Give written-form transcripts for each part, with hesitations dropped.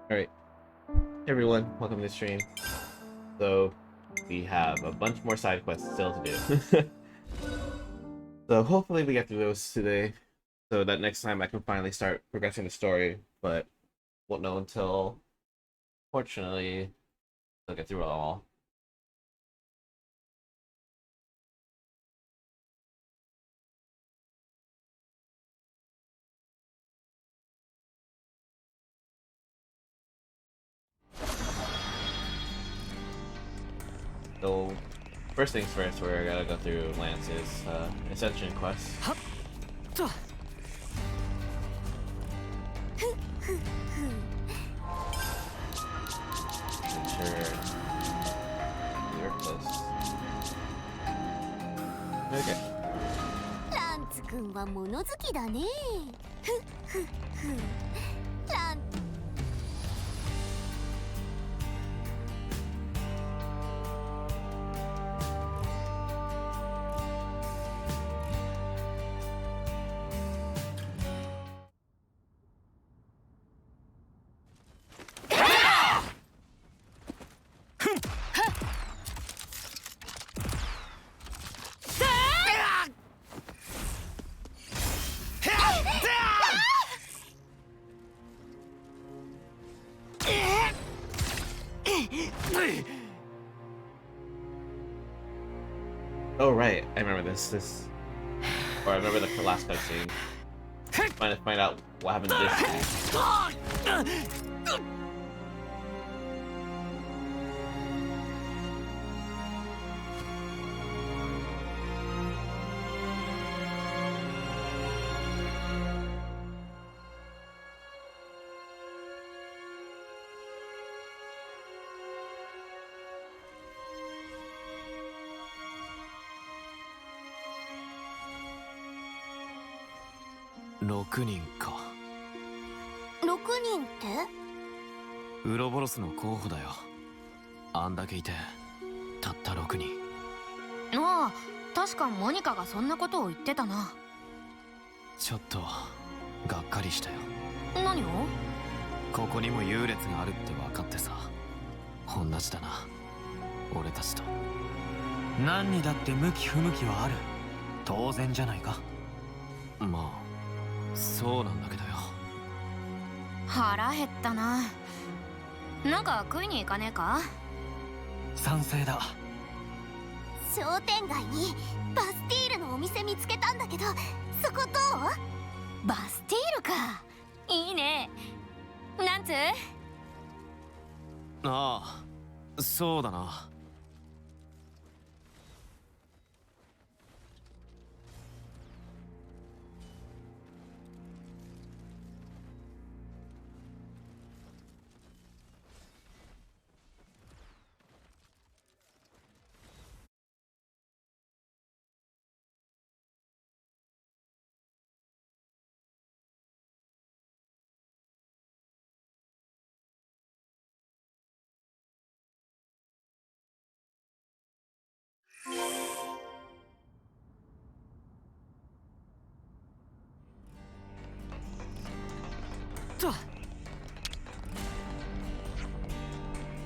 Alright, everyone, welcome to the stream. So, we have a bunch more side quests still to do. So hopefully we get through those today, so that next time I can finally start progressing the story, but won't know until, fortunately, I'll get through it all. So, first things first, we're gonna go through Lance's Ascension quest. Make sure you're close. Okay. ランツ君は物好きだね。ふっふっふ。ラン Oh right, I remember this. Or I remember the last cutscene. Trying to find out what happened to this.6人か。6人って？ウロボロスの候補だよ。あんだけいてたった6人。ああ、確かモニカがそんなことを言ってたな。ちょっとがっかりしたよ。何を？ここにも優劣があるって分かってさ。同じだな、俺たちと。何にだって向き不向きはある。当然じゃないか。まあそうなんだけどよ。腹減ったな。なんか食いに行かねえか？賛成だ。商店街にバスティールのお店見つけたんだけど、そこどう？バスティールか。いいね。なんつ？ああ、そうだな。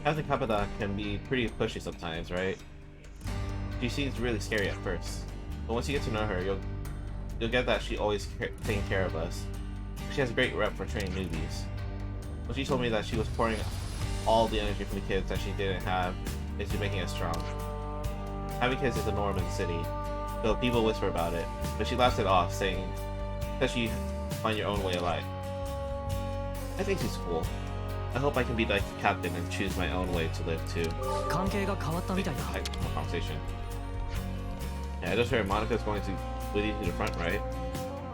Captain Kappa can be pretty pushy sometimes, right? She seems really scary at first, but once you get to know her, you'll get that she always taking care of us. She has a great rep for training newbies. When she told me that she was pouring all the energy from the kids that she didn't have into making us strong. Having kids is a norm in the city, though people whisper about it, but she laughs it off, saying that you find your own way of life. I think she's cool. I hope I can be like the captain and choose my own way to live too. 関係が変わったみたいだ。 Like, conversation. Yeah, I just heard Monica's going to lead you to the front, right?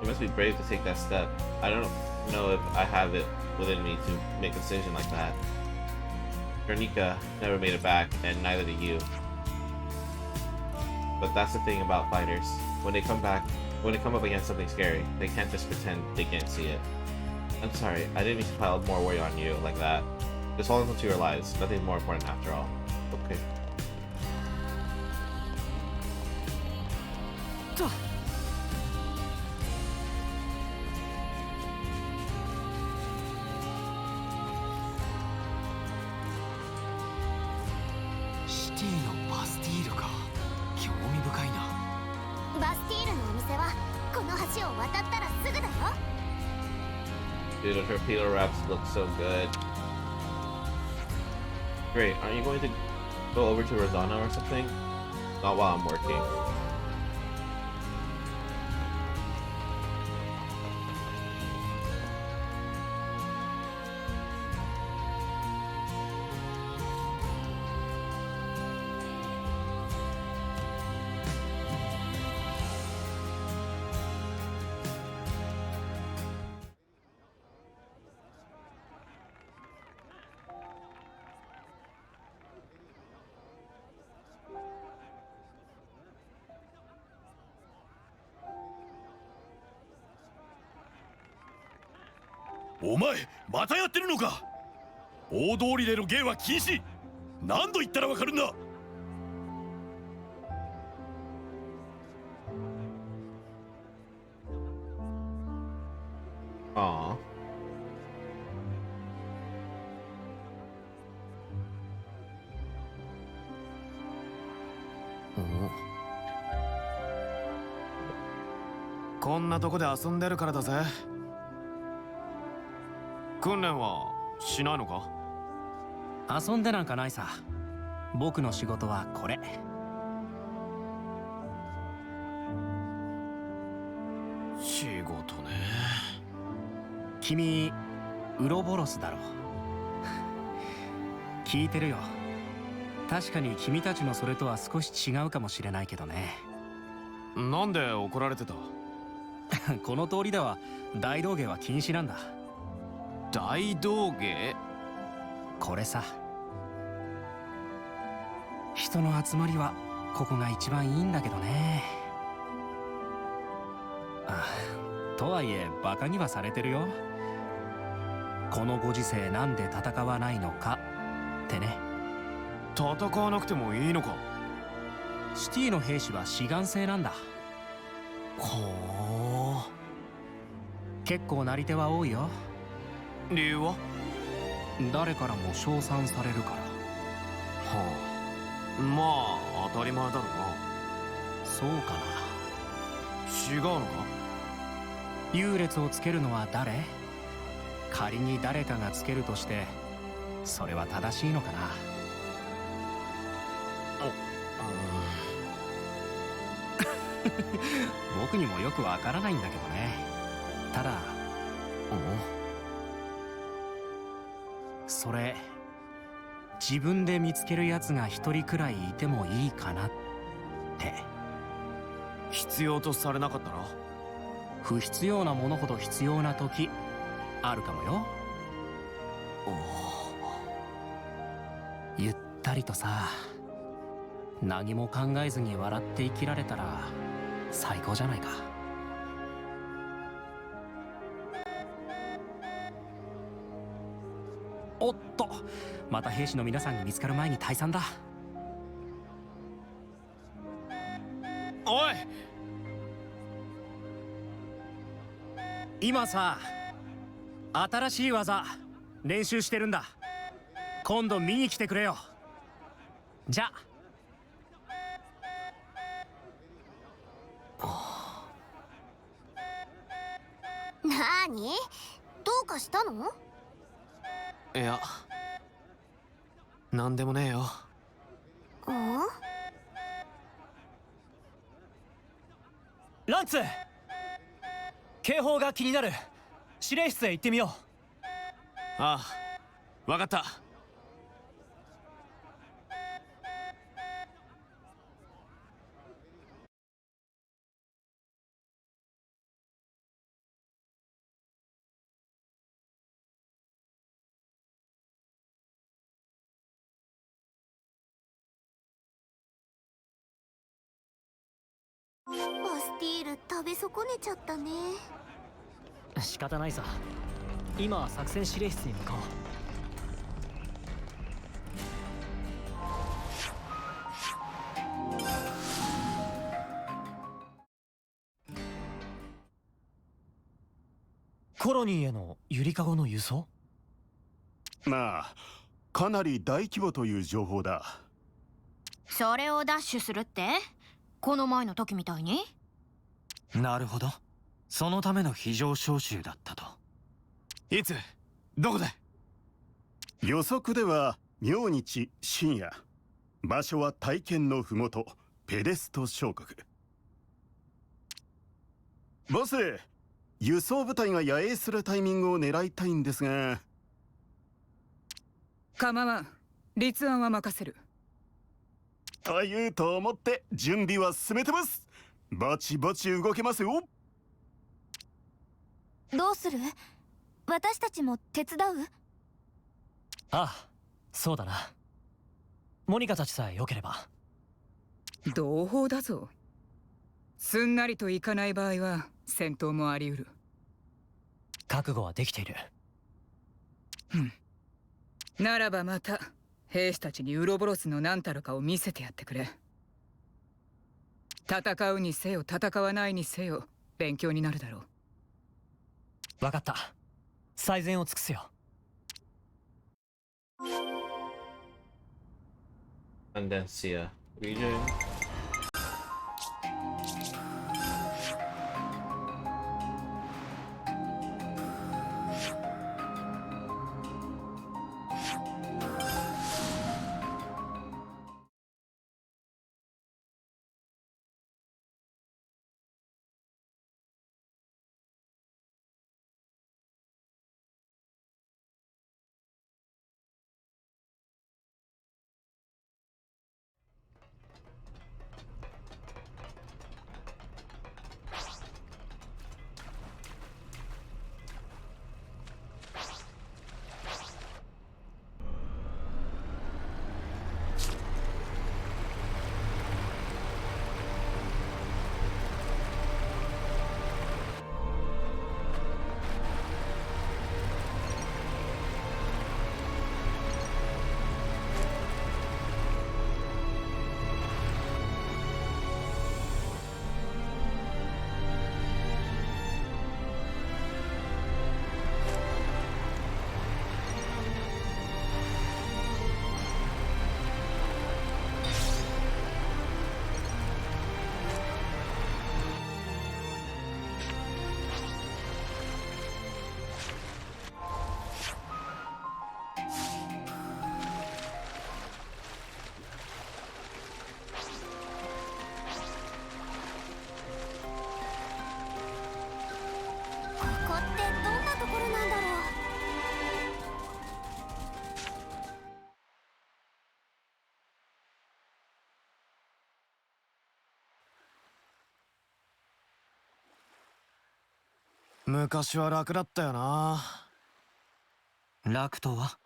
You must be brave to take that step. I don't know if I have it within me to make a decision like that. Chronicles never made it back, and neither did you. But that's the thing about fighters. When they come up against something scary, they can't just pretend they can't see it. I'm sorry, I didn't mean to pile more worry on you like that. Just hold on to your lives. Nothing's more important after all. Okay. ティのバスティールか。興味深いな。バスティールのお店はこの橋を渡ったらすぐだよ。 Dude, the torpedo wraps look so good. Great, aren't you going to go over to Rosanna or something? Not while I'm working. Oh, お前またやってるのか。大通りでの芸は禁止。何度言ったらわかるんだ。Aww. Oh. こんなとこで遊んでるからだぜ。訓練はしないのか？遊んでなんかないさ。僕の仕事はこれ。仕事ね。君ウロボロスだろ。聞いてるよ。確かに君たちのそれとは少し違うかもしれないけどね。なんで怒られてた？この通りでは大道芸は禁止なんだ。大道芸？これさ。人の集まりはここが一番いいんだけどね。ああ、とはいえバカにはされてるよ。このご時世なんで戦わないのかってね。戦わなくてもいいのか？シティの兵士は志願制なんだ。ほう。結構なり手は多いよ。理由は？誰からも称賛されるから。はあ、まあ当たり前だろうな。そうかな。違うのか？優劣をつけるのは誰？仮に誰かがつけるとしてそれは正しいのかな。僕にもよくわからないんだけどね。ただそれ自分で見つけるやつが一人くらいいてもいいかなって。必要とされなかったら？不必要なものほど必要な時あるかもよ。ゆったりとさ、何も考えずに笑って生きられたら最高じゃないか。おっと、また兵士の皆さんに見つかる前に退散だ。おい！今さ、新しい技練習してるんだ。今度見に来てくれよ。じゃ。なーに？どうかしたの？いや、なんでもねえよ。ランツ！警報が気になる。司令室へ行ってみよう。ああ、わかった。バスティール食べ損ねちゃったね。仕方ないさ。今は作戦指令室に向かおう。コロニーへのゆりかごの輸送？まあかなり大規模という情報だ。それをダッシュするって？この前の時みたいに？なるほど。そのための非常招集だったと。いつどこで？予測では明日深夜、場所は大剣の麓ペデスト小国。ボス、輸送部隊が野営するタイミングを狙いたいんですが。構わん、立案は任せる。というと思って準備は進めてます。ぼちぼち動けますよ。どうする？私たちも手伝う？ああ、そうだな。モニカたちさえ良ければ。同胞だぞ。すんなりといかない場合は戦闘もあり得る。覚悟はできている。ならばまた兵士たちにウロボロスの何たるかを見せてやってくれ。戦うにせよ戦わないにせよ勉強になるだろう。分かった。最善を尽くすよ。Andancia region.昔は楽だったよな。楽とは？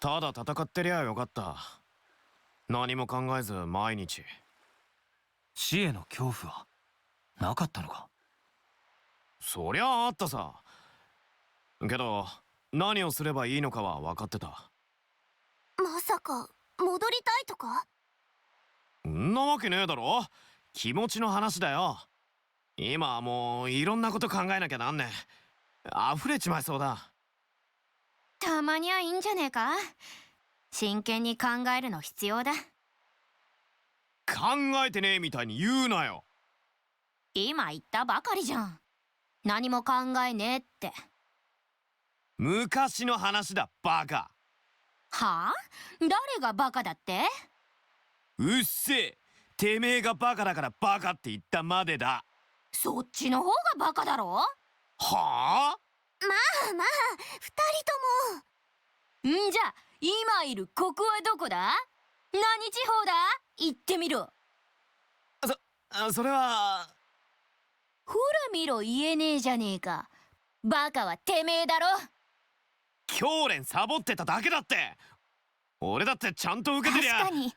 ただ戦ってりゃよかった。何も考えず毎日。死への恐怖はなかったのか？そりゃあったさ。けど何をすればいいのかは分かってた。まさか戻りたいとか？そんなわけねえだろ。気持ちの話だよ。今はもういろんなこと考えなきゃなんねえ。溢れちまいそうだ。たまにはいいんじゃねえか？真剣に考えるの必要だ。考えてねえみたいに言うなよ。今言ったばかりじゃん。何も考えねえって。昔の話だバカ。はあ？誰がバカだって？うっせえ。てめえがバカだからバカって言ったまでだ。そっちの方がバカだろ？はあ？まあまあ、二人とも。んじゃ、今いるここはどこだ？何地方だ？言ってみろ。それは。ほら見ろ、言えねえじゃねえか。バカはてめえだろ。教練サボってただけだって。俺だってちゃんと受けてりゃ。確かに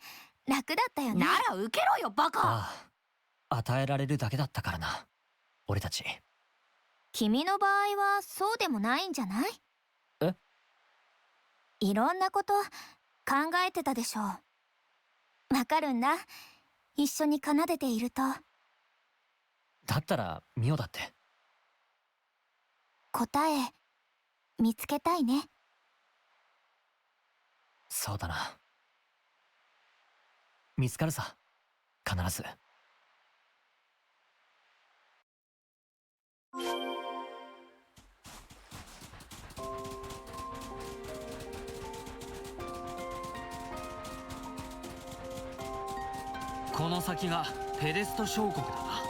楽だったよね。なら受けろよバカ。ああ、与えられるだけだったからな、俺たち。君の場合はそうでもないんじゃない？え？いろんなこと考えてたでしょう。わかるんだ。一緒に奏でていると。だったらミオだって。答え見つけたいね。そうだな。見つかるさ、必ず。この先がペデスト小国だな。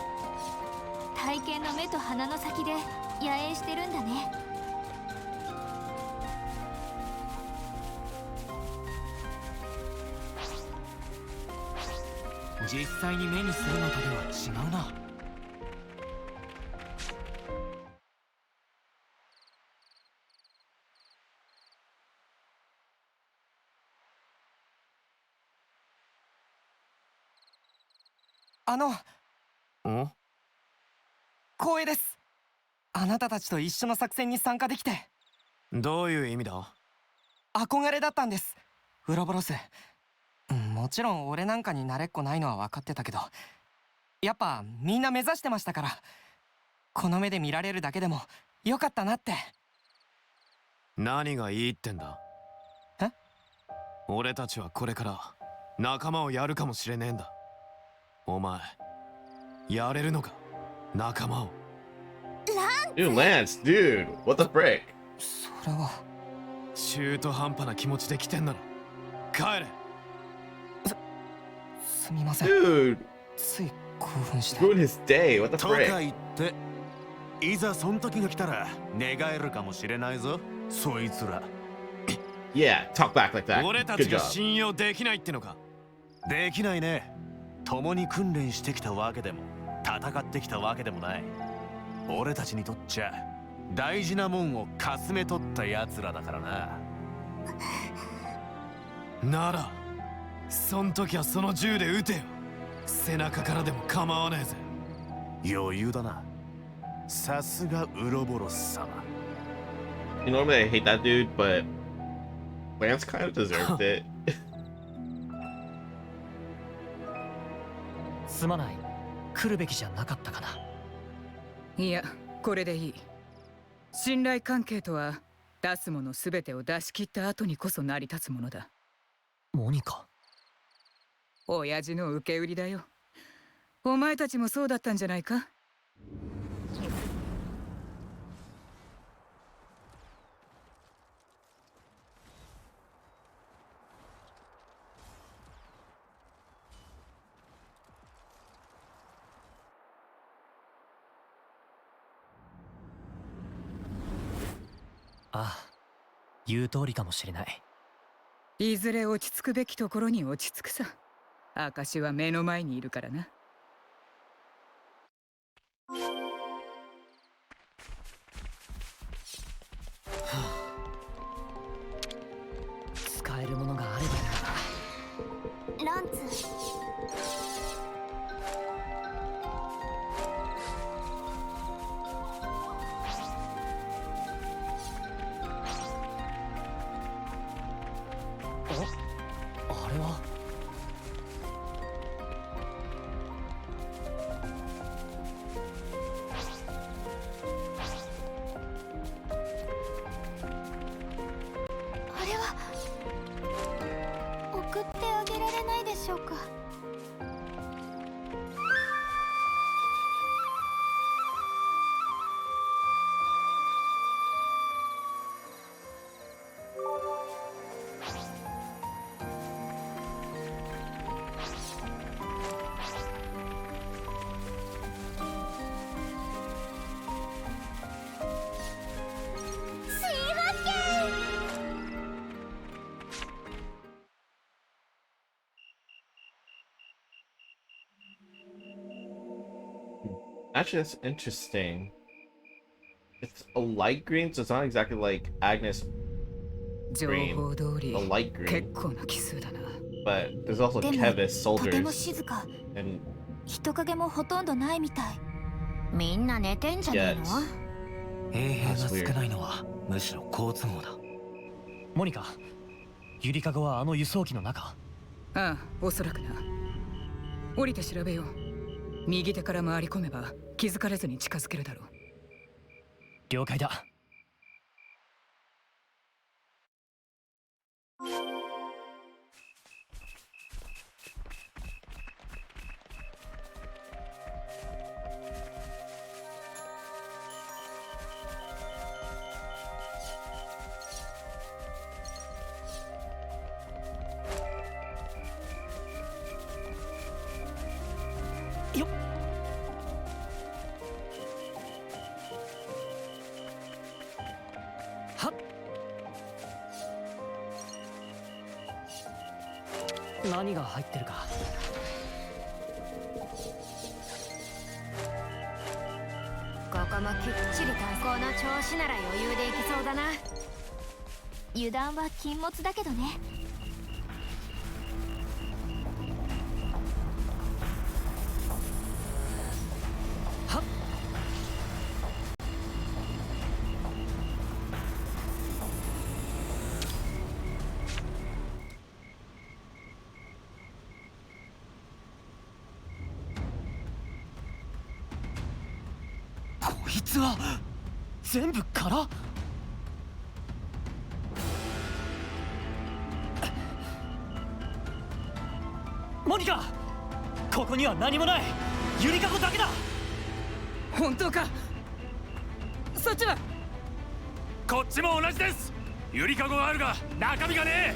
体験の目と鼻の先で野営してるんだね。実際に目にするのとでは違うな。ん？光栄です。あなたたちと一緒の作戦に参加できて。どういう意味だ？憧れだったんです、ウロボロス。もちろん俺なんかに慣れっこないのは分かってたけど、やっぱみんな目指してましたから、この目で見られるだけでもよかったなって。何がいいってんだ？え？俺たちはこれから仲間をやるかもしれねえんだ。お前やれるのか、仲間を。Dude, Lance, dude, what the frick? それは中途半端な気持ちで来てんなら帰れ。すみません。 Dude, つい興奮して。 ruined his day. What the とか frick? 言って、いざそん時が来たら寝返るかもしれないぞ、そいつら。 Yeah, talk back like that. 俺た Good ちが job. 信用できないってのか？できないね。共に訓練してきたわけでも戦ってきたわけでもない。俺たちにとっちゃ大事なもんをかすめ取ったやつらだからな。ならそん時はその銃で撃てよ。背中からでも構わねえぜ。余裕だな。さすがウロボロス様。 You know, normally I hate that dude, but Lance kind of deserved it. すまない。来るべきじゃなかったかな。いや、これでいい。信頼関係とは出すもの全てを出し切った後にこそ成り立つものだ。モニカ。親父の受け売りだよ。お前たちもそうだったんじゃないか？ああ、言う通りかもしれない。いずれ落ち着くべきところに落ち着くさ。証は目の前にいるからな。使えるものがあればいいな。ランツ、あれは。あれは送ってあげられないでしょうか？新発見！ Actually, that's interesting. It's a light green, so it's not exactly like Agnes 情報通り a light green, 結構な奇数だな。 but there's also でも Kevis とても soldiers 静か。 and 人影もほとんどないみたい。みんな寝てんじゃねえの？ Jets. 衛兵が少ないのはむしろ好都合だ。モニカ、ゆりかごはあの輸送機の中？ああ、おそらくな。降りて調べよう。右手から回り込めば気づかれずに近づけるだろう。了解だ。何が入ってるか。ここもきっちりとこの調子なら余裕でいけそうだな。油断は禁物だけどね。はっ。こいつは全部空。モニカ、ここには何もない。ゆりかごだけだ。本当か。そっちは。こっちも同じです。ゆりかごがあるが中身がね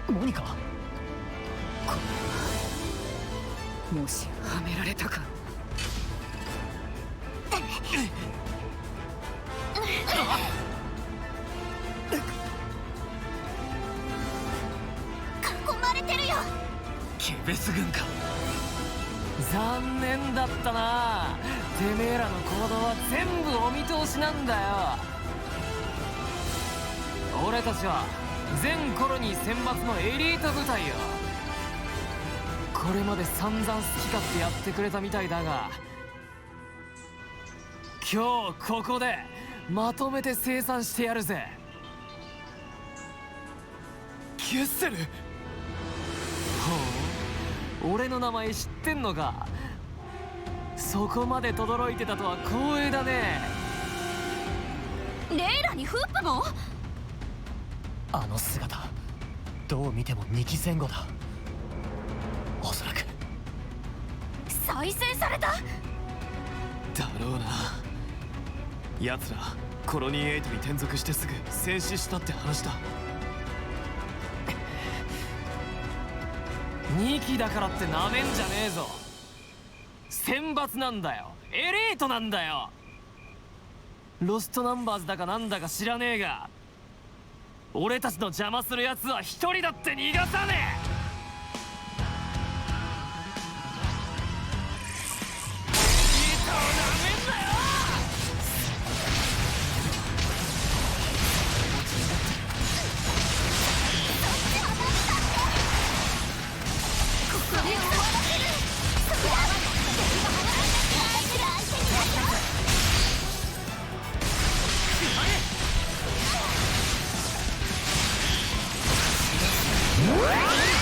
モニカ、もしはめられたか。囲まれてるよ。ケベス軍か。残念だったな。てめえらの行動は全部お見通しなんだよ。俺たちは全コロニー選抜のエリート部隊よ。これまで散々好き勝手やってくれたみたいだが、今日ここでまとめて清算してやるぜ。キュッセル。ほう、俺の名前知ってんのか。そこまで轟いてたとは光栄だね。レイラにフープも。あの姿、どう見ても2期前後だ。おそらく再生された。だろうな。奴らコロニー8に転属してすぐ戦死したって話だ。2期だからってなめんじゃねえぞ。選抜なんだよ。エリートなんだよ。ロストナンバーズだかなんだか知らねえが、俺たちの邪魔する奴は一人だって逃がさねえ。糸をなめんなよ。それを終わらせる。それは敵が離れて愛する相手になるよ。うわっ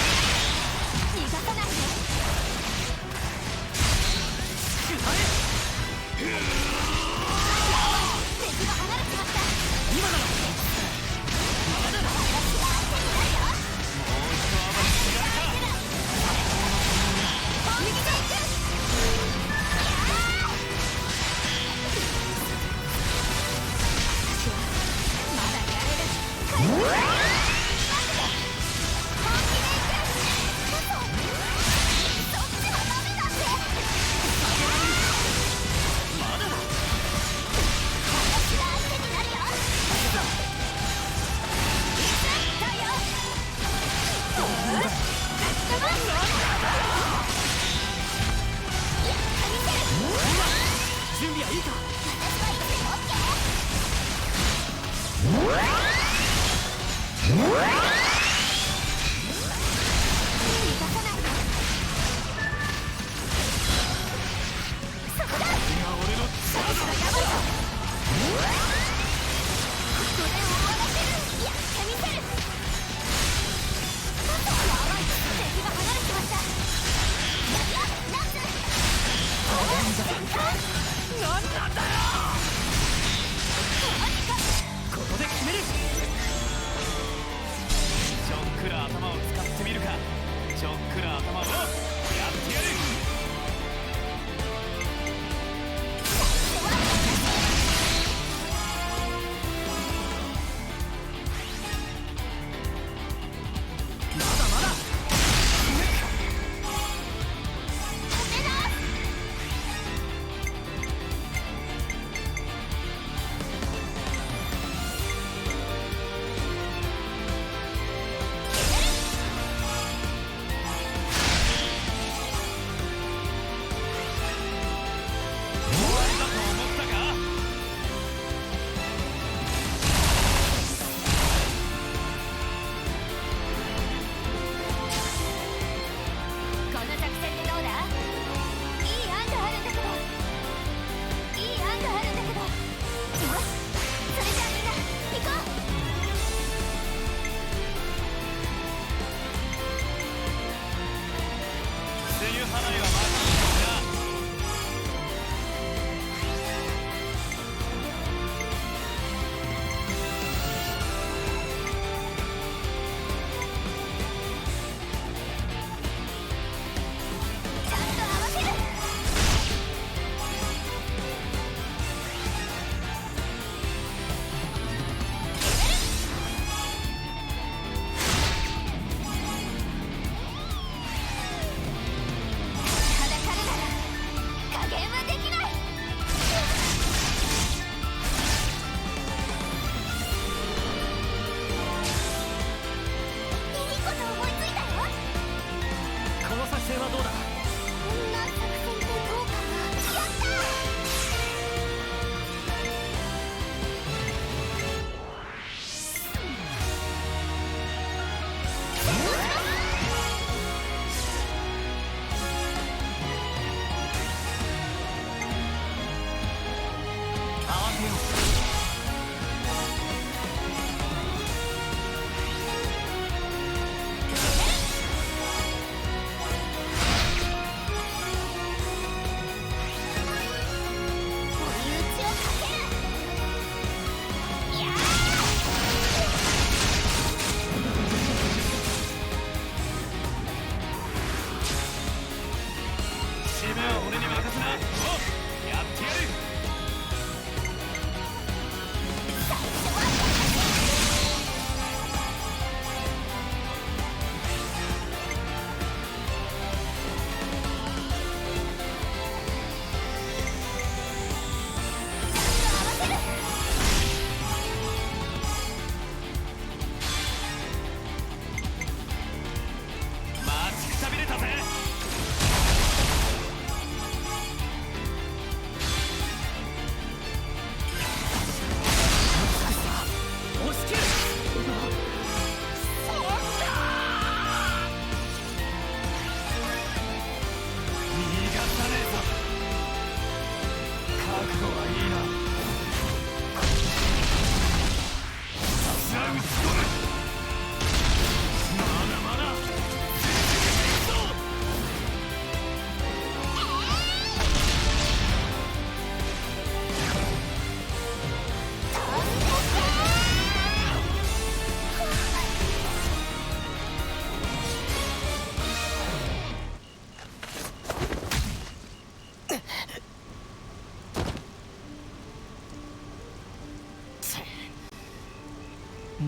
けよう。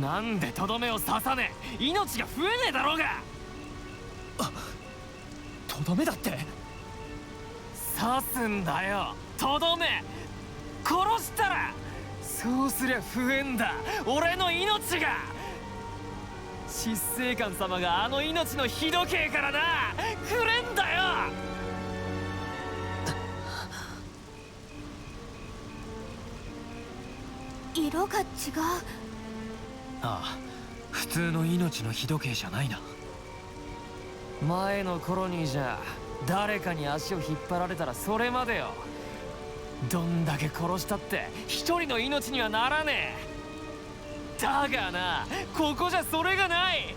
なんでとどめを刺さねえ。命が増えねえだろうが。とどめだって。刺すんだよ、とどめ。殺したらそうすりゃ増えんだ、俺の命が。執政官様があの命の日時計からなくれんだよ。色が違う。ああ、普通の命の日時計じゃないな。前のコロニーじゃ誰かに足を引っ張られたらそれまでよ。どんだけ殺したって一人の命にはならねえ。だがな、ここじゃそれがない。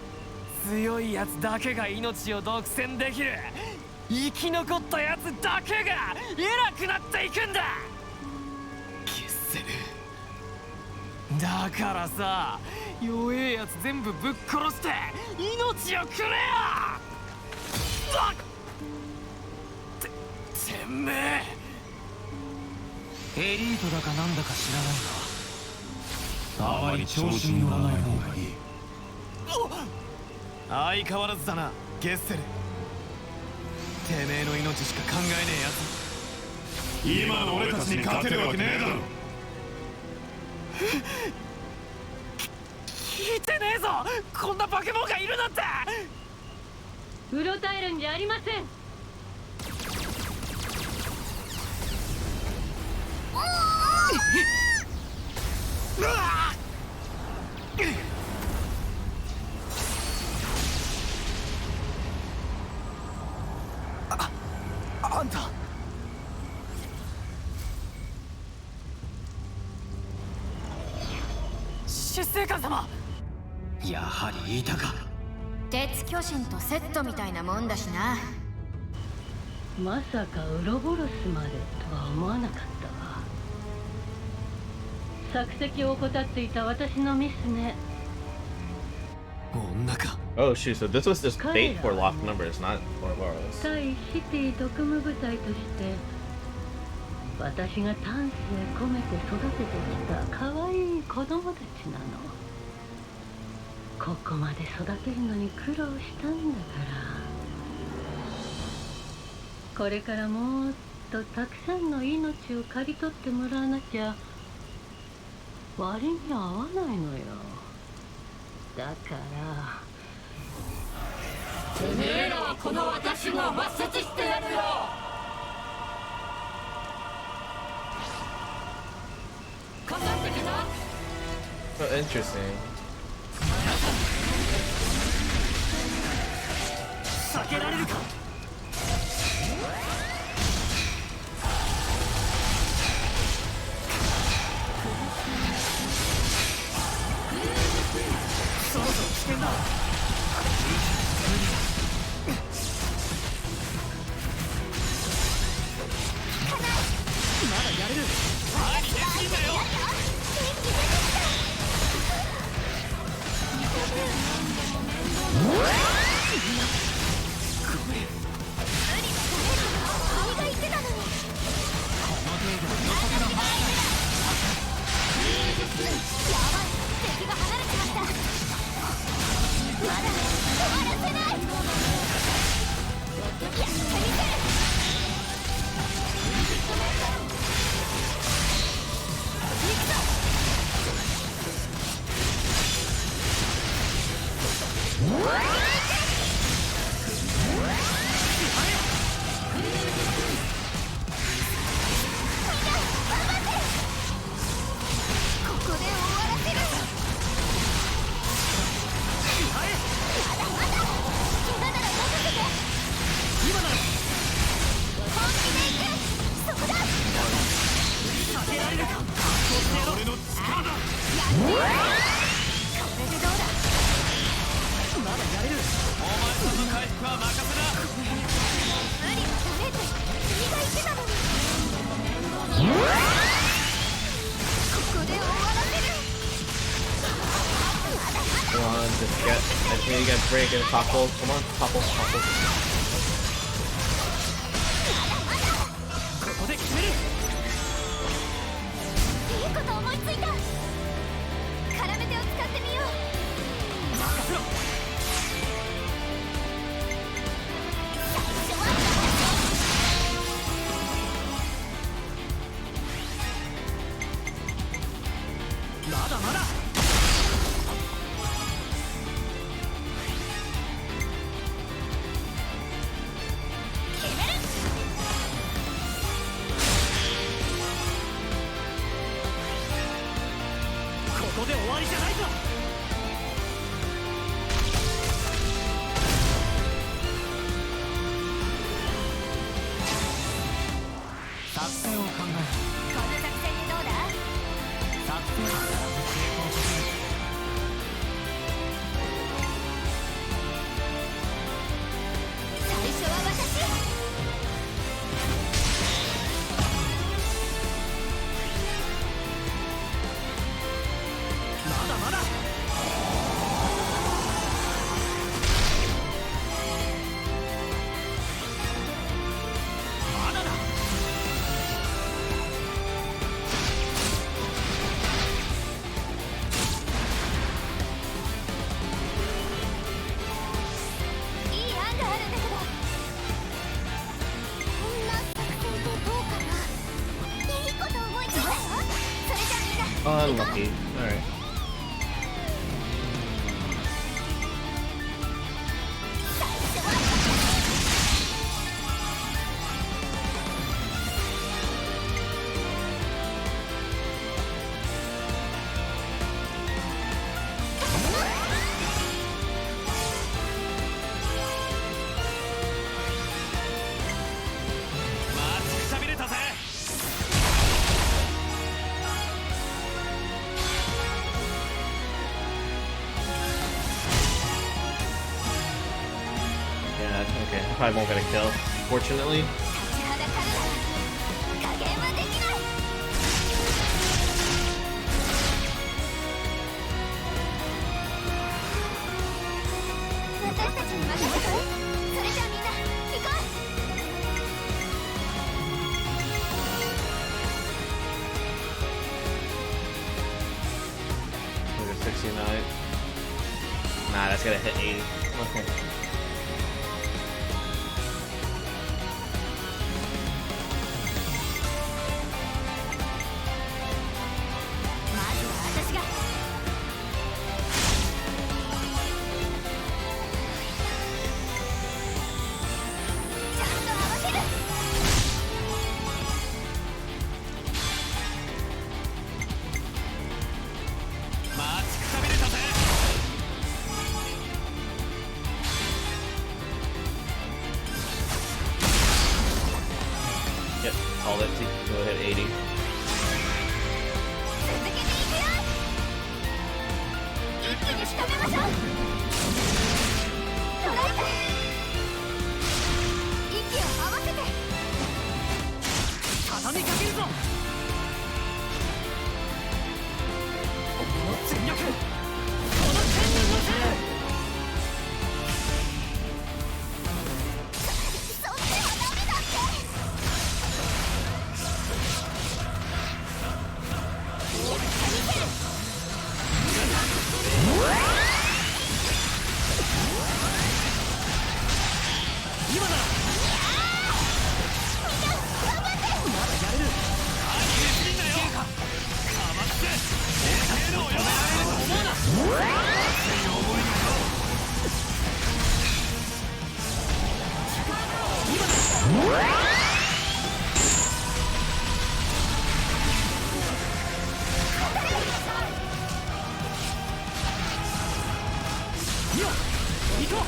強いやつだけが命を独占できる。生き残ったやつだけが偉くなっていくんだ。消せる。だからさ、弱えやつ全部ぶっ殺して命をくれよ。てめえエリートだかなんだか知らないが、あまり調子に乗らない方がいい。相変わらずだな、ゲッセル。てめえの命しか考えねえやつ。今の俺たちに勝てるわけねえだろ。聞いてねえぞ、こんな化け物がいるなんて。うろたえるんじゃありません。あんた。執政官様、やはりいたか。鉄巨人とセットみたいなもんだしな。まさかウロボロスまでとは思わなかったわ。作席を怠っていた私のミスね。女か。 Oh shoot, so this was just bait for locked numbers, not Ouroboros. 対シティ特務部隊として私が丹精込めて育ててきた可愛い子供たちなの。ここまで育てるのに苦労したんだから。これからもっとたくさんの命を刈り取ってもらわなきゃ割に合わないのよ。だからてめえらはこの私が抹殺してやるよ。かかってきな。 Oh, interesting. 避けられるか。on, just get. I think you get break and topple. Come on, topple, topple. ここで決める。いいこと思いついた。絡め手を使ってみよう。任せろ。まだまだ。ここで終わりじゃないぞ。作戦を考えこんな作戦にどうだ。作戦は成功させる。最初は私。まだまだ。まだだ。いい案があるんだけど。こんな作戦ってどうかな。いいこと思いついたよ。それじゃあみんな。 Oh, unlucky. Alright. 待ちくたびれたぜ。 Yeah, okay. I probably won't get a kill. Fortunately. 立ちはだかるなら加減はできない。私たちに任せて。それじゃあみんな行こう。 Look at 69. Nah, that's gonna hit 80. Okay. まずは私が。ちゃんと合わせる。 待ちくたびれたぜ。 Yep, call it. Go ahead, 80. 続けていくよ。一気に仕留めましょう。捉えた。息を合わせて。畳みかけるぞ。俺の全力。この剣に乗せる。 そっちはダメだって。 今だ。よっ行こう。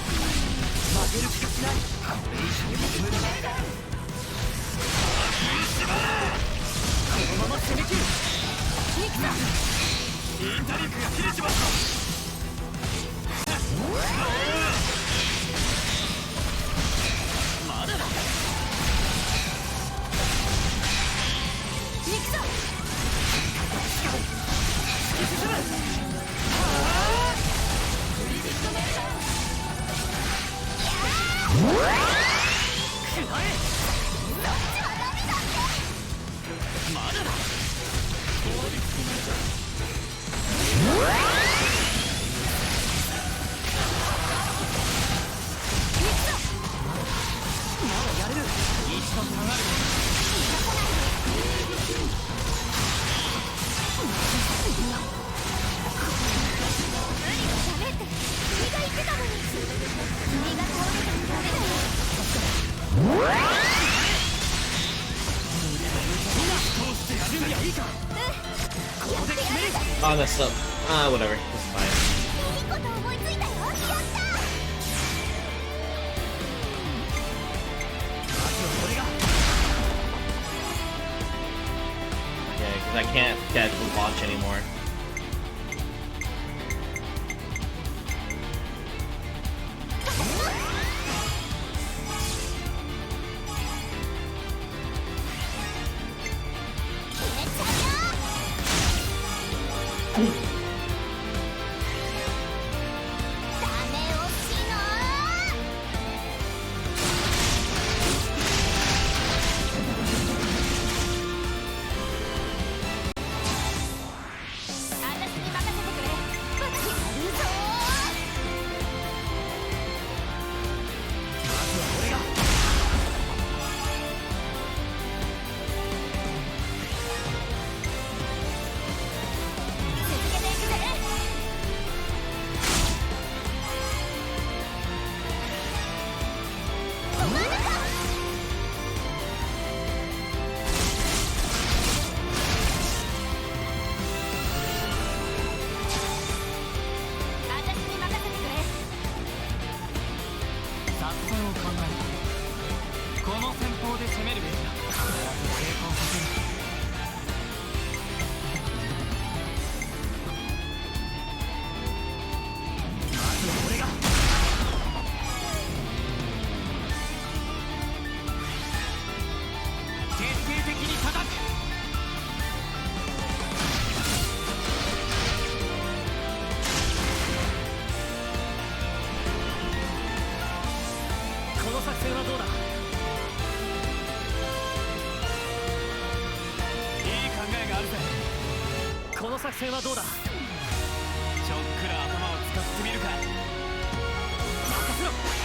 負ける気がしない。これ以上無理だ。このまま攻め切る。ニクだ。インタリンクが切れちまった。まだだ。行くぞ。突き進む。Oh, I messed up. Ah, whatever. It's fine. いいこと思いついたよ。やった。 Yeah, because I can't get the launch anymore.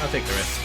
I'll take the risk.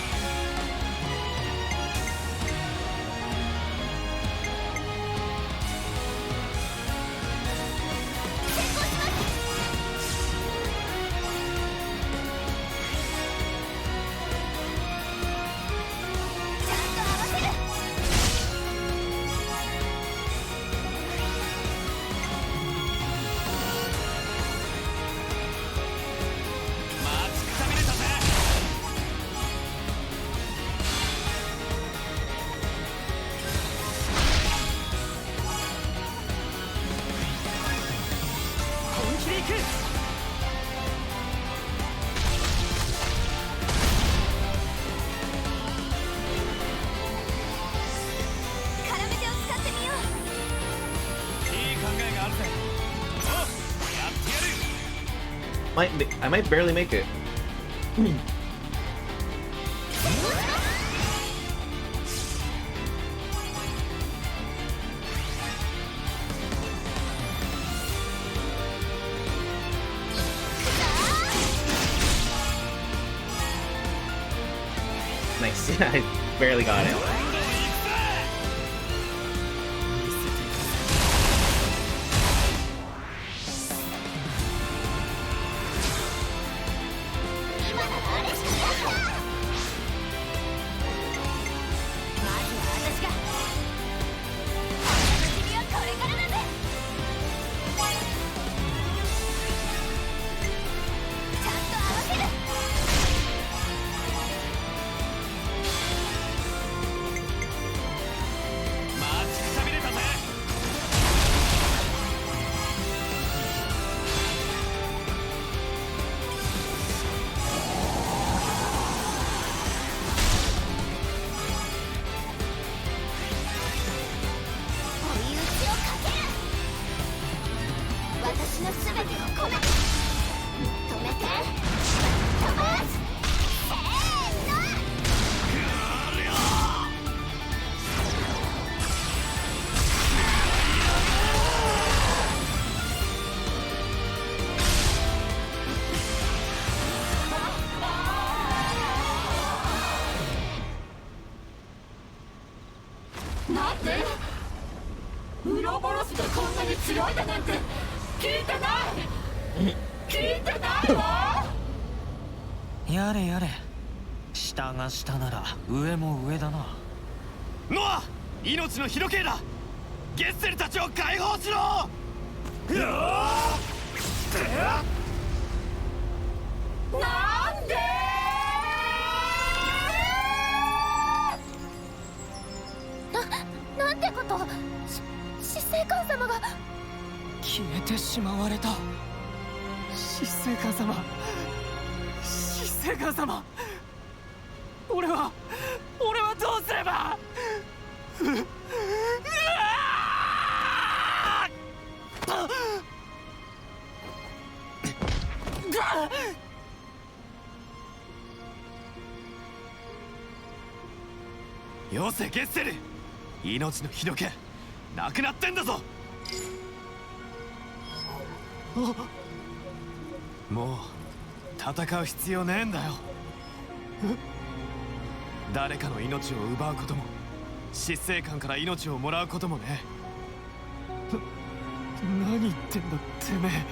I might barely make it. Nice. I barely got it.やれやれ、下が下なら上も上だな。ノア、命の日時計だ。ゲッセルたちを解放しろ。なんでなんてこと。執政官様が消えてしまわれた。執政官様、執政官様、俺はどうすれば。よせゲッセル、命の火の気なくなってんだぞ。もう戦う必要ねえんだよ。誰かの命を奪うことも執政官から命をもらうこともね。何言ってんだてめえ。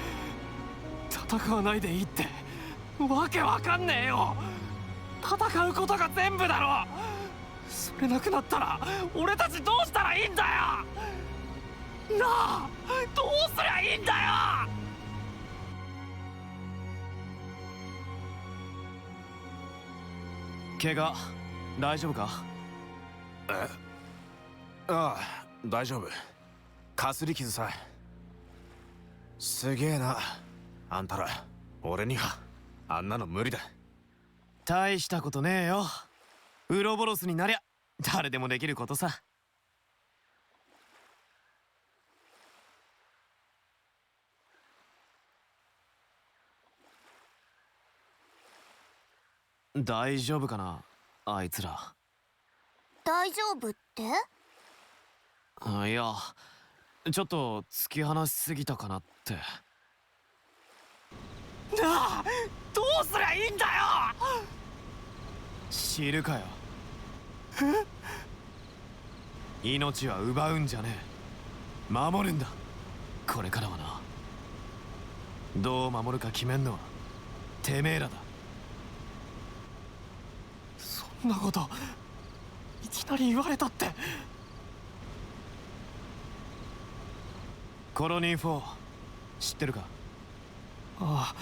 戦わないでいいってわけわかんねえよ。戦うことが全部だろ。それなくなったら俺たちどうしたらいいんだよ。なあ、どうすりゃいいんだよ。怪我大丈夫か。ああ、大丈夫。かすり傷さ。すげえなあんたら。俺にはあんなの無理だ。大したことねえよ。ウロボロスになりゃ誰でもできることさ。大丈夫かなあいつら。大丈夫って？いや、ちょっと突き放しすぎたかなって。なあ、どうすりゃいいんだよ。知るかよ。命は奪うんじゃねえ、守るんだ。これからはな。どう守るか決めんのはてめえらだ。そんなこといきなり言われたって。コロニー4知ってるか。ああ、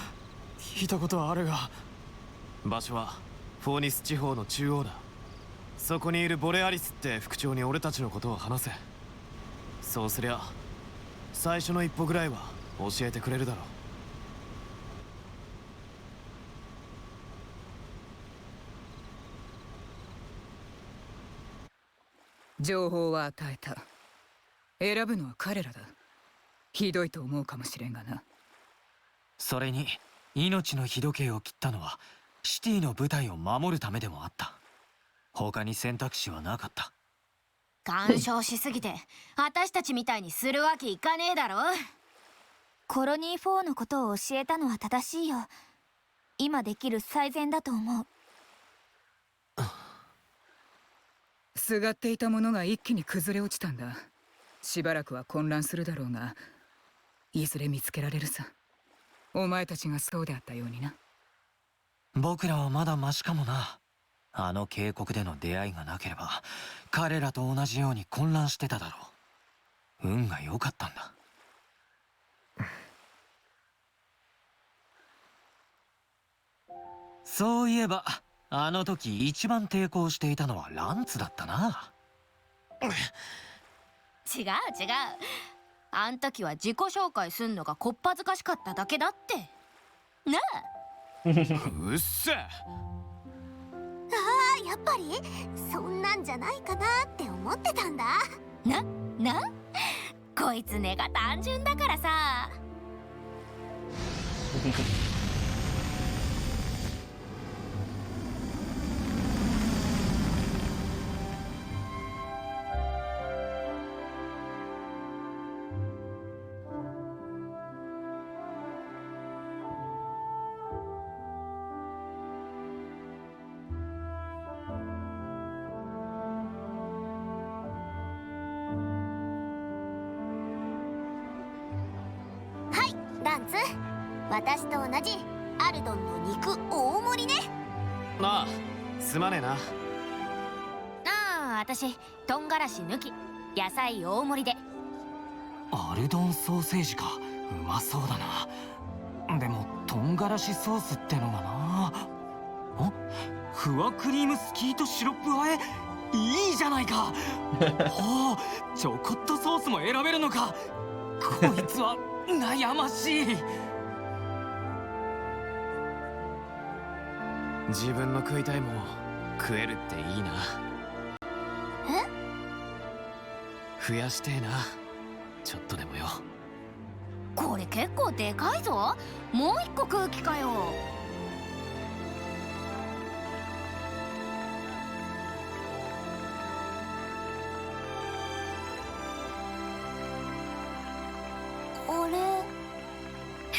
聞いたことはあるが。場所はフォーニス地方の中央だ。そこにいるボレアリスって副長に俺たちのことを話せ。そうすりゃ最初の一歩ぐらいは教えてくれるだろう。情報は与えた。選ぶのは彼らだ。ひどいと思うかもしれんがな。それに命の日時計を切ったのはシティの部隊を守るためでもあった。他に選択肢はなかった。干渉しすぎて私たちみたいにするわけいかねえだろ。コロニー4のことを教えたのは正しいよ。今できる最善だと思う。すがっていたものが一気に崩れ落ちたんだ。しばらくは混乱するだろうが、いずれ見つけられるさ。お前たちがそうであったようにな。僕らはまだマシかもな。あの渓谷での出会いがなければ彼らと同じように混乱してただろう。運が良かったんだ。そういえばあの時一番抵抗していたのはランツだったな。違う違う、あん時は自己紹介すんのがこっぱずかしかっただけだってなあ。うっせえ。やっぱりそんなんじゃないかなって思ってたんだ。なこいつ根が単純だからさ。ランツ、私と同じアルドンの肉大盛りね。ああ、すまねえな。ああ、私とんがらし抜き野菜大盛りでアルドンソーセージか。うまそうだな。でもトンガラシソースってのがな。フワクリームスキートシロップ和え、いいじゃないか。おお、チョコットソースも選べるのか。こいつは悩ましい。自分の食いたいもん食えるっていいな。増やしてえな、ちょっとでもよ。これ結構でかいぞ。もう一個食う気かよ。あれ、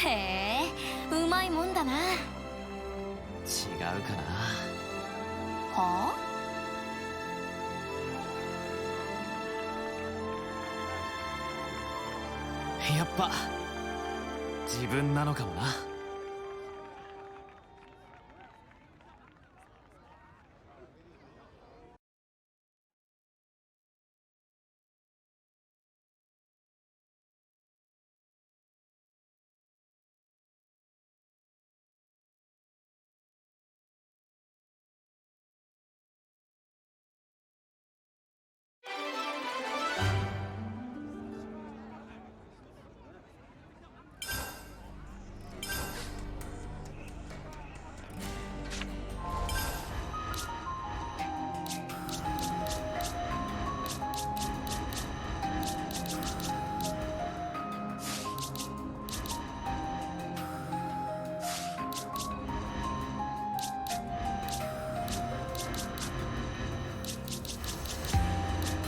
へえ、うまいもんだな。違うかな。はやっぱ自分なのかもな。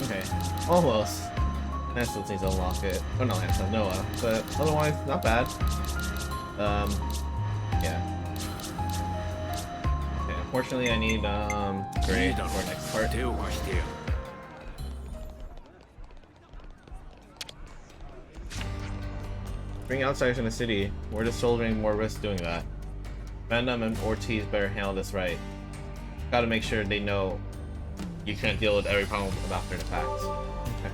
Okay, almost. Lance still needs to unlock it. Oh, not Lance, Noah. But otherwise, not bad. Yeah. Okay, unfortunately, I need, grade for next part. Bring outsiders in the city. We're just shouldering more risk doing that. Venom and Ortiz better handle this right. Gotta make sure they know you can't deal with every problem after the fact. Okay.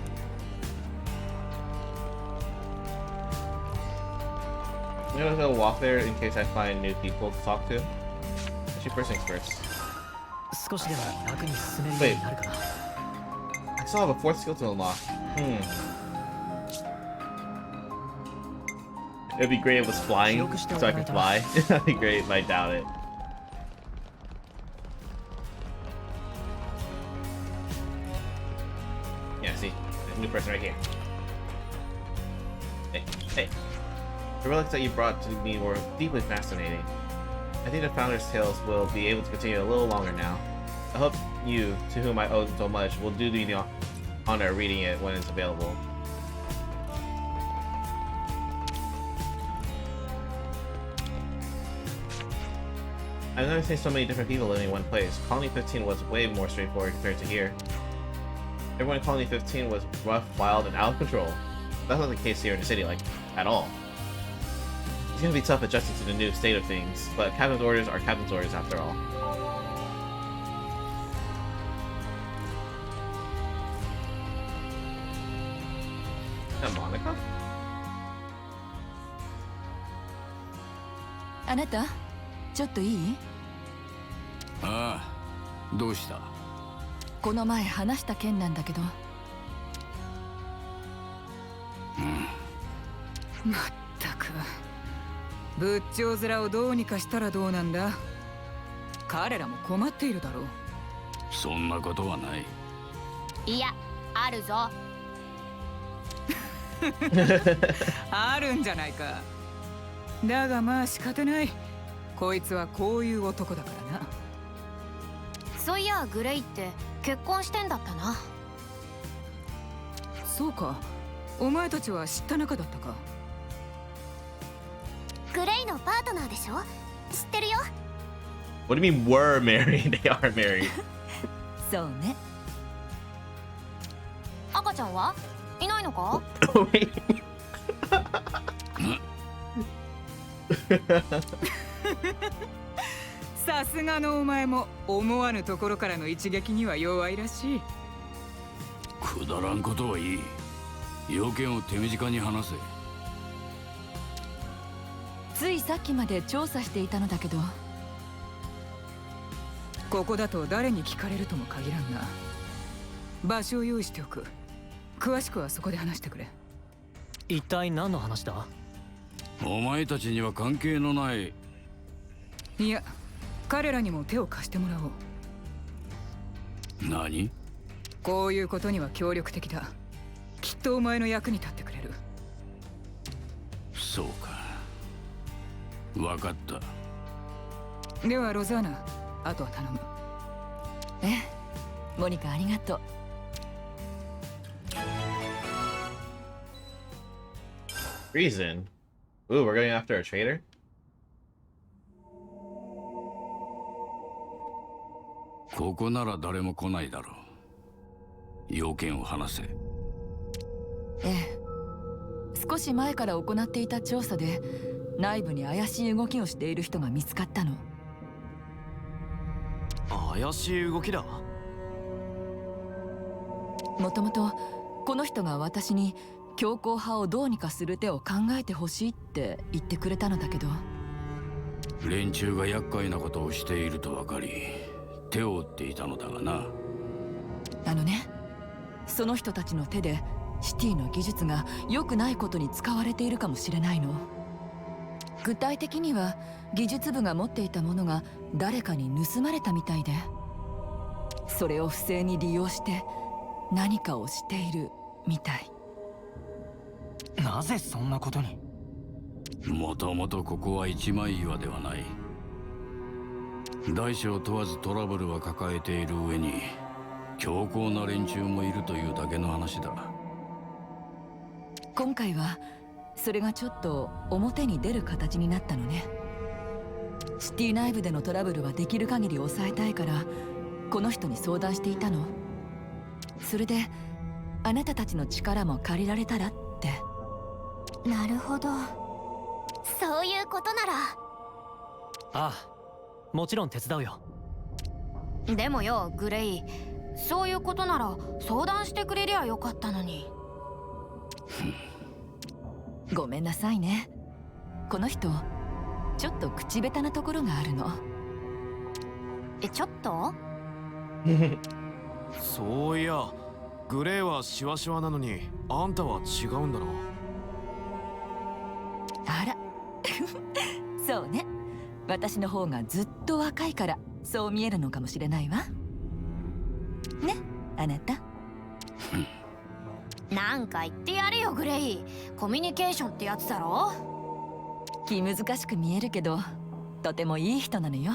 I'm gonna go walk there in case I find new people to talk to. Actually, first things first. Wait. I still have a fourth skill to unlock. It'd be great if it was flying, so I could fly. That'd be great, but I doubt it. Yeah, see? There's a new person right here. Hey, hey. The relics that you brought to me were deeply fascinating. I think the Founder's Tales will be able to continue a little longer now. I hope you, to whom I owe so much, will do the honor of reading it when it's available. I've never seen so many different people living in one place. Colony 15 was way more straightforward compared to here. Everyone in Colony 15 was rough, wild, and out of control. That's not the case here in the city, like, at all. It's gonna be tough adjusting to the new state of things, but Captain's orders are Captain's orders after all. Is that Monica? あなた、ちょっといい？ああ、どうした？この前話した件なんだけど。まったく仏頂面をどうにかしたらどうなんだ。彼らも困っているだろう。そんなことはない。いや、あるぞ。あるんじゃないか。だがまあ仕方ない。こいつはこういう男だからな。そういやグレイって結婚してんだったな。そうか。お前たちは知った仲だったか。グレイのパートナーでしょ。知ってるよ。What do you mean were married? They are married. そうね。赤ちゃんはいないのか？さすがのお前も思わぬところからの一撃には弱いらしい。くだらんことはいい。要件を手短に話せ。ついさっきまで調査していたのだけど。ここだと誰に聞かれるとも限らんが、場所を用意しておく。詳しくはそこで話してくれ。一体何の話だ？お前たちには関係のない。いや、彼らにも手を貸してもらおう。何？こういうことには協力的だ。きっとお前の役に立ってくれる。そうか、分かった。ではロザーナ、あとは頼む。ええ、モニカありがとう。Reason? Ooh, we're going after a traitor? ここなら誰も来ないだろう。要件を話せ。ええ、少し前から行っていた調査で内部に怪しい動きをしている人が見つかったの。怪しい動きだ。もともとこの人が私に強硬派をどうにかする手を考えてほしいって言ってくれたのだけど。連中が厄介なことをしていると分かり手を打っていたのだがな。あのね、その人たちの手でシティの技術が良くないことに使われているかもしれないの。具体的には技術部が持っていたものが誰かに盗まれたみたいで、それを不正に利用して何かをしているみたい。なぜそんなことに？もともとここは一枚岩ではない。大小問わずトラブルは抱えている上に強硬な連中もいるというだけの話だ。今回はそれがちょっと表に出る形になったのね。シティ内部でのトラブルはできる限り抑えたいからこの人に相談していたの。それであなたたちの力も借りられたらって。なるほど、そういうことなら。ああ、もちろん手伝うよ。でもよグレイ、そういうことなら相談してくれりゃよかったのに。ごめんなさいね。この人ちょっと口下手なところがあるの。ちょっとそういや、グレーはシワシワなのにあんたは違うんだろ。あらそうね、私の方がずっと若いからそう見えるのかもしれないわね、あなた。なんか言ってやれよグレイ、コミュニケーションってやつだろ。気難しく見えるけどとてもいい人なのよ。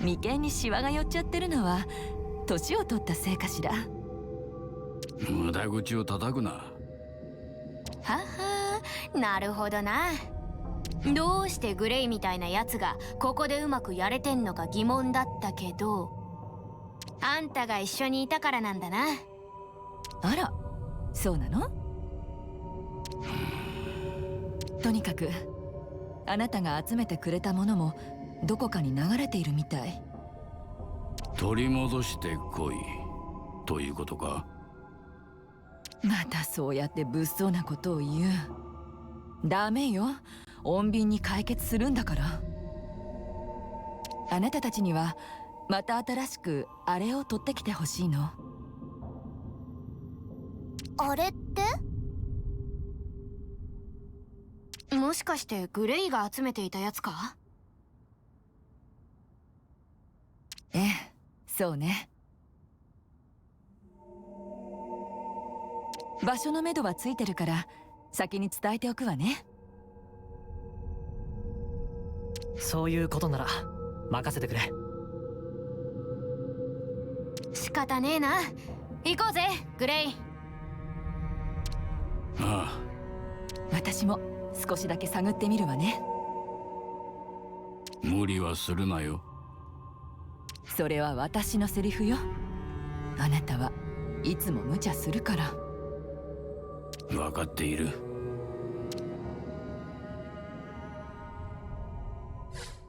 眉間にシワが寄っちゃってるのは年を取ったせいかしら。無駄口を叩くな。ははなるほどな。どうしてグレイみたいなやつがここでうまくやれてんのか疑問だったけど、あんたが一緒にいたからなんだな。あら、そうなの？とにかくあなたが集めてくれたものもどこかに流れているみたい。取り戻してこいということか？またそうやって物騒なことを言う。ダメよ、穏便に解決するんだから。あなたたちにはまた新しくあれを取ってきてほしいの。あれって？もしかしてグレイが集めていたやつか？ええ、そうね。場所のめどはついてるから先に伝えておくわね。そういうことなら任せてくれ。仕方ねえな。行こうぜグレイ。ああ、私も少しだけ探ってみるわね。無理はするなよ。それは私のセリフよ。あなたはいつも無茶するから。分かっている。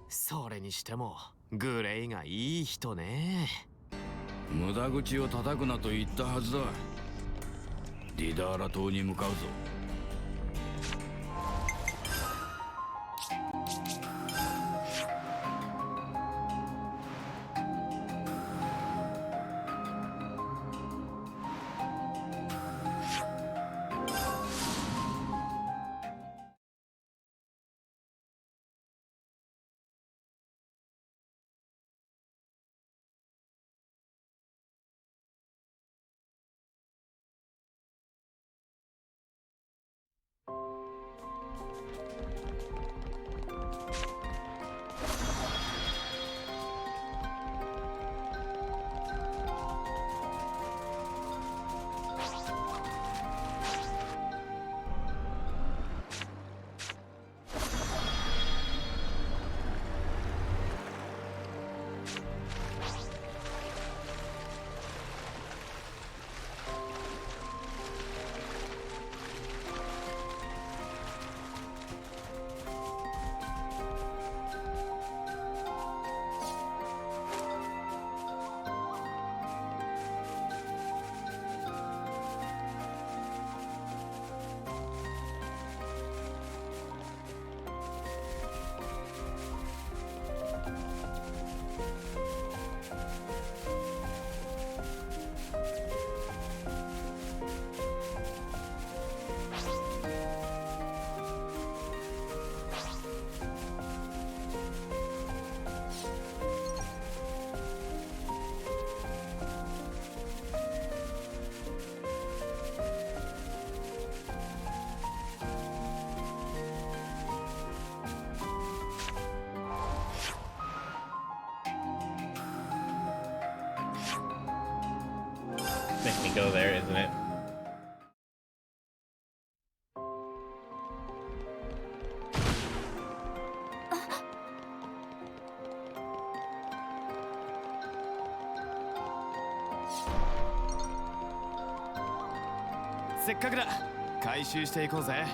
それにしてもグレイがいい人ね。無駄口を叩くなと言ったはずだ。ディダーラ島に向かうぞ。Make me go there, isn't it?せっかくだ。回収していこうぜ。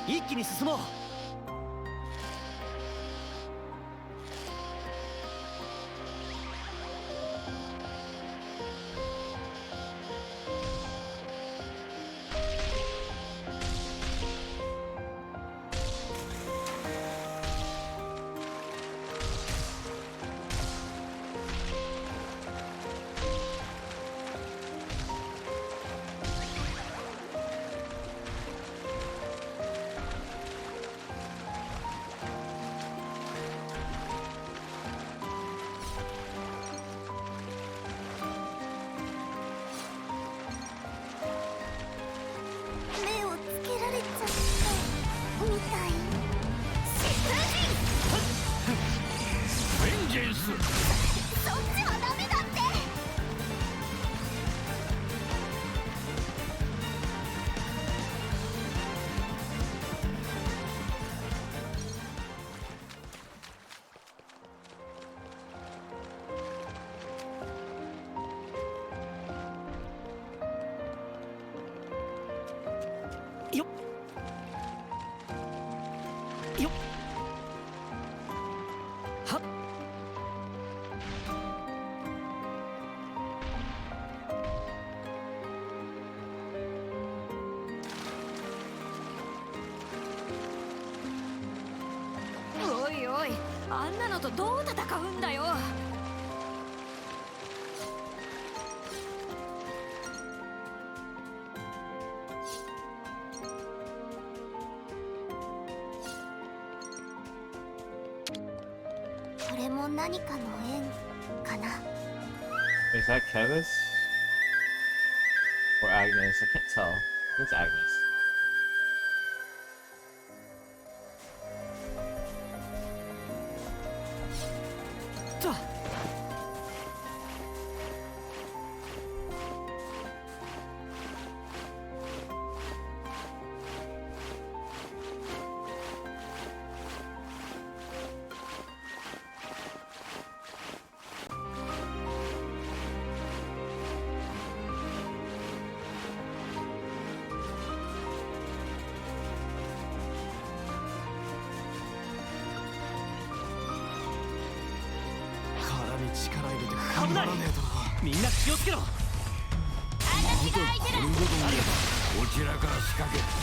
一気に進もう。目をつけられちゃったみたい。ベンジェンス。そっちはダメだって。よっよっはっ。おいおい、あんなのとどう戦うんだよ。これも何かの縁かな。 Is that Kevis? Or Agnes? I can't tell. It's Agnes. と力入れて頑張らねえとな。みんな気をつけろ。私が空いてる。こちらから仕掛ける。助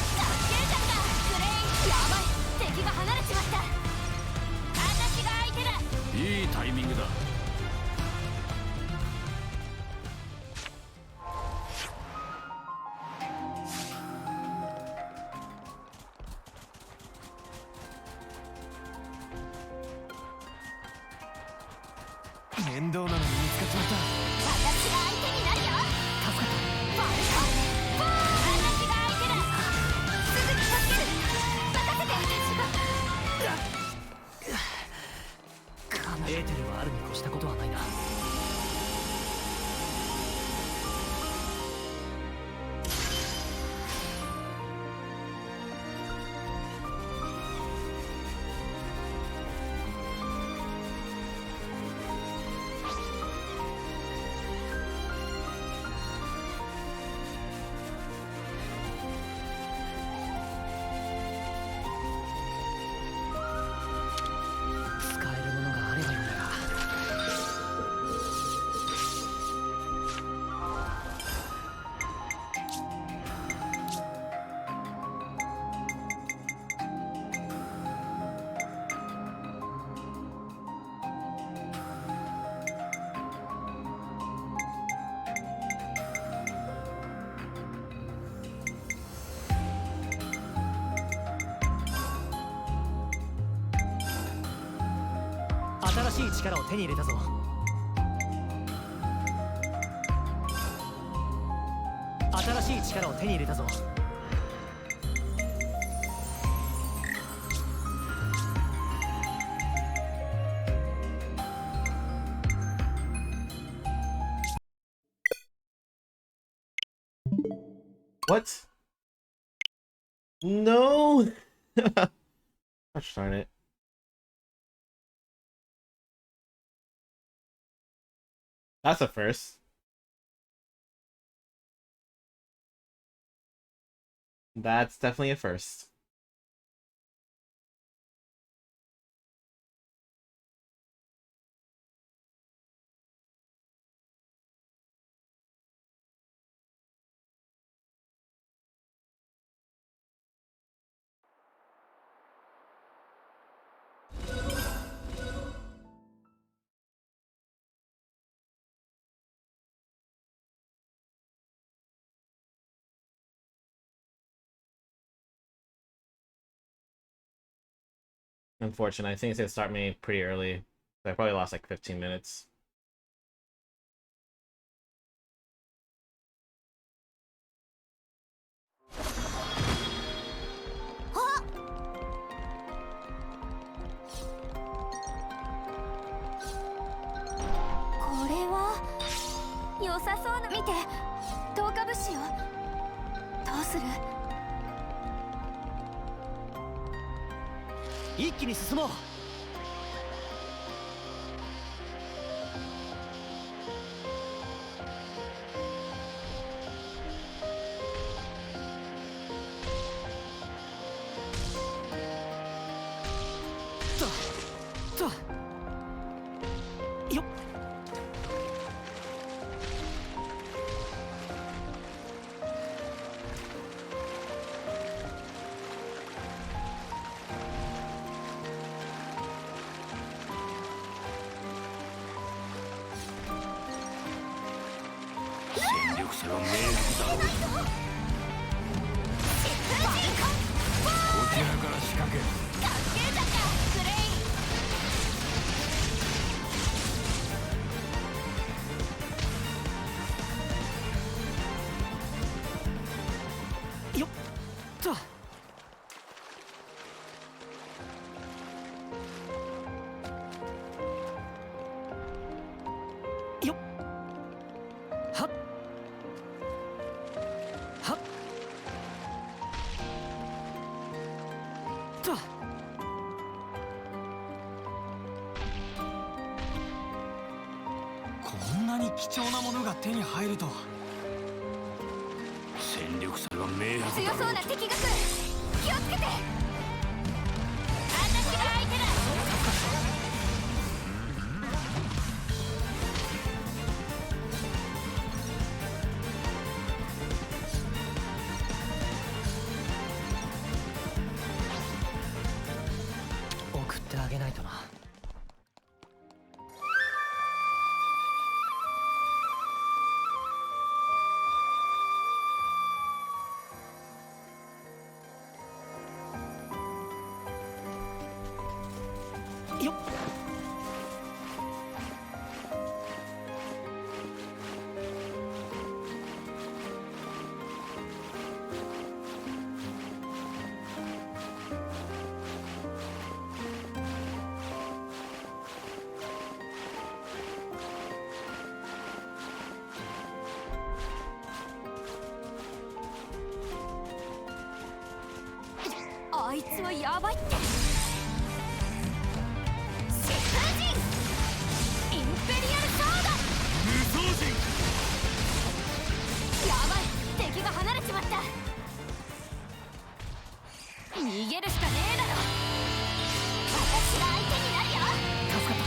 けるじゃんかグレイ。やばい、敵が離れちまった。私が空いてる。いいタイミングだ。面倒なのに見つかっちまった。私が相手になるよ。助かった。ファルコンフォー。私が相手だ。すぐに助ける。任せて。エーテルはあるに越したことはないな。新しい力を手に入れたぞ。新しい力を手に入れたぞ。What? No! Gosh darn it. That's a first. That's definitely a first. Unfortunate. I think it's gonna start me pretty early. So I probably lost like 15 minutes. What? 一気に進もう。よっ。戦力差が明示だろう。こちらから仕掛ける。よっと。よっ。はっ。はっ。と。こんなに貴重なものが手に入るとは。戦力差が明白だろう。強そうな敵が来る。気をつけて。私が相手だ。よっ。あいつはやばいって。疾風陣インペリアルソード。無双人。やばい、敵が離れちまった。逃げるしかねえだろ。私が相手になるよ。助かった。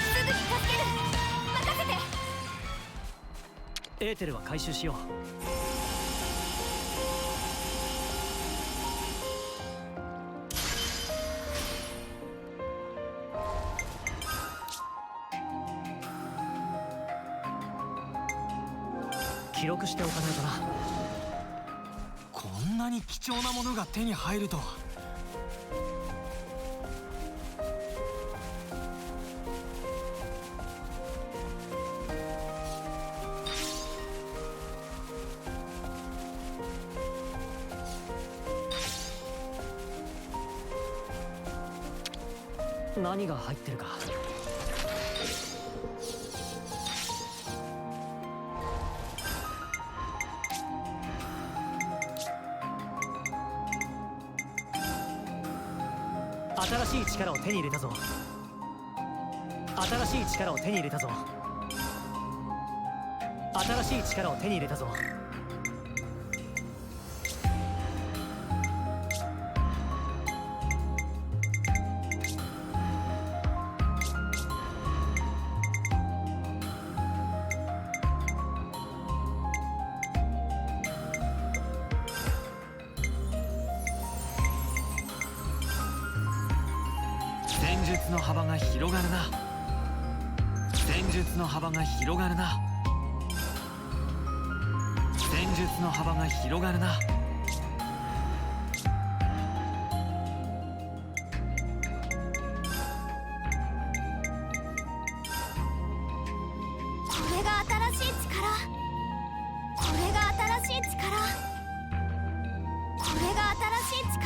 すぐに助ける。任せて。エーテルは回収しよう。記録しておかないとな。こんなに貴重なものが手に入るとは。何が入ってるか。新しい力を手に入れたぞ。新しい力を手に入れたぞ。新しい力を手に入れたぞ。戦術の幅が広がるな。戦術の幅が広がるな。戦術の幅が広がるな。これが新しい力。これが新しい力。これが新しい力。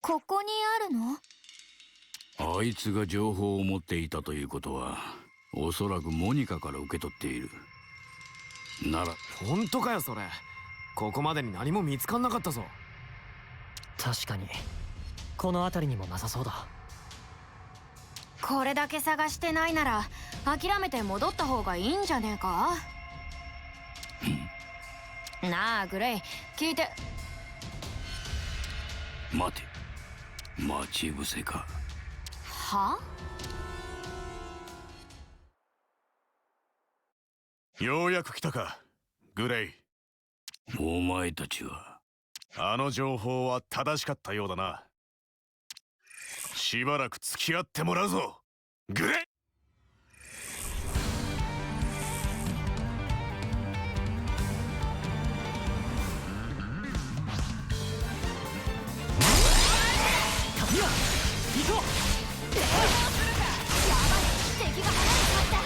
ここにあるの？あいつが情報を持っていたということは、おそらくモニカから受け取っている。なら本当かよそれ。ここまでに何も見つかんなかったぞ。確かにこの辺りにもなさそうだ。これだけ探してないなら諦めて戻った方がいいんじゃねえか。なあグレイ、聞いて。待て、待ち伏せか。は？ようやく来たか、グレイ。お前たちは。あの情報は正しかったようだな。しばらく付き合ってもらうぞ、グレイ。行こう。やばい、敵が離れちまった。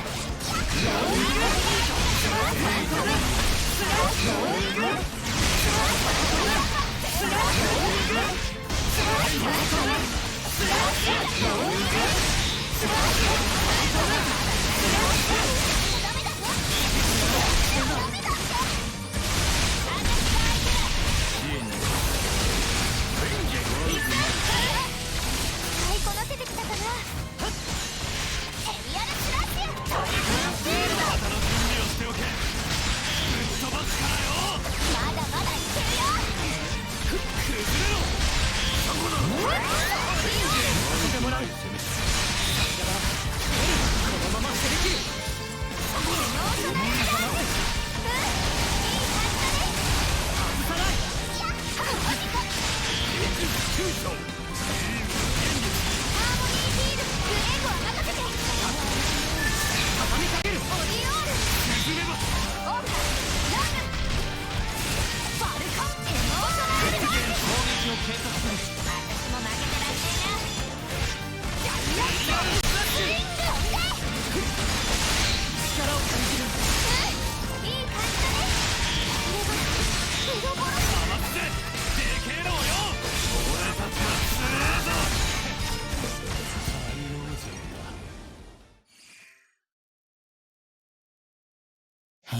使いこなせてきたかな。エリアルスラッシュ。旗の準備をしておけ。ぶっ飛ばすからよ。まだまだいけるよ。崩れろ。そこだ。てもらう。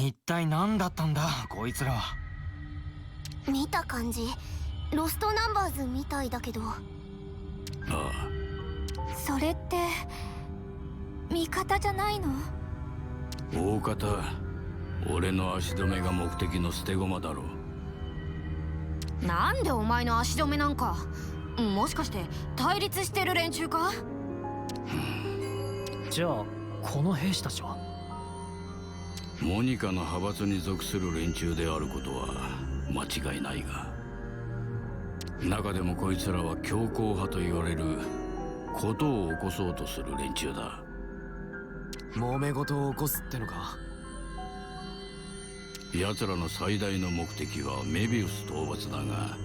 一体何だったんだこいつらは。見た感じロストナンバーズみたいだけど。ああ、それって味方じゃないの？大方俺の足止めが目的の捨て駒だろう。なんでお前の足止めなんか。もしかして対立してる連中か？じゃあこの兵士たちはモニカの派閥に属する連中であることは間違いないが、中でもこいつらは強硬派と言われることを起こそうとする連中だ。揉め事を起こすってのか。奴らの最大の目的はメビウス討伐だが、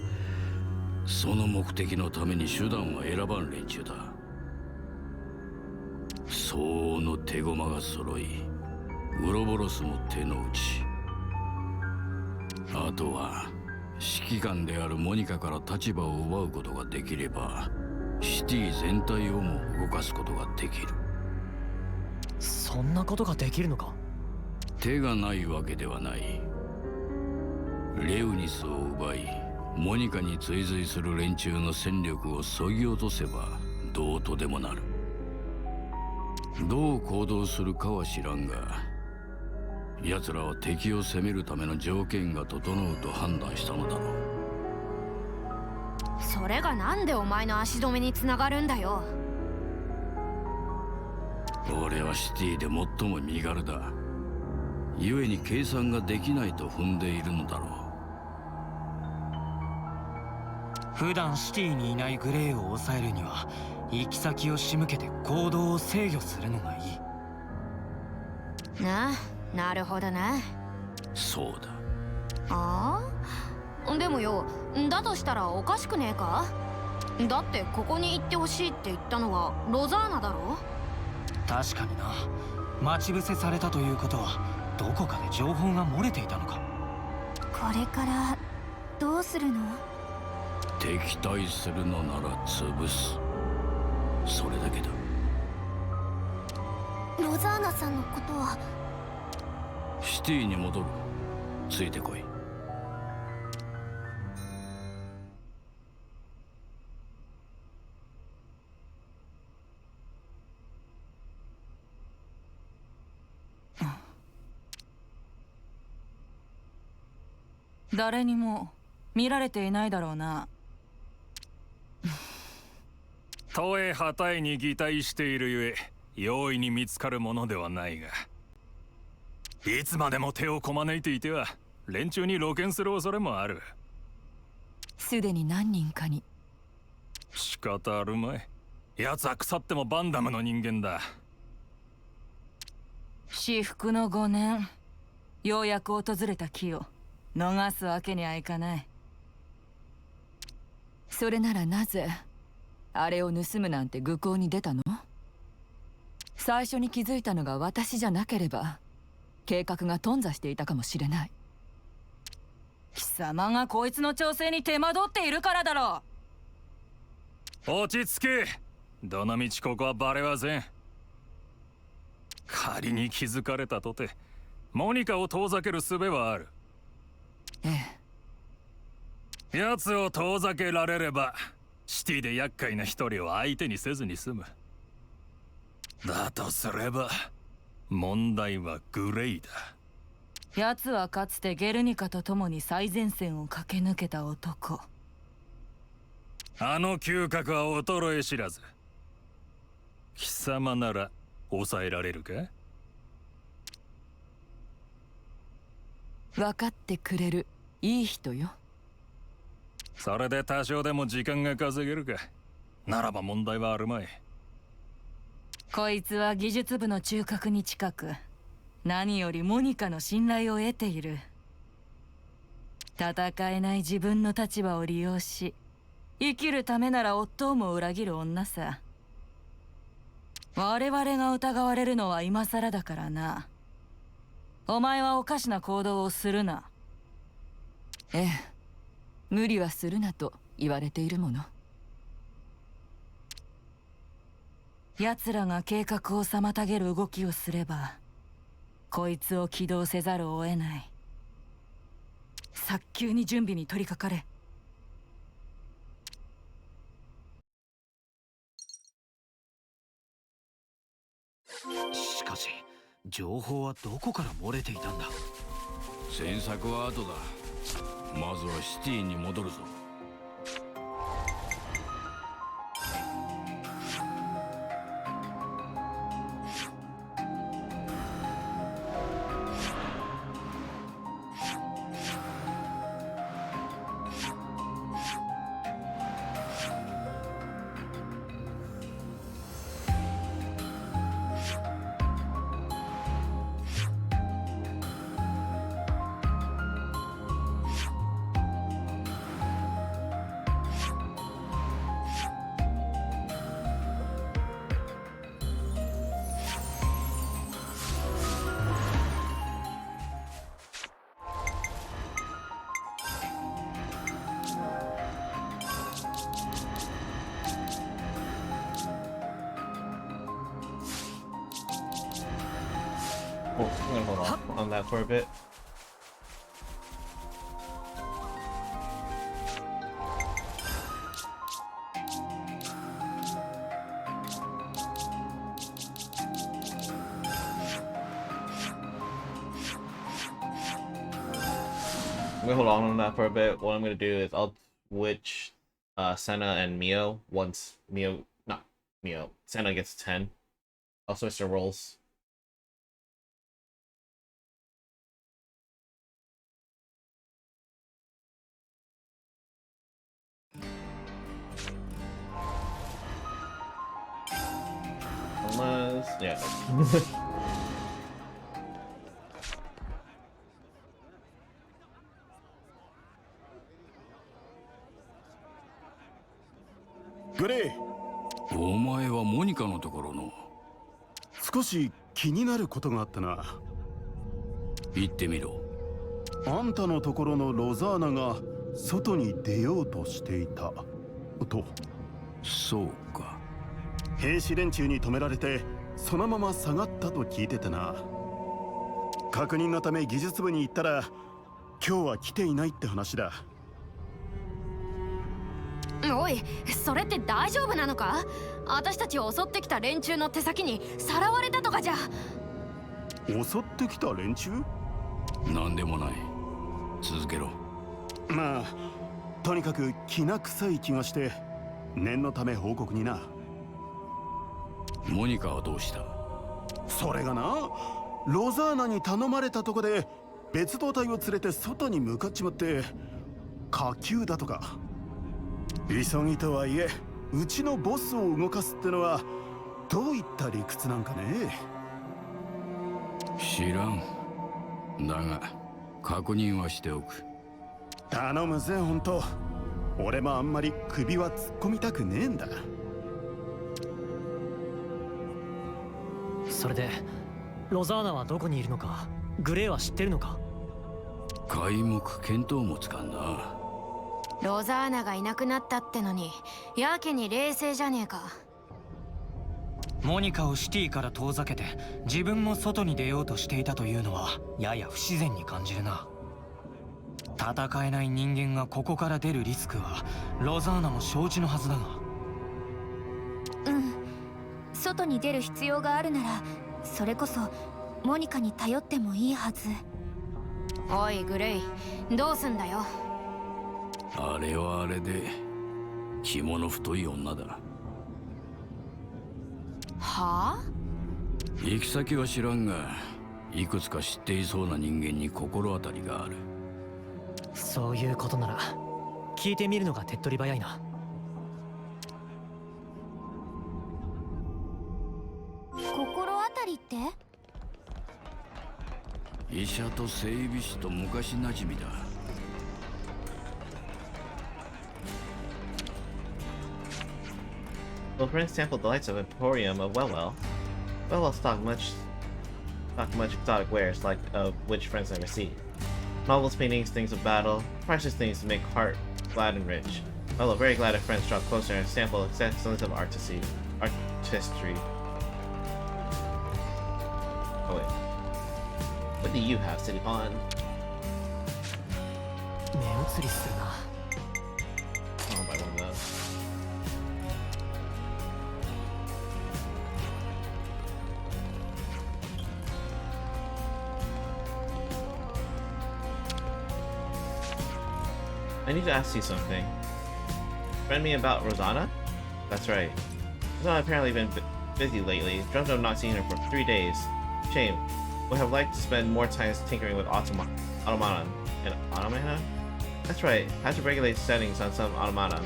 その目的のために手段は選ばん連中だ。相応の手駒が揃い、ウロボロスも手の内。あとは指揮官であるモニカから立場を奪うことができれば、シティ全体をも動かすことができる。そんなことができるのか？手がないわけではない。レウニスを奪い、モニカに追随する連中の戦力を削ぎ落とせばどうとでもなる。どう行動するかは知らんが、奴らは敵を攻めるための条件が整うと判断したのだろう。それがなんでお前の足止めにつながるんだよ。俺はシティで最も身軽だ。故に計算ができないと踏んでいるのだろう。普段シティにいないグレーを抑えるには行き先を仕向けて行動を制御するのがいい。なるほどな。そうだ。ああ、でもよ、だとしたらおかしくねえか？だってここに行ってほしいって言ったのはロザーナだろ？確かにな。待ち伏せされたということはどこかで情報が漏れていたのか。これからどうするの？敵対するのなら潰す。それだけだ。ロザーナさんのことは？シティに戻る。ついてこい。誰にも見られていないだろうな。都へ旗へに擬態しているゆえ容易に見つかるものではないが、いつまでも手をこまねいていては連中に露見する恐れもある。すでに何人かに。仕方あるまい。奴は腐ってもバンダムの人間だ。至福の5年、ようやく訪れた機を逃すわけにはいかない。それならなぜあれを盗むなんて愚行に出たの？最初に気づいたのが私じゃなければ計画が頓挫していたかもしれない。貴様がこいつの調整に手間取っているからだろう。落ち着け。どのみちここはバレはせん。仮に気づかれたとてモニカを遠ざける術はある。ええ。奴を遠ざけられればシティで厄介な一人を相手にせずに済む。だとすれば問題はグレイだ。奴はかつてゲルニカと共に最前線を駆け抜けた男。あの嗅覚は衰え知らず。貴様なら抑えられるか？分かってくれるいい人よ。それで多少でも時間が稼げるか。ならば問題はあるまい。こいつは技術部の中核に近く、何よりモニカの信頼を得ている。戦えない自分の立場を利用し、生きるためなら夫をも裏切る女さ。我々が疑われるのは今更だからな。お前はおかしな行動をするな。ええ、無理はするなと言われているもの。奴らが計画を妨げる動きをすれば、こいつを起動せざるを得ない。早急に準備に取り掛かれ。しかし情報はどこから漏れていたんだ。詮索は後だ。まずはシティに戻るぞ。Oh, I'm gonna hold off on that for a bit. I'm gonna hold on that for a bit. What I'm gonna do is I'll switch Senna and Mio once Senna gets 10. I'll switch their roles. Unless, yeah. Gray! お前はモニカのところの。少し気になることがあったな。言ってみろ。あんたのところのロザーナが外に出ようとしていたと。そうか。兵士連中に止められてそのまま下がったと聞いててな。確認のため技術部に行ったら今日は来ていないって話だ。おい、それって大丈夫なのか？私たちを襲ってきた連中の手先にさらわれたとかじゃ。襲ってきた連中？なんでもない。続けろ。まあとにかくきな臭い気がして念のため報告にな。モニカはどうした？それがな、ロザーナに頼まれたとこで別動隊を連れて外に向かっちまって、火球だとか。急ぎとはいえうちのボスを動かすってのはどういった理屈なんかね。知らん。だが確認はしておく。頼むぜほんと。俺もあんまり首は突っ込みたくねえんだ。それでロザーナはどこにいるのかグレーは知ってるのか？皆目見当もつかんな。ロザーナがいなくなったってのにやけに冷静じゃねえか。モニカをシティから遠ざけて自分も外に出ようとしていたというのはやや不自然に感じるな。戦えない人間がここから出るリスクはロザーナも承知のはずだが。外に出る必要があるならそれこそモニカに頼ってもいいはず。おいグレイ、どうすんだよ。あれはあれで肝の太い女だ。はあ？行き先は知らんがいくつか知っていそうな人間に心当たりがある。そういうことなら聞いてみるのが手っ取り早いな。心当たりって？医者と整備士と昔なじみだ。Will bring sample delights of Emporium of Wellwell. Wellwell stock much exotic wares, like of which friends never see. Novels, paintings, things of battle, precious things to make heart glad and rich. Wellwell very glad if friends draw closer and sample excellence of artistry. Oh wait. What do you have, City Pond? 目移りするな。 I'll buy one of those. I need to ask you something. Friend me about Rosanna? That's right. Rosanna apparently been busy lately. I've not seen her for 3 days. Shame. Would have liked to spend more time tinkering with automaton. And automata? That's right. Had to regulate settings on some automaton.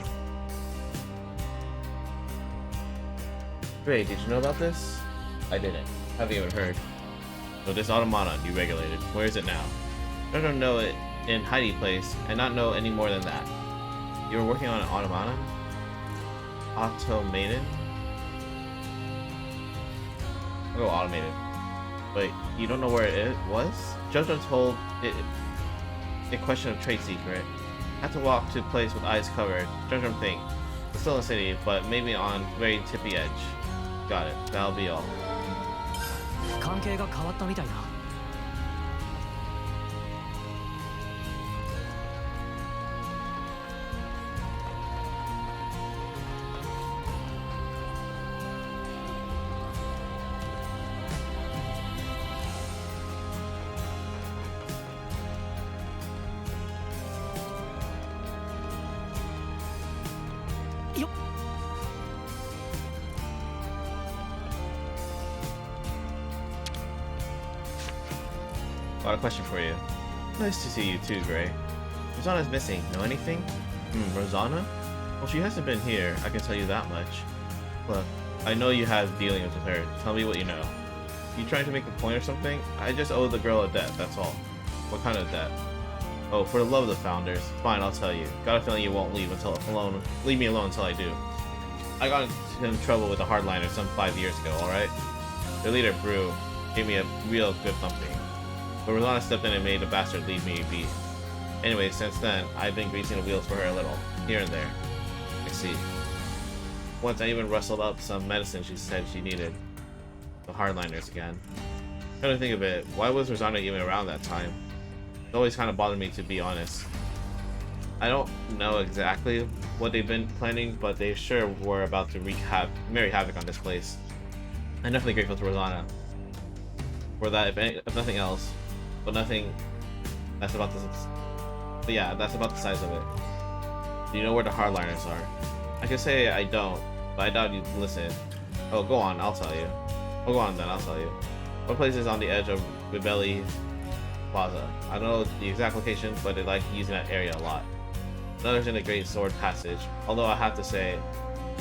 Ray, did you know about this? I didn't. Haven't even heard. So this automaton you regulated, where is it now? I don't know it in Heidi place, and not know any more than that. You were working on an automaton? Automated? I'll go automated. Wait, you don't know where it was? Jojo told it a question of trade secret. Had to walk to a place with eyes covered. Jojo think. It's still in the city, but maybe on very tippy edge. Got it. That'll be all. 関係が変わったみたいだ。Got a question for you. Nice to see you too, Gray. Rosanna's missing. Know anything? Rosanna? Well, she hasn't been here, I can tell you that much. Look, I know you have dealings with her. Tell me what you know. You trying to make a point or something? I just owe the girl a debt, that's all. What kind of debt? Oh, for the love of the founders. Fine, I'll tell you. Got a feeling you won't leave me alone until I do. I got in trouble with the hardliners some 5 years ago, alright? Their leader, Brew, gave me a real good thumping. But Rosanna stepped in and made the bastard leave me be. Anyway, since then, I've been greasing the wheels for her a little, here and there. I see. Once I even rustled up some medicine she said she needed. The hardliners again. Come to think of it, why was Rosanna even around that time? It always kind of bothered me, to be honest. I don't know exactly what they've been planning, but they sure were about to wreak merry havoc on this place. I'm definitely grateful to Rosanna for that, if nothing else. But nothing. That's about this. But yeah, that's about the size of it. Do you know where the hardliners are? I could say I don't, but I doubt you'd listen. Oh, go on, I'll tell you. Oh, go on then, I'll tell you. One place is on the edge of Ribelli Plaza. I don't know the exact location, but they like using that area a lot. Another's in the Great Sword Passage, although I have to say,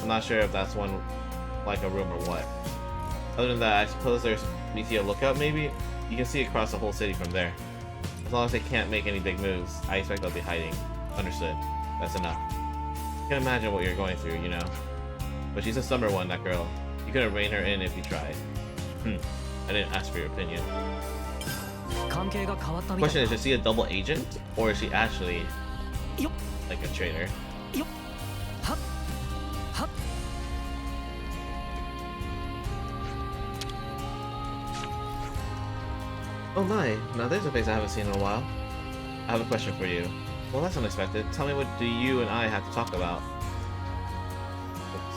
I'm not sure if that's one like a room or what. Other than that, I suppose there's a lookout maybe? You can see across the whole city from there. As long as they can't make any big moves, I expect they'll be hiding. Understood. That's enough. I can imagine what you're going through, you know. But she's a stubborn one, that girl. You couldn't rein her in if you tried. I didn't ask for your opinion. Question is she a double agent? Or is she actually like a traitor? Oh my, now there's a face I haven't seen in a while. I have a question for you. Well, that's unexpected. Tell me, what do you and I have to talk about? Oops.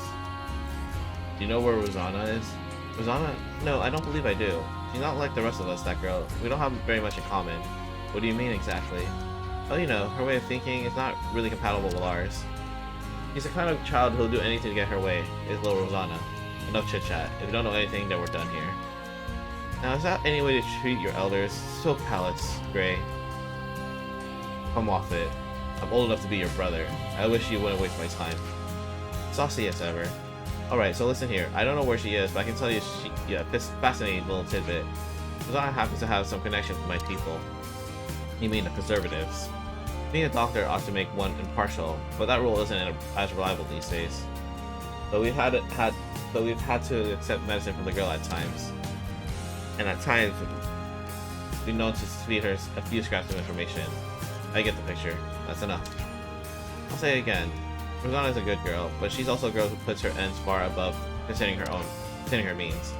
Do you know where Rosanna is? Rosanna? No, I don't believe I do. She's not like the rest of us, that girl. We don't have very much in common. What do you mean exactly? Oh, you know, her way of thinking is not really compatible with ours. She's the kind of child who'll do anything to get her way, is little Rosanna. Enough chit-chat. If you don't know anything, then we're done here. Now, is that any way to treat your elders? So callous, Gray. Come off it. I'm old enough to be your brother. I wish you wouldn't waste my time. Saucy as ever. Alright, so listen here. I don't know where she is, but I can tell you this fascinating little tidbit. Rosanna happens to have some connection with my people. You mean the conservatives. Being a doctor ought to make one impartial, but that rule isn't as reliable these days. But we've had to accept medicine from the girl at times. And at times, we know to feed her a few scraps of information. I get the picture. That's enough. I'll say it again. Rosanna's a good girl, but she's also a girl who puts her ends far above considering her means.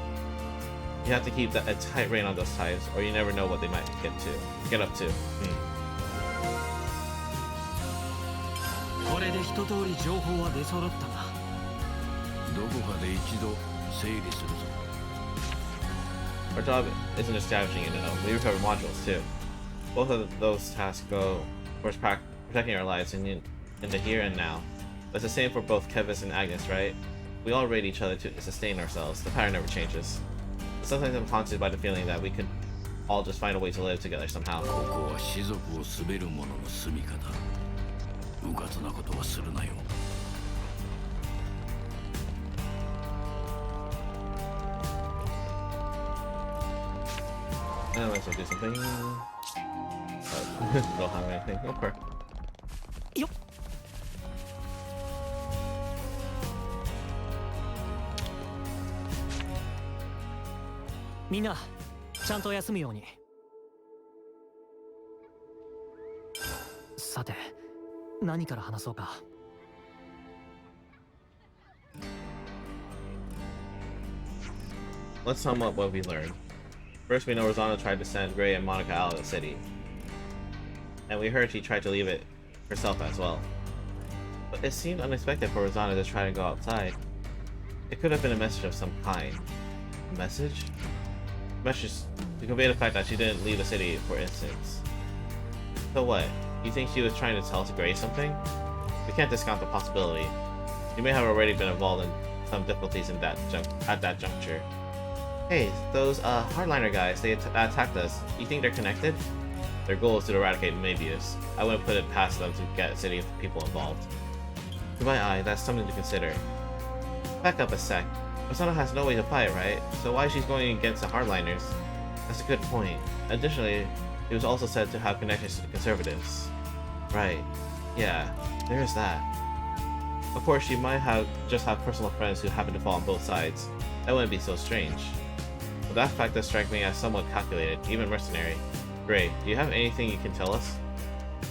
You have to keep a tight rein on those types, or you never know what they might get up to. これで一通り情報は出揃ったな。どこかで一度整理するぞ。Our job isn't establishing it, no. We recover modules too. Both of those tasks go towards protecting our lives in the here and now. That's the same for both Kevis and Agnes, right? We all raid each other to sustain ourselves. The pattern never changes. But sometimes I'm haunted by the feeling that we could all just find a way to live together somehow. ここは士族を滑る者の住みかだ。うかつなことはするなよ。I might as well do something. Don't have anything. Okay. よっ。みんなちゃんと休むように。さて何から話そうか。Let's sum up what we learned. First, we know Rosanna tried to send Ray and Monica out of the city. And we heard she tried to leave it herself as well. But it seemed unexpected for Rosanna to try to go outside. It could have been a message of some kind. A message? Message to convey the fact that she didn't leave the city, for instance. So what? You think she was trying to tell Gray something? We can't discount the possibility. She may have already been involved in some difficulties at that juncture. Hey, those hardliner guys, they attacked us. You think they're connected? Their goal is to eradicate Mabius. I wouldn't put it past them to get city people involved. To my eye, that's something to consider. Back up a sec. Rosanna has no way to fight, right? So why she's going against the hardliners? That's a good point. Additionally, it was also said to have connections to the conservatives. Right. Yeah, there is that. Of course, she might just have personal friends who happen to fall on both sides. That wouldn't be so strange. But that fact does strike me as somewhat calculated, even mercenary. Gray, do you have anything you can tell us?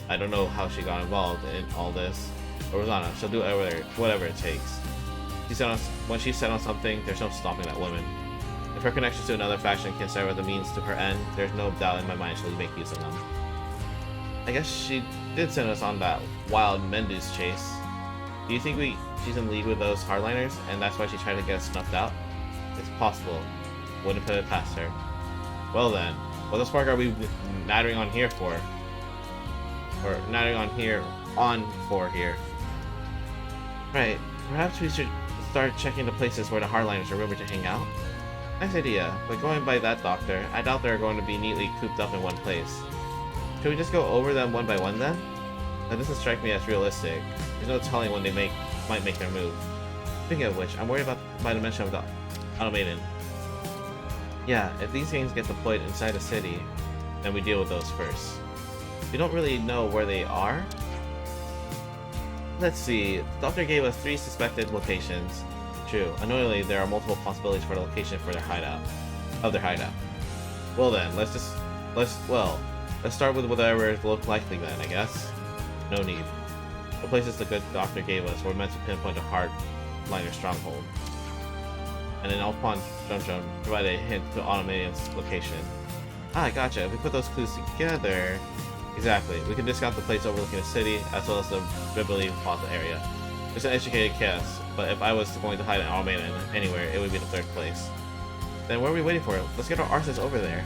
I don't know how she got involved in all this. But Rosanna, she'll do whatever it takes. When she's set on something, there's no stopping that woman. If her connections to another faction can serve as a means to her end, there's no doubt in my mind she'll make use of them. I guess she did send us on that wild Mendus chase. Do you think she's in league with those hardliners, and that's why she tried to get us snuffed out? It's possible. Wouldn't put it past her. Well then, what the spark are we nattering on here for? Or nattering on for here? Right, perhaps we should start checking the places where the hardliners are rumored to hang out? Nice idea, but going by that doctor, I doubt they're going to be neatly cooped up in one place. Should we just go over them one by one then? That doesn't strike me as realistic. There's no telling when they might make their move. Speaking of which, I'm worried about the mention of the automated. Yeah, if these things get deployed inside the city, then we deal with those first. We don't really know where they are. Let's see, the doctor gave us 3 suspected locations. True, annoyingly there are multiple possibilities for the location for their hideout. Well then, let's start with whatever is most likely then, I guess. No need. The places the good doctor gave us were meant to pinpoint a hardliner stronghold. And then Alpon Junjun provided a hint to Automation's location. Ah, gotcha. If we put those clues together... Exactly. We can discount the place overlooking the city, as well as the Bibbly Plaza area. It's an educated guess, but if I was going to hide an Automation anywhere, it would be the 3rd place. Then what are we waiting for? Let's get our arses over there.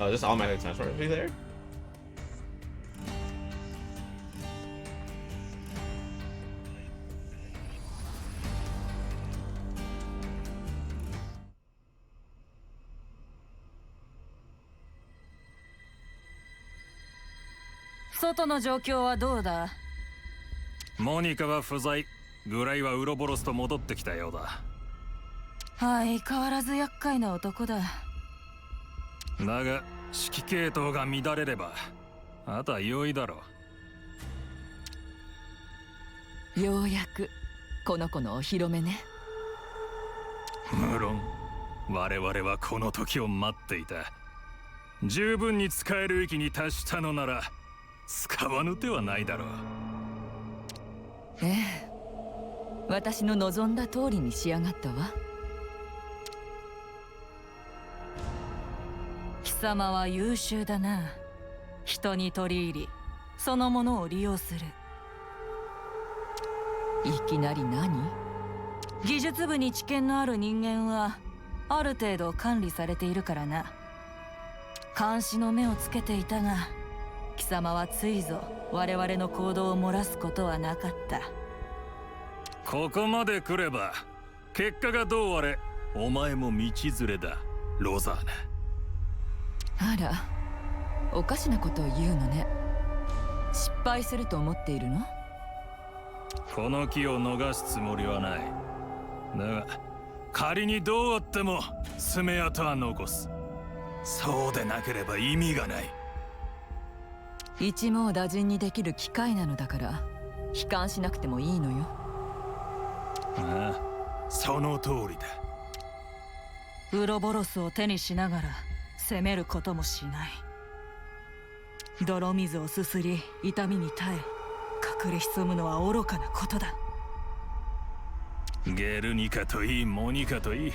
Oh, this automatic transfer be there?モニカは不在。グライはウロボロスと戻ってきたようだ。相変わらず厄介な男だ。だが指揮系統が乱れればあとは容易だろう。ようやくこの子のお披露目ね。無論我々はこの時を待っていた。十分に使える域に達したのなら使わぬ手はないだろう。ええ、私の望んだ通りに仕上がったわ。貴様は優秀だな。人に取り入り、そのものを利用する。いきなり何？技術部に知見のある人間はある程度管理されているからな。監視の目をつけていたが、貴様はついぞ我々の行動を漏らすことはなかった。ここまで来れば結果がどうあれお前も道連れだ、ロザーナ。あら、おかしなことを言うのね。失敗すると思っているの？この機を逃すつもりはない。だが仮にどうあっても爪痕は残す。そうでなければ意味がない。一網打尽にできる機械なのだから悲観しなくてもいいのよ。ああ、その通りだ。ウロボロスを手にしながら攻めることもしない。泥水をすすり痛みに耐え隠れ潜むのは愚かなことだ。ゲルニカといいモニカといい、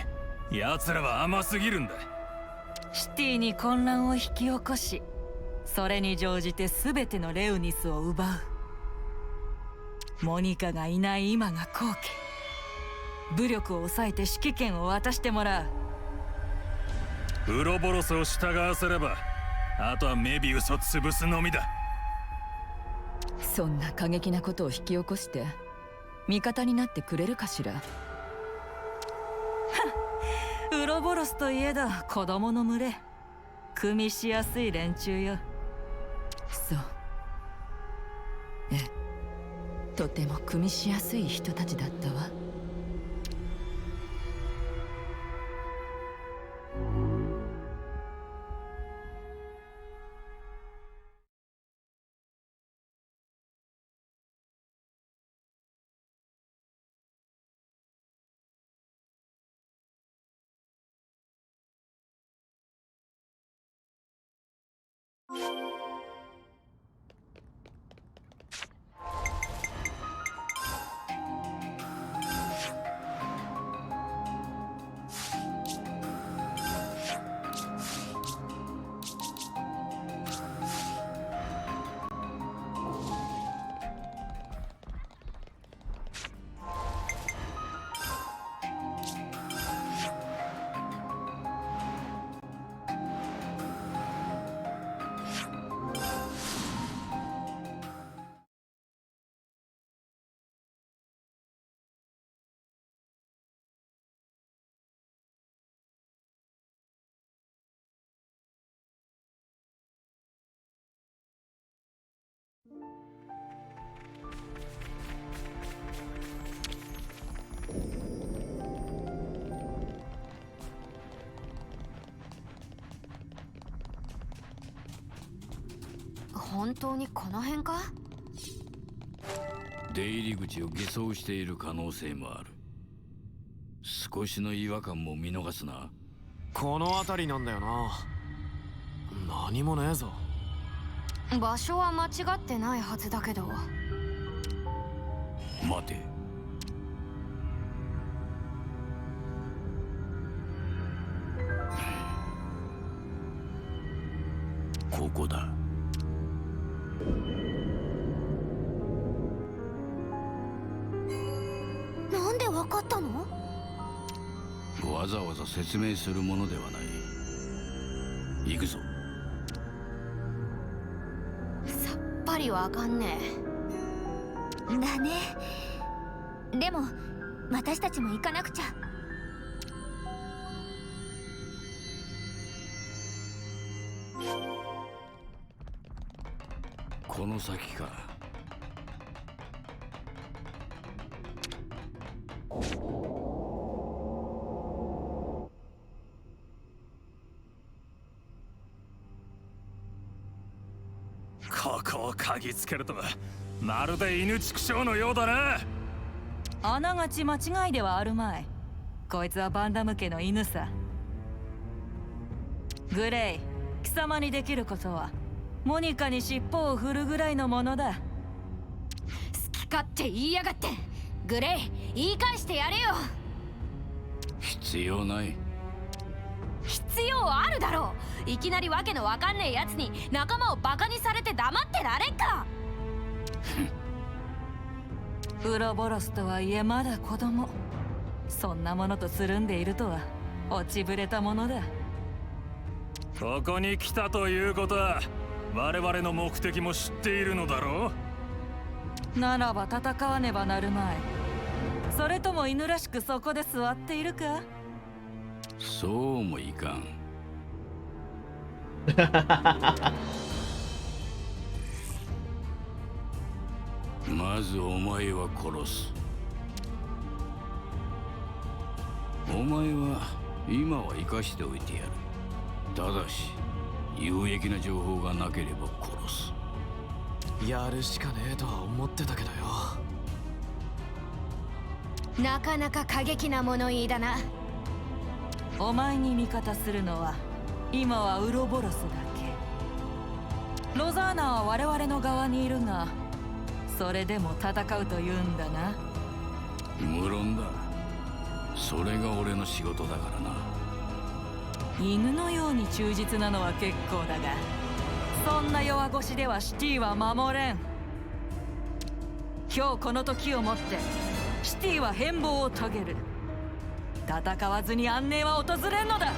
奴らは甘すぎるんだ。シティに混乱を引き起こし、それに乗じて全てのレウニスを奪う。モニカがいない今が好機。武力を抑えて指揮権を渡してもらう。ウロボロスを従わせればあとはメビウスを潰すのみだ。そんな過激なことを引き起こして味方になってくれるかしら。ウロボロスといえど子供の群れ。組みしやすい連中よ。そう。ええ、とても組みしやすい人たちだったわ。本当にこの辺か？出入り口を偽装している可能性もある。少しの違和感も見逃すな。この辺りなんだよな。何もねえぞ。場所は間違ってないはずだけど。待て。ここだ。なんでわかったの？わざわざ説明するものではない。行くぞ。さっぱりわかんねえ。だね。でも私たちも行かなくちゃ。この先か。ここを嗅ぎつけるとはまるで犬畜生のようだな。あながち間違いではあるまい。こいつはバンダム家の犬さ。グレイ、貴様にできることはモニカに尻尾を振るぐらいのものだ。好き勝手言いやがって。グレイ、言い返してやれよ。必要ない。必要あるだろう。いきなりわけのわかんねえやつに仲間をバカにされて黙ってられんか。ウロボロスとはいえまだ子供。そんなものとつるんでいるとは落ちぶれたものだ。ここに来たということは我々の目的も知っているのだろう。ならば戦わねばなるまい。それとも犬らしくそこで座っているか。そうもいかん。まずお前は殺す。お前は今は生かしておいてやる。ただし有益な情報がなければ殺す。やるしかねえとは思ってたけどよ。なかなか過激な物言いだな。お前に味方するのは今はウロボロスだけ。ロザーナは我々の側にいるが、それでも戦うというんだな。無論だ。それが俺の仕事だからな。犬のように忠実なのは結構だが、そんな弱腰ではシティは守れん。今日この時をもってシティは変貌を遂げる。戦わずに安寧は訪れんのだ。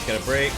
Get a break.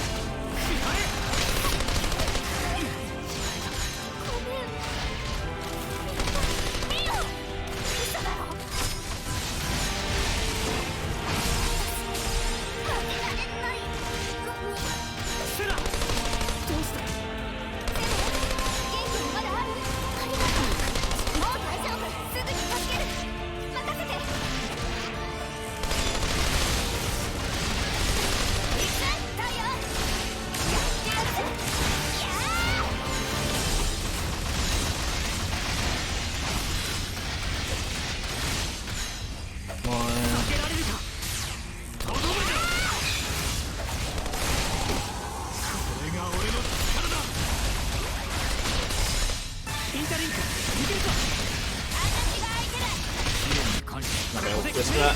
Just that.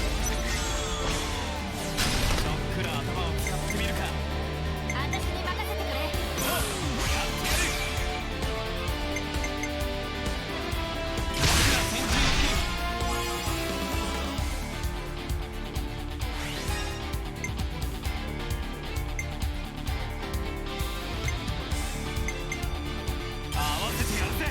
くら頭を使ってみるか。私に任せてくれ。合わせてやるぜ。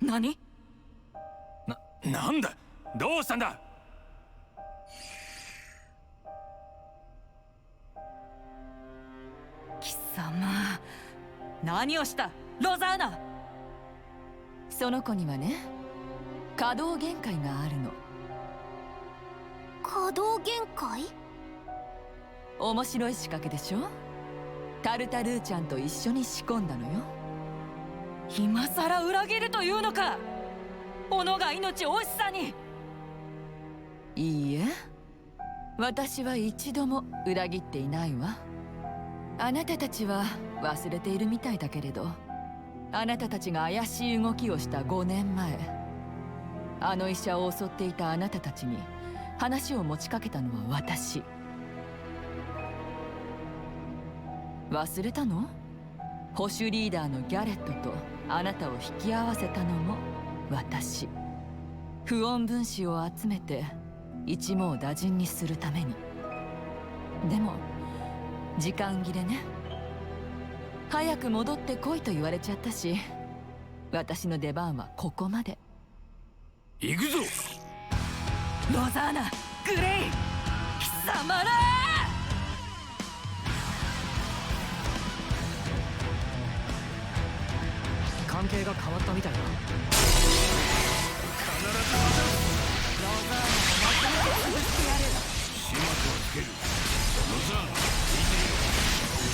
何？なんだ、どうしたんだ。貴様、何をしたロザーナ。その子にはね、稼働限界があるの。稼働限界？面白い仕掛けでしょ。タルタルーちゃんと一緒に仕込んだのよ。今さら裏切るというのか。己が命惜しさに。いいえ、私は一度も裏切っていないわ。あなたたちは忘れているみたいだけれど、あなたたちが怪しい動きをした5年前、あの医者を襲っていたあなたたちに話を持ちかけたのは私。忘れたの？保守リーダーのギャレットとあなたを引き合わせたのも私。不穏分子を集めて一網打尽にするために。でも時間切れね。早く戻ってこいと言われちゃったし、私の出番はここまで。行くぞロザーナ、グレイ、貴様ら！関係が変わったみたいだ。必ず渡る。ロザーナをまとめて潰してやる。始末はつける。ロザーナ、聞いていろ。こ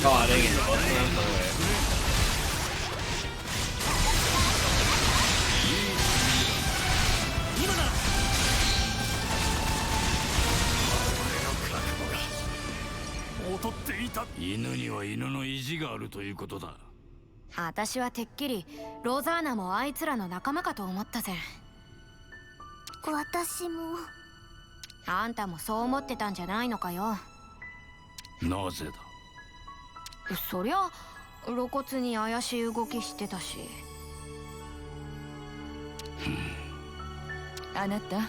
Oh, dang it, both of them? No way.犬には犬の意地があるということだ。私はてっきりロザーナもあいつらの仲間かと思ったぜ。私も。あんたもそう思ってたんじゃないのかよ。なぜだ。そりゃ露骨に怪しい動きしてたし。あなた、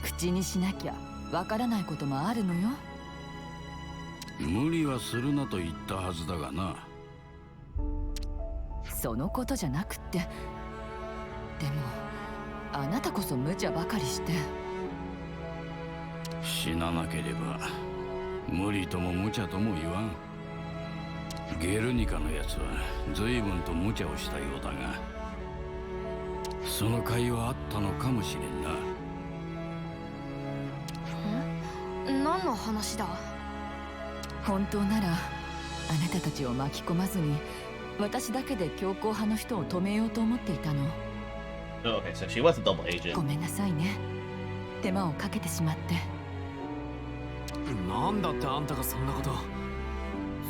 口にしなきゃわからないこともあるのよ。無理はするなと言ったはずだがな。そのことじゃなくって。でもあなたこそ無茶ばかりして。死ななければ無理とも無茶とも言わん。ゲルニカのやつは随分と無茶をしたようだが、その甲斐はあったのかもしれんな。何の話だ。本当ならあなたたちを巻き込まずに私だけで強硬派の人を止めようと思っていたの。Oh, okay, so she was a double agent. ごめんなさいね、手間をかけてしまって。なんだってあんたがそんなこと。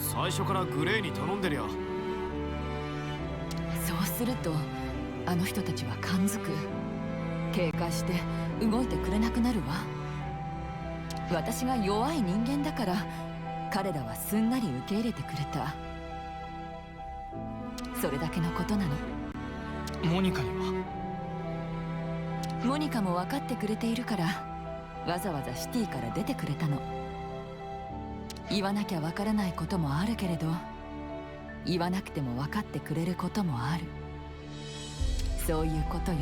最初からグレイに頼んでりゃ。そうするとあの人たちは感づく。警戒して動いてくれなくなるわ。私が弱い人間だから彼らはすんなり受け入れてくれた。それだけのことなの。モニカには。モニカも分かってくれているからわざわざシティから出てくれたの。言わなきゃ分からないこともあるけれど、言わなくても分かってくれることもある。そういうことよ。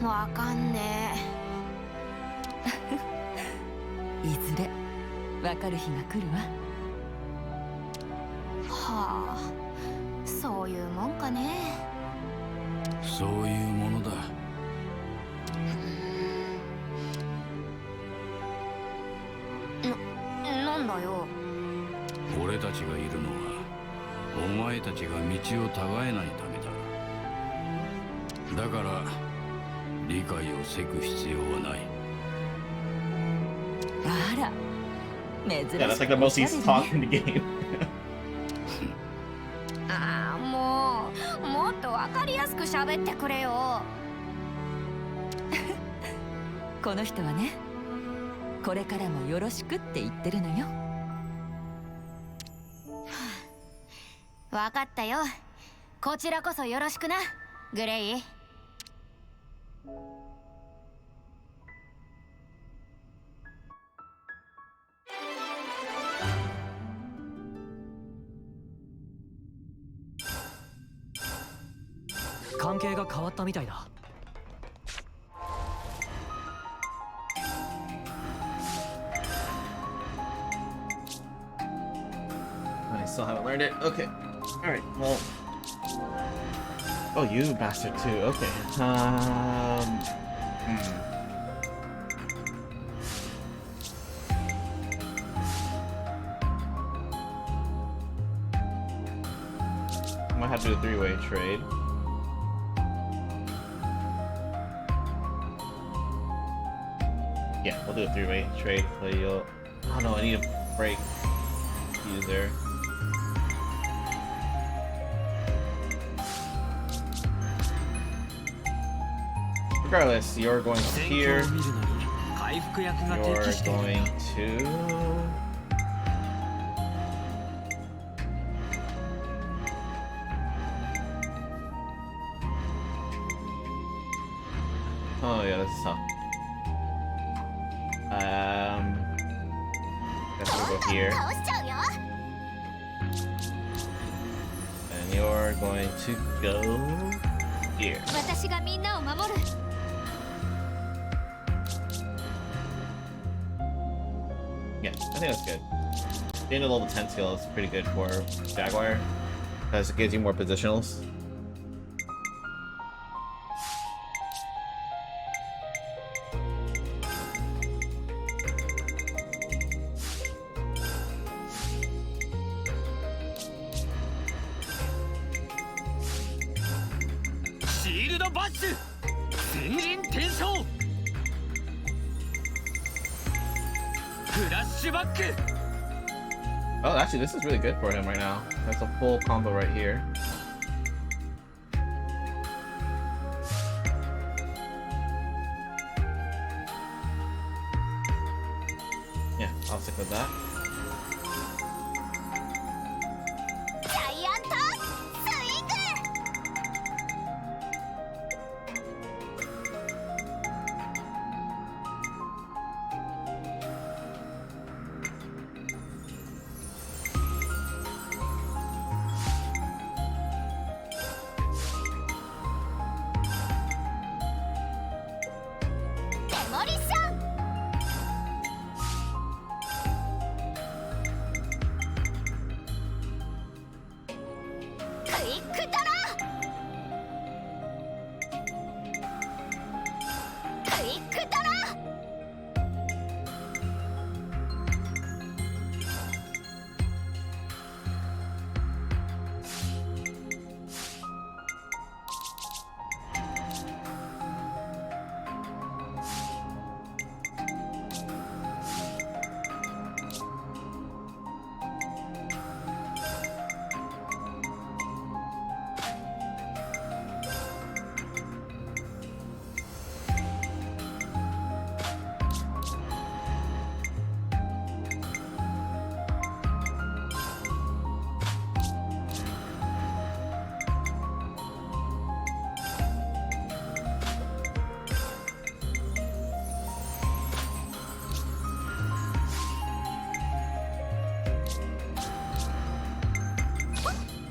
わかんねえ。いずれ分かる日が来るわ。はあ、そういうもんかね。そういうものだ。なんだよ。俺たちがいるのはお前たちが道をたがえないためだ。だから理解をせく必要はない。あら、珍しい。Yeah, that's like the most he's talked in the game. ああ、もっとわかりやすく喋ってくれよ。この人はね、これからもよろしくって言ってるのよ。わかったよ。こちらこそよろしくな、グレイ。関係が変わったみたいだ。I still haven't learned it. Okay. Alright, well. Oh, you bastard too. Okay. I might have to do a three-way trade. Yeah, we'll do a three-way trade. So you'll... Oh no, I need a break user. Regardless, you're going to here. You're going to... Oh yeah, this is tough. Guess we'll go here. And you're going to go here. Yeah, I think that's good. Being a level 10 skill is pretty good for Jaguar, because it gives you more positionals. ドバッシュ前輪転生フラッシュバック Oh, actually, this is really good for him right now. That's a full combo right here. Yeah, I'll stick with that. ジャイアントスイング。デモリッション。クイックドラクイックドラ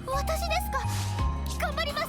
私ですか。頑張ります。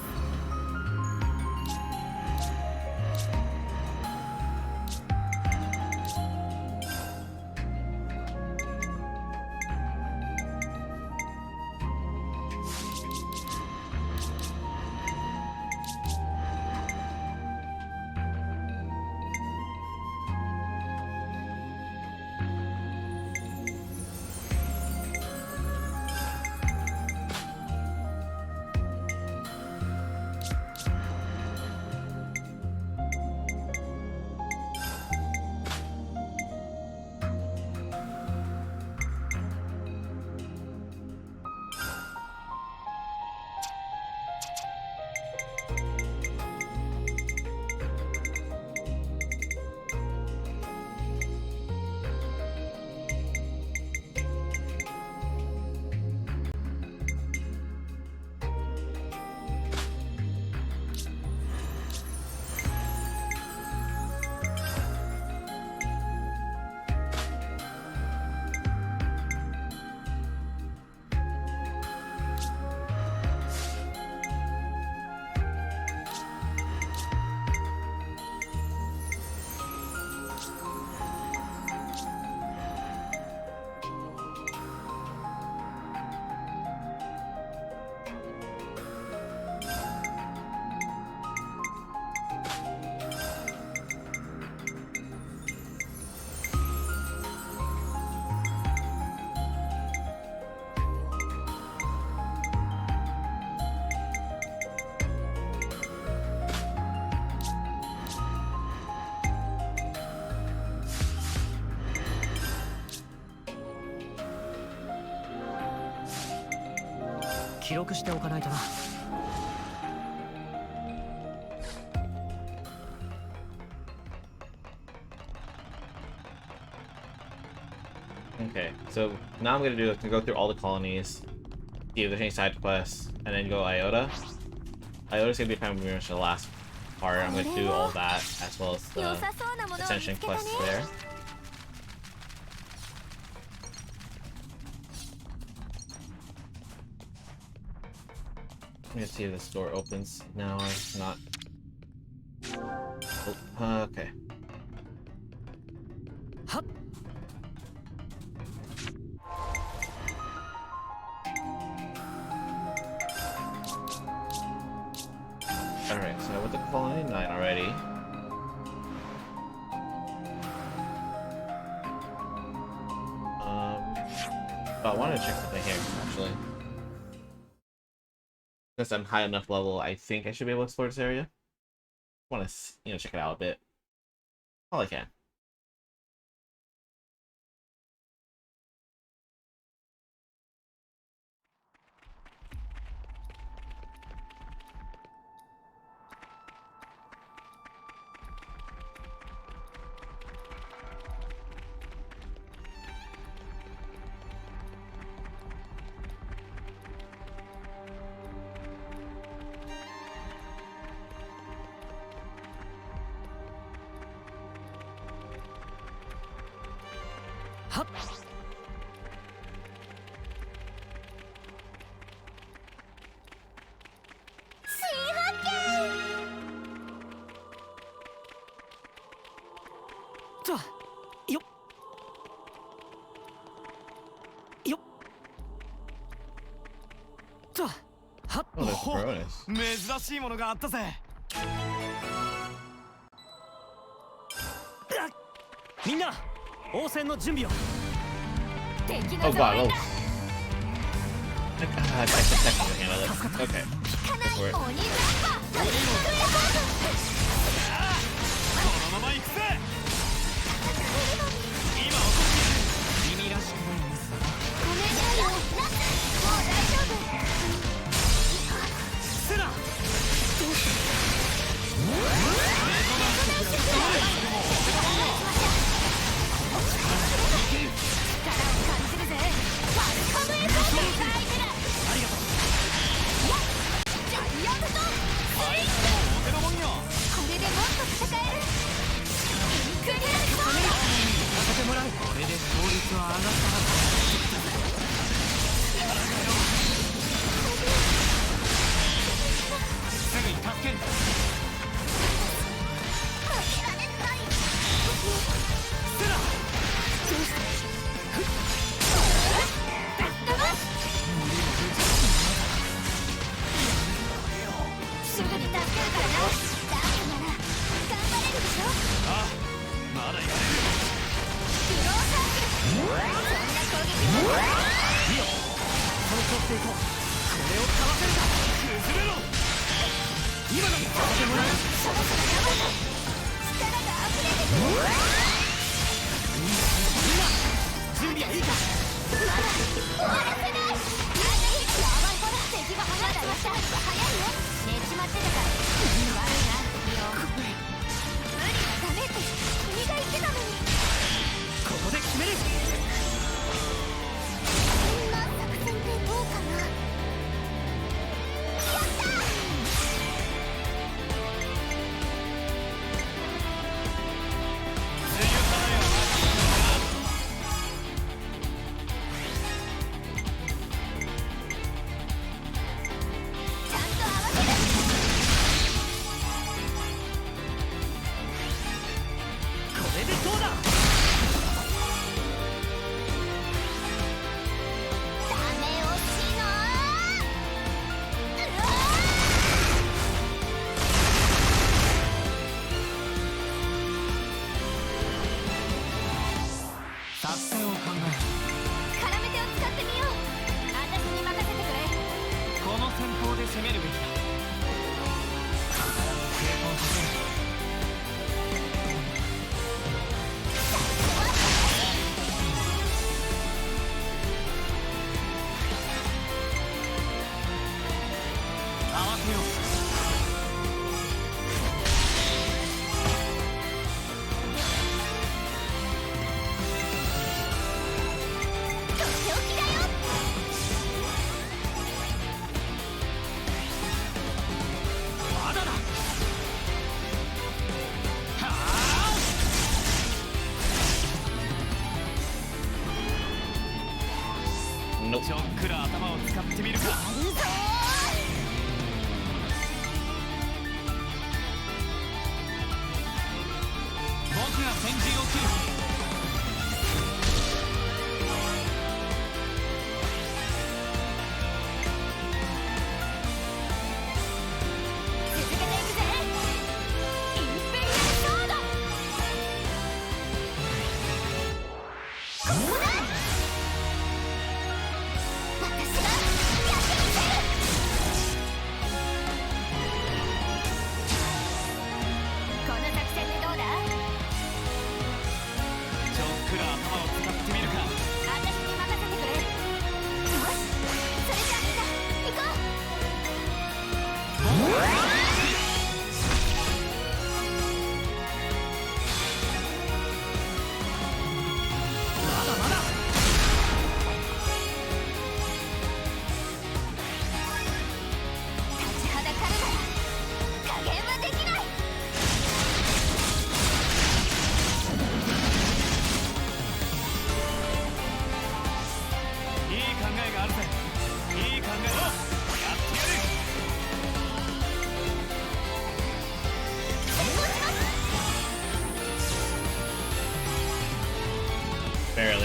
記録しておかないとな。Okay, so now I'm gonna do is to go through all the colonies, see if there's any side quests, and then go Iota. Iota's gonna be kind of pretty much the last part. I'm gonna do all that as well as the Ascension quests there. I'm gonna see if this door opens now or not. Oh, okay. Alright, so I went to Colony 9 already. But I wanted to check something here, actually. Since I'm high enough level, I think I should be able to explore this area. want to check it out a bit. All I can.珍しいものがあったぜ。みんな応戦の準備を。 Oh god, oh. I can handle it. Okay. Go for it. このまま行くぜ。今起こしてやる。君らしくないミスだな。ごめんなよ。もう大丈夫。セナ。どうした？ちょっくら頭を使ってみるか。僕が先陣を切る。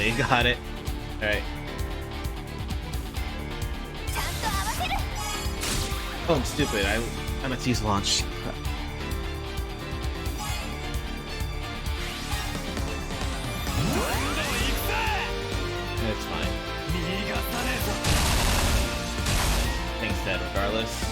Finally got it. Alright. Oh, I'm stupid. I meant to use launch. It's fine. Thing's dead regardless.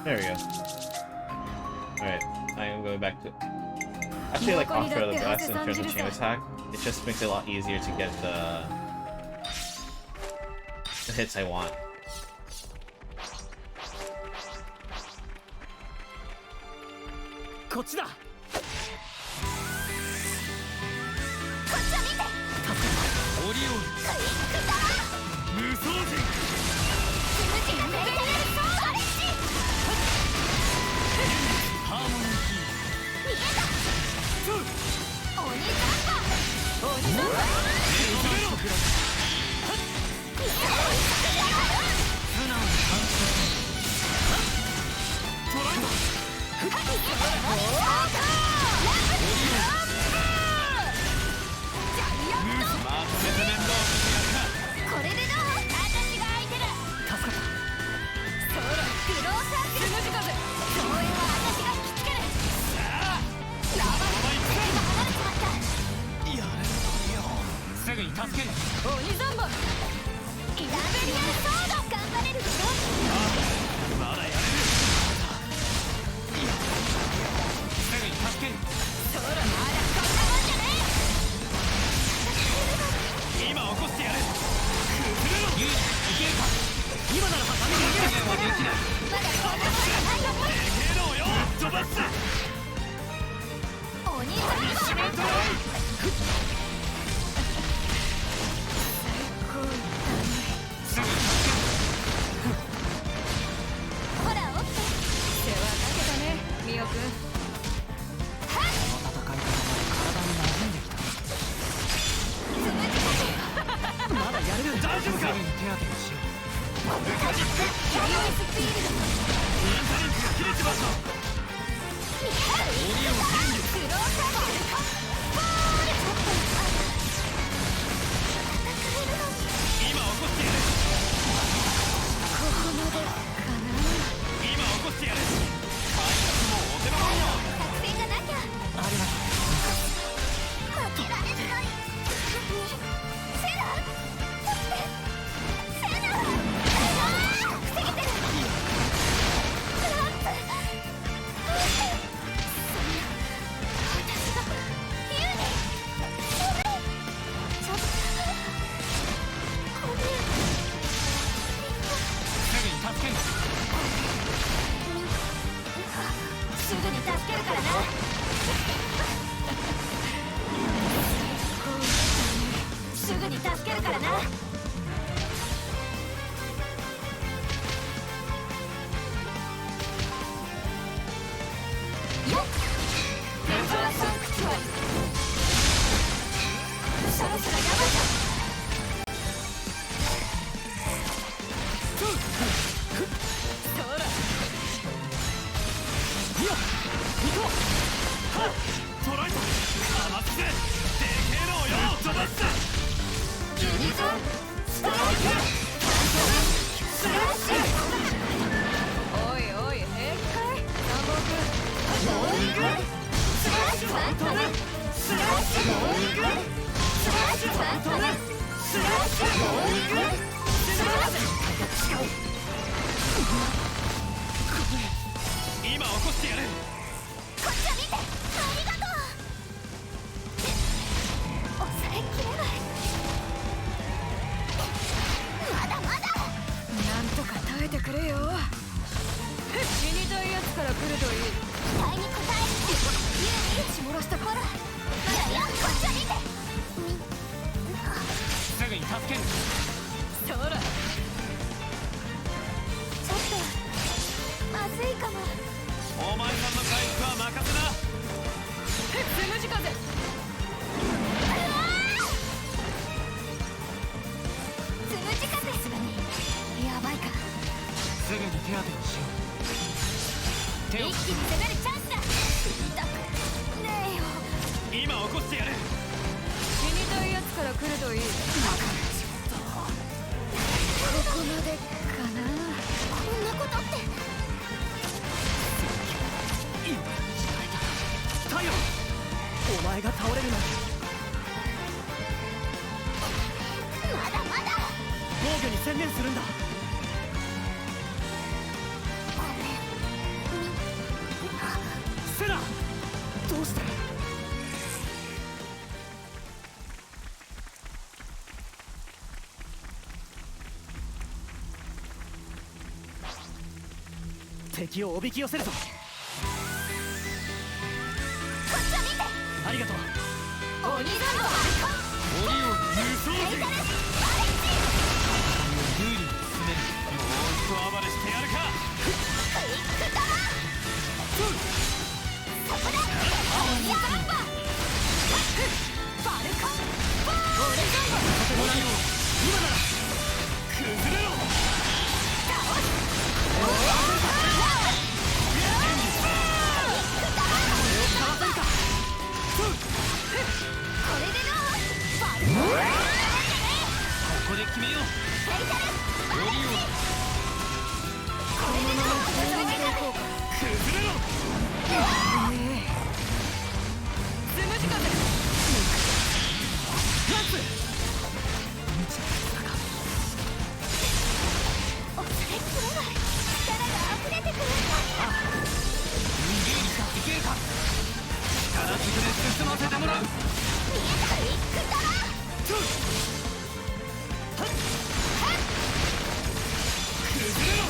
There we go. Alright, I am going back to... Actually, I like off-throw the best in terms of chain attack. It just makes it a lot easier to get the hits I want. こしてやる。こっちを見て。ありがとう。抑えきれない。まだまだ。なんとか耐えてくれよ。死にたいやつから来るといい。期待に応える。血漏らしたか。ほら、まだよ。こっちを見て。すぐに助ける。そら。ちょっとまずいかも。お前さんの回復は任せな。つむじ風。つむじ風。さすがにやばいか。すぐに手当てをしよう。一気に攻めるチャンスだ。痛くねえよ。今起こしてやる。死にたいやつから来るといい。ここまでかな。こんなことって。太陽、お前が倒れるなんて。まだまだ。防御に専念するんだ。セナ、どうして。敵をおびき寄せるぞ。こっちを見て。ありがとう。鬼だろ。鬼を無双時。有利に進める。もう一暴れしてやるか。クイックだ。そこだ。鬼アランバ。バルカンボール。させてもらうよ。今なら崩れろ。これでどう。バルカン。ここで決めよう。これでどう。崩れろ。つむじ風。ランス。抑えきれない。力が溢れてくる。逃げにしたっていけるか。力ずくで進ませてもらう。見えた。クイックだ。崩れろ。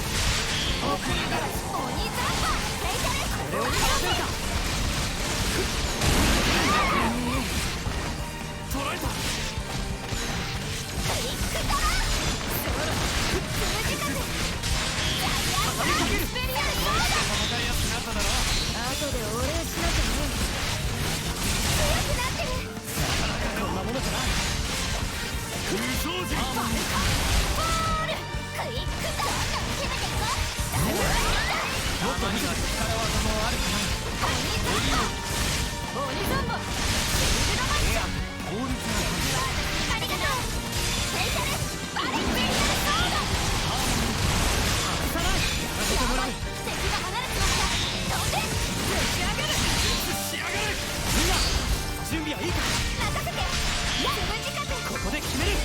奥にだ。鬼ザンバ。これをかわせるか。捉えた。クイックだ。つむじ風。ジャイアントエクスペリアルヨー戦いやすくなっただろ。後でお礼しなきゃね。ダ。強くなってる。こんなものじゃない。無双時。バルカンボール。クイックだ。攻めていこう。もっと見た力技もあるかな。鬼ザンバ。シールドマッチ。効率がありがとう。スペシャルバレンティアルソード。さらやらせてもらう。敵が離れてました。飛んでぶち上げる。仕上がる。みんな準備はいいか。任せて。つむじ風。ここで決める。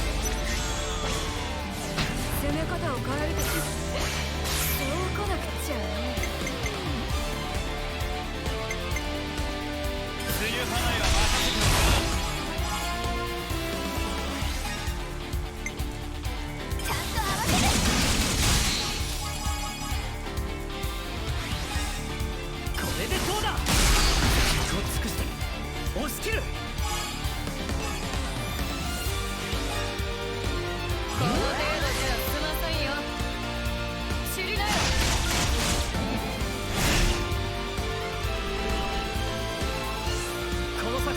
攻め方を変えるときそう来なくちゃね。梅雨払いは任せておくな。ちゃんと合わせる。これでどうだ。力を尽くして押し切る。この程度じゃ済ませんよ。知りなよ。この先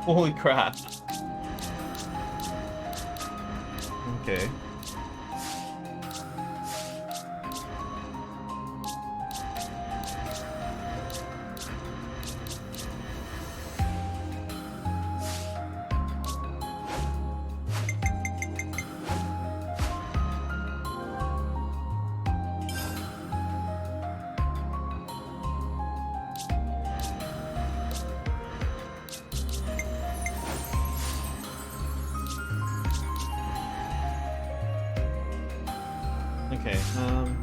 Holy crap. Okay. Okay,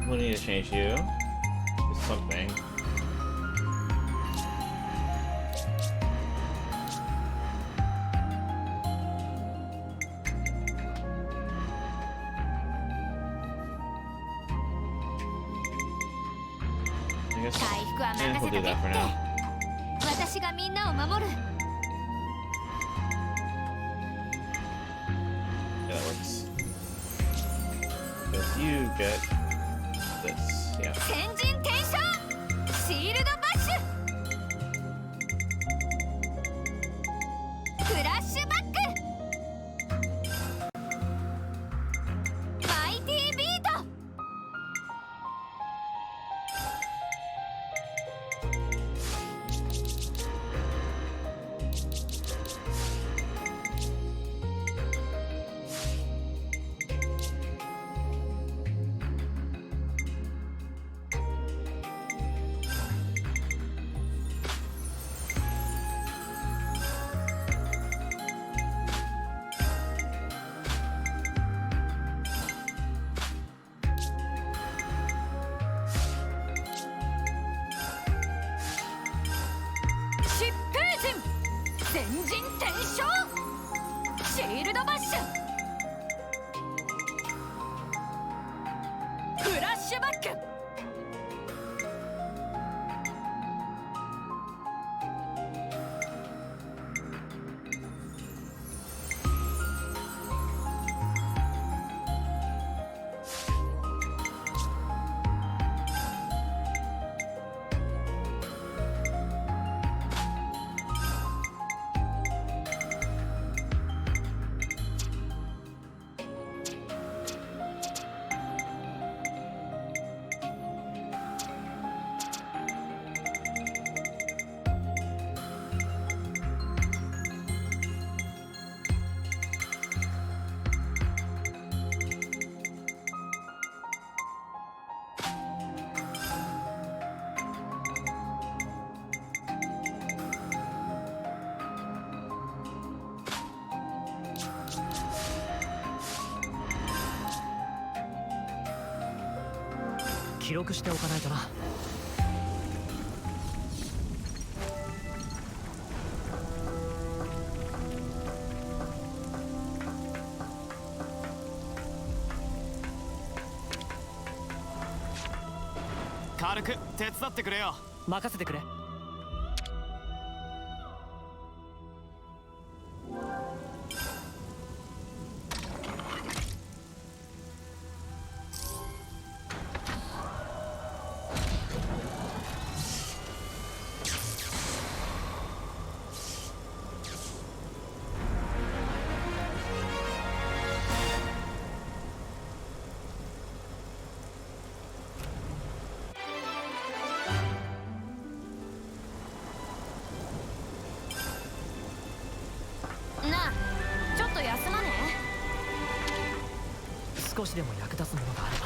we need to change you to something. I guess yeah, we'll do that for now. 私がみんなを守る。 Yeah, that works. Because you get this, yeah. 先陣転生シールドバッシュフラッシュバックマイティービート 前陣転生シールドバッシュフラッシュバック記録しておかないとな。軽く手伝ってくれよ。任せてくれ。なあ、ちょっと休まね少しでも役立つものがあれば。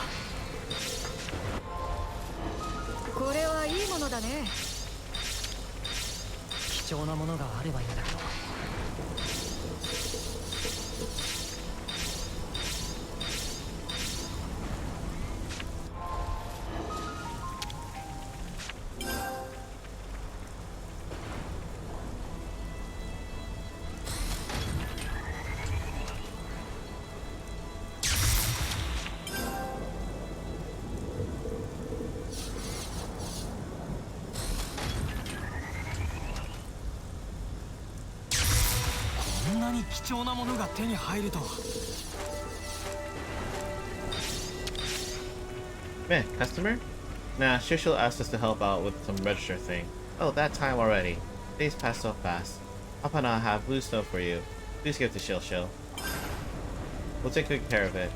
これはいいものだね。貴重なものがあればいいんだけど。こんなに貴重なものが手に入るとは。Man, customer? Nah, Shishel asked us to help out with some register thing. Oh, that time already. Days pass so fast. Papa and I have blue snow for you. Please give it to Shil. We'll take good care of it.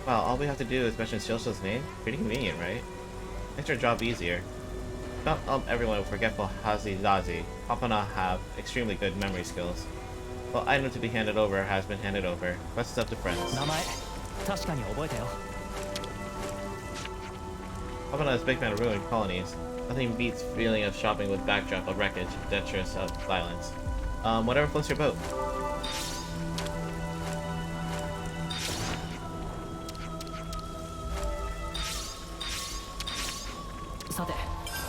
Wow, all we have to do is mention Shil's name? Pretty convenient, right? Makes our job easier. Not everyone with forgetful Hazi-Zazi. Papa and I have extremely good memory skills. Well, item to be handed over has been handed over. Rest is up to friends. Papa and I is a big fan of ruined colonies. Nothing beats feeling of shopping with backdrop of wreckage, detritus of violence. Whatever floats your boat. さて、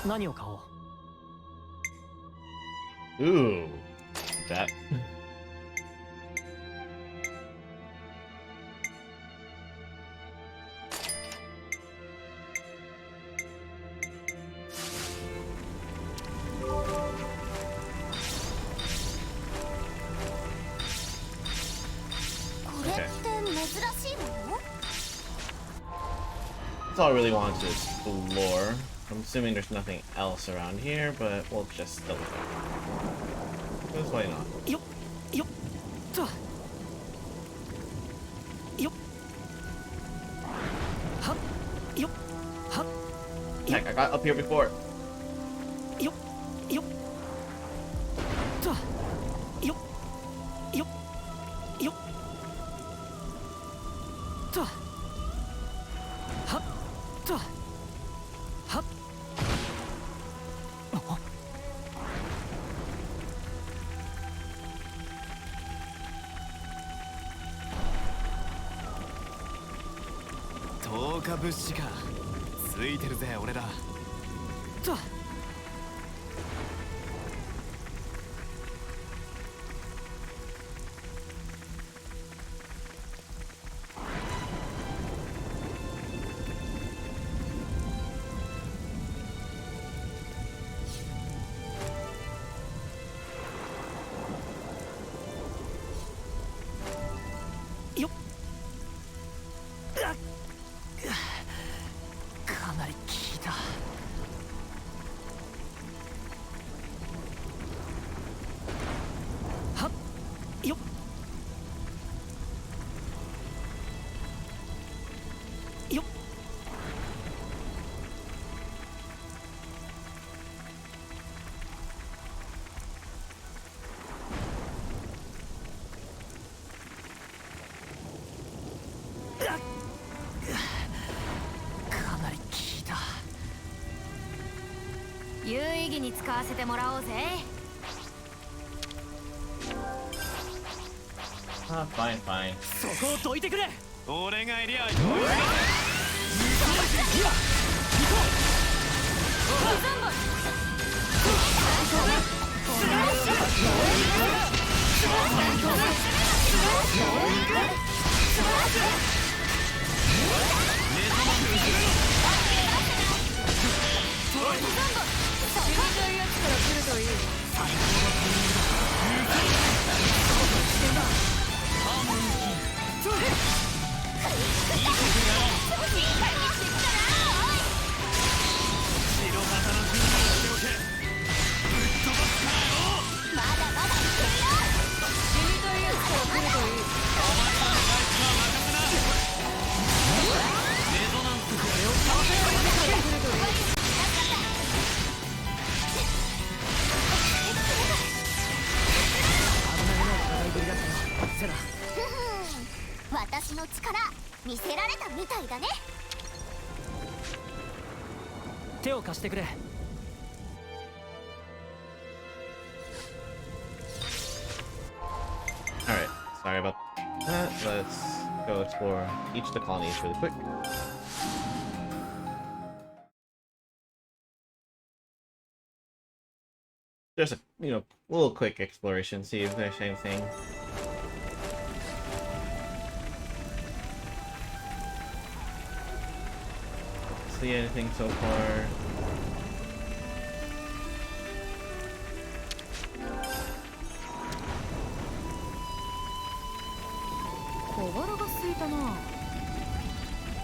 何を買おう。Ooh, that. That's all I really want to explore. I'm assuming there's nothing else around here, but we'll just double check. Because why not? Heck, I got up here before.10日物資か。ついてるぜ俺ら。有意義に使わせてもらおうぜ。Fine, fine. そこをどいてくれ。俺がいりゃ。私の力見せられたみたいだね。手を貸してくれ。Alright, sorry about that. Let's go explore each of the colonies really quick. Just a, little quick exploration, see if there's anything. See anything so far?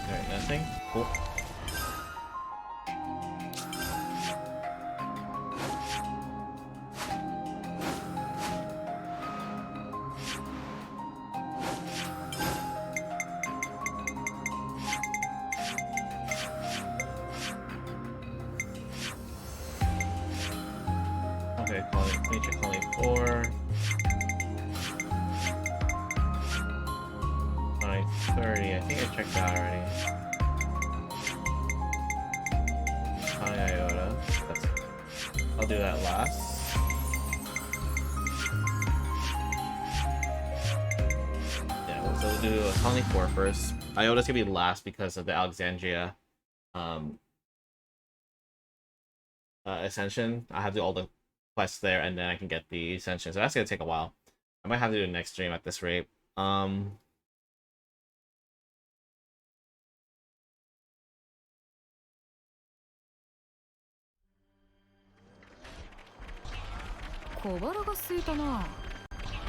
Alright, nothing? Cool. Okay, nature colony 4. Colony 30. I think I checked that already. Colony Iota. I'll do that last. Yeah, so we'll do a colony 4 first. Iota's gonna be last because of the Alexandria Ascension. I have to do all the quests there, and then I can get the Ascension. So that's gonna take a while. I might have to do the next stream at this rate.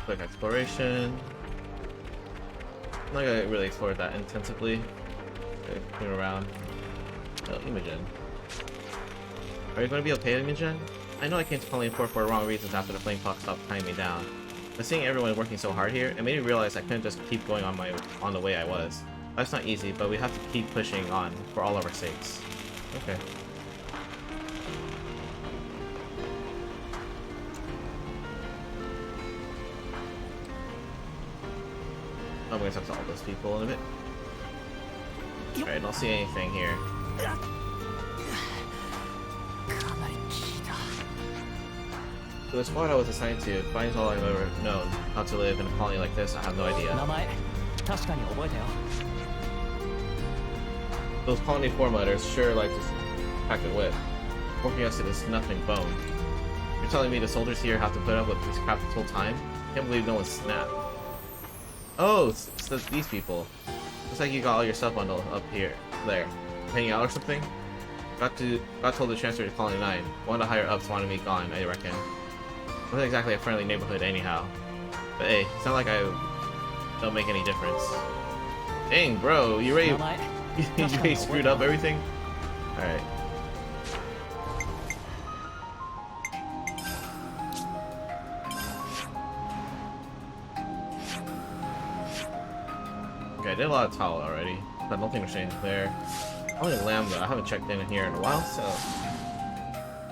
Quick exploration. I'm not gonna really explore that intensively. Clean around. Oh, Imogen. Are you going to be okay, Imogen? I know I came to Colony 4 for wrong reasons after the flame clock stopped tying me down. But seeing everyone working so hard here, it made me realize I couldn't just keep going on the way I was. That's not easy, but we have to keep pushing on for all of our sakes. Okay. I'm gonna talk to all those people in a bit. Alright, I don't see anything here. So the squad I was assigned to finds all I've ever known. How to live in a colony like this, I have no idea. Those colony 4 mutters sure like to pack a whip. Working us to this nothing bone. You're telling me the soldiers here have to put up with this crap this whole time? Can't believe no one snapped. Oh, it's these people. Looks like you got all your stuff bundled up here. There. Hanging out or something? Got told to transfer to Colony 9. One of the higher ups wanted me gone, I reckon. Wasn't exactly a friendly neighborhood anyhow. But hey, it's not like I don't make any difference. Dang, bro, you really screwed up everything? Alright. Okay, I did a lot of towel already. I don't think there's anything there. Only Lambda. I haven't checked in here in a while, so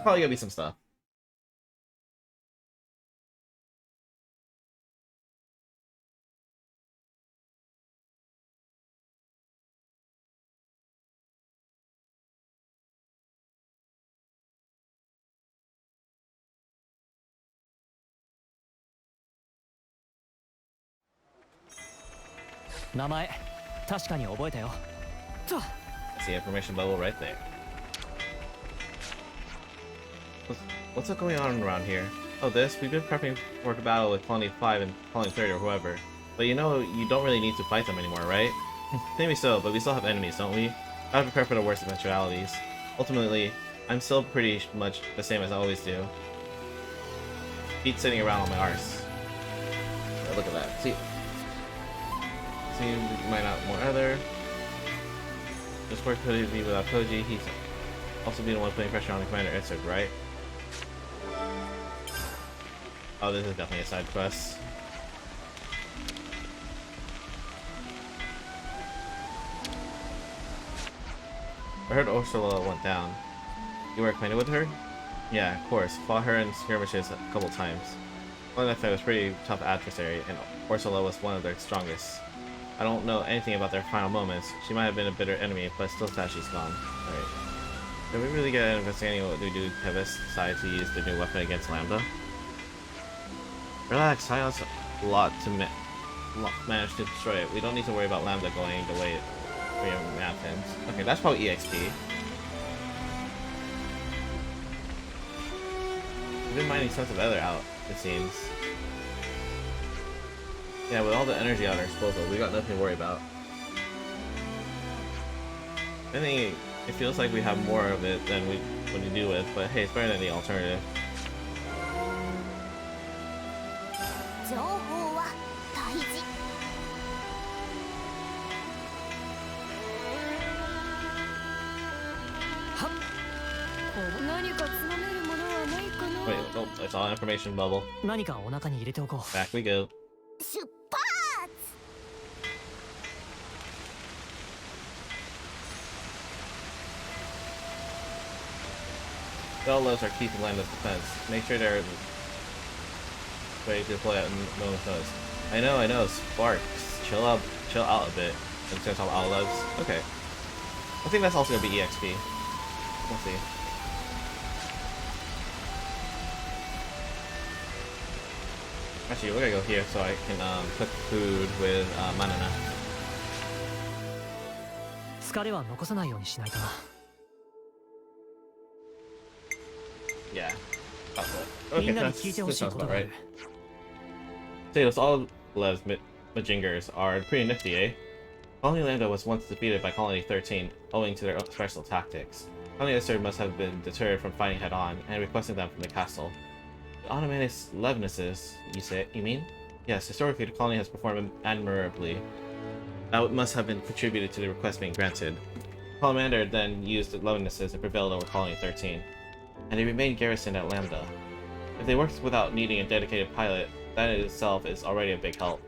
probably gonna be some stuff. That's the information bubble right there. What's going on around here? Oh, this? We've been prepping for the battle with Colony 5 and Colony 30 or whoever. But you know, you don't really need to fight them anymore, right? Maybe so, but we still have enemies, don't we? Gotta prepare for the worst eventualities. Ultimately, I'm still pretty much the same as I always do. Keep sitting around on my arse. Yeah, look at that. See, you might not want other. This work could be without Koji. He's also being the one putting pressure on the commander Itsuki, right? Oh, this is definitely a side quest. I heard Ursula went down. You were acquainted with her? Yeah, of course. Fought her in skirmishes a couple times. One of them was a pretty tough adversary, and Ursula was one of their strongest. I don't know anything about their final moments. She might have been a bitter enemy, but still sad she's gone. Alright. Did we really get an investigating what we do Kevis decide to use the new weapon against Lambda? Relax, I also a lot to manage to destroy it. We don't need to worry about Lambda going the way Athens. Okay, that's probably EXP. We've been mining tons of other out, it seems. Yeah, with all the energy at our disposal, we got nothing to worry about. I think it feels like we have more of it than we do with, but hey, it's better than the alternative. Wait, oh, it's all information bubble. Back we go. The Outlaws are keeping Landa's defense. Make sure they're ready to deploy at moment's notice. I know, Sparks. Chill out a bit. And since I'm Outlaws. Okay. I think that's also gonna be EXP. We'll see. Actually, we're gonna go here so I can cook food with Manana. 疲れは残さないようにしないとな。Yeah. That's it. Okay, みんなに聞いてほしい sounds こと about があ right. る。Say those all Lev's Majingers are pretty nifty, eh? Colony Lambda was once defeated by Colony 13, owing to their special tactics. Colony Isser must have been deterred from fighting head-on, and requesting them from the castle. The Automatus Levnesses, you mean? Yes, historically the colony has performed admirably. That must have been contributed to the request being granted. Collimander then used the Levnesses and prevailed over Colony 13, and they remained garrisoned at Lambda. If they worked without needing a dedicated pilot, that in itself is already a big help.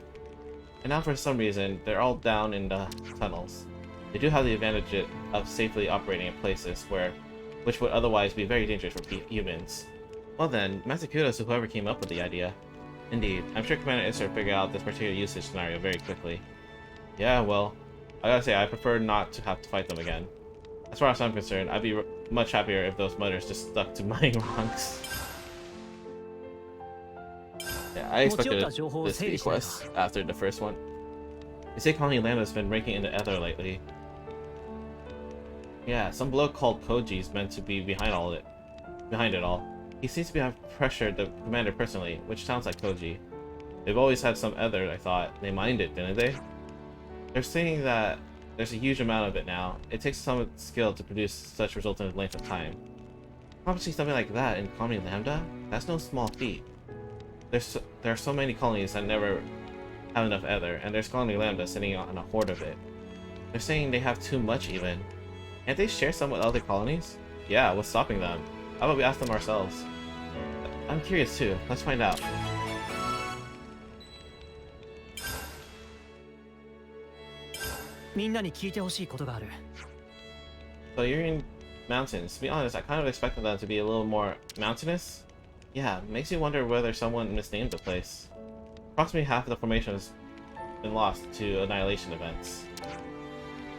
And now for some reason, they're all down in the tunnels. They do have the advantage of safely operating in places which would otherwise be very dangerous for humans. Well then, massive kudos to whoever came up with the idea. Indeed, I'm sure Commander Isser figured out this particular usage scenario very quickly. Yeah, well, I gotta say, I prefer not to have to fight them again. As far as I'm concerned, I'd be much happier if those mutters just stuck to mining rocks. Yeah, I expected this to be quest after the first one. They say Colony Lambda's been raking in the ether lately. Yeah, some bloke called Koji's meant to be behind it all. He seems to have pressured the commander personally, which sounds like Koji. They've always had some ether, I thought. They mined it, didn't they? They're saying that there's a huge amount of it now. It takes some skill to produce such results in a length of time. Accomplishing something like that in Colony Lambda? That's no small feat. There are so many colonies that never have enough ether, and there's Colony Lambda sitting on a hoard of it. They're saying they have too much even. Can't they share some with other colonies? Yeah, what's stopping them? How about we ask them ourselves? I'm curious too. Let's find out. So you're in mountains. To be honest, I kind of expected them to be a little more mountainous. Yeah, makes you wonder whether someone misnamed the place. Approximately half of the formation has been lost to annihilation events.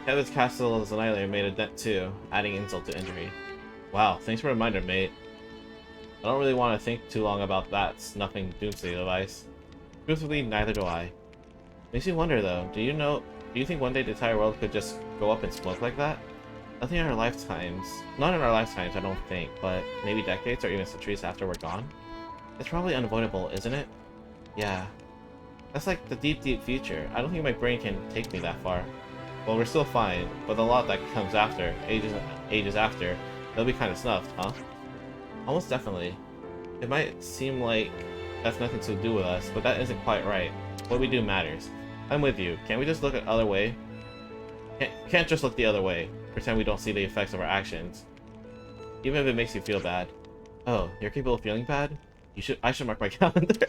Kevin's castle's annihilator made a dent too, adding insult to injury. Wow, thanks for the reminder, mate. I don't really want to think too long about that snuffing doomsday device. Truthfully, neither do I. Makes you wonder though, do you think one day the entire world could just go up in smoke like that? Nothing in our lifetimes. Not in our lifetimes, I don't think, but maybe decades or even centuries after we're gone? It's probably unavoidable, isn't it? Yeah. That's like the deep, deep future. I don't think my brain can take me that far. Well, we're still fine, but the lot that comes after, ages after, they'll be kind of snuffed, huh? Almost definitely. It might seem like that's nothing to do with us, but that isn't quite right. What we do matters. I'm with you. Can't we just look the other way? Can't just look the other way. Pretend we don't see the effects of our actions. Even if it makes you feel bad. Oh, you're capable of feeling bad? I should mark my calendar.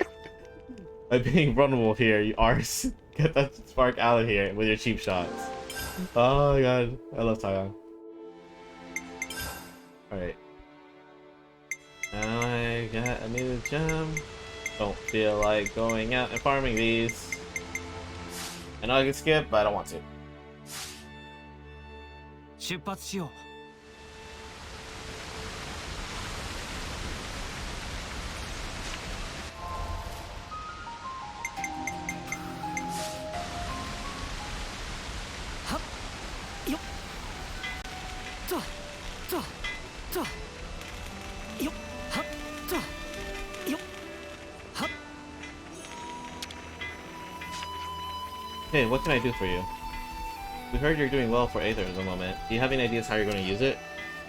By being vulnerable here, you arse. Get that spark out of here with your cheap shots. Oh my god, I love Taiwan. Alright. Now I got a new gem. Don't feel like going out and farming these. I know I can skip, but I don't want to. 出発しよう。はっよっとよっはっとよっはっ Hey, what can I do for you? We heard you're doing well for Aether at the moment. Do you have any ideas how you're going to use it?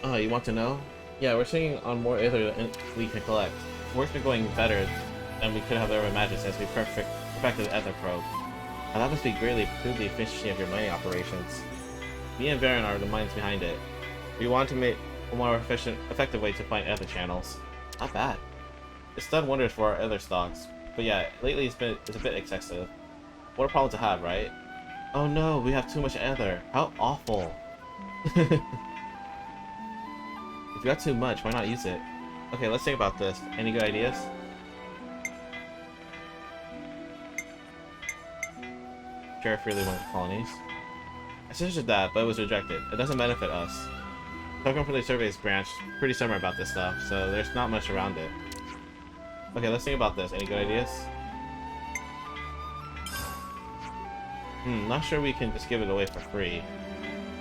Oh, you want to know? Yeah, we're sitting on more Aether than we can collect. Work's been going better than we could have ever imagined since we perfected the Aether probe. Now that must be greatly improve the efficiency of your mining operations. Me and Varen are the minds behind it. We want to make a more effective way to find Aether channels. Not bad. It's done wonders for our other stocks. But yeah, lately it's a bit excessive. What a problem to have, right? Oh no, we have too much ether. How awful. If you got too much, why not use it? Okay, let's think about this. Any good ideas? Sheriff really wants colonies. I suggested that, but it was rejected. It doesn't benefit us. Token for the surveys branch pretty similar about this stuff, so there's not much around it. Okay, let's think about this. Any good ideas? Not sure we can just give it away for free.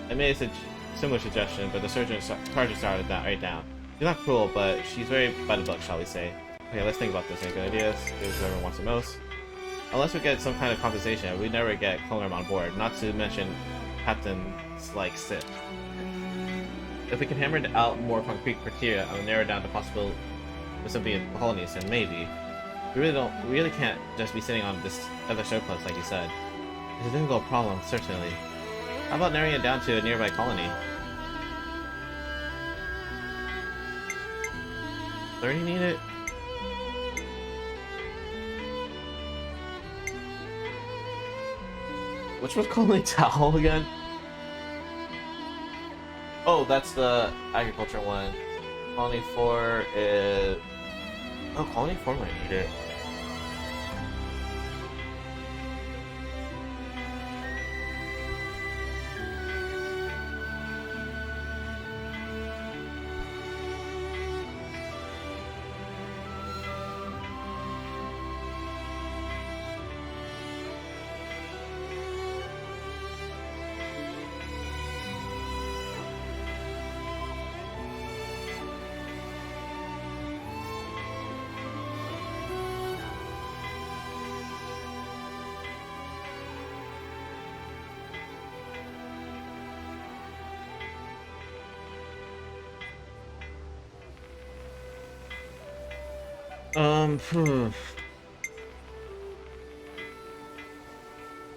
I made a similar suggestion, but the surgeon sergeant started that right down. She's not cruel, but she's very by the book, shall we say. Okay, let's think about this. Any good ideas? Here's whoever wants the most. Unless we get some kind of compensation, we never get Colonel on board, not to mention captains like Sith. If we can hammer out more concrete criteria and narrow down the possible recipient colonies, then maybe. We really can't just be sitting on this other surplus like you said. It's a difficult problem, certainly. How about narrowing it down to a nearby colony? 30 need it? Which was Colony Tao again? Oh, that's the agriculture one. Colony 4 is... Oh, Colony 4 might need it.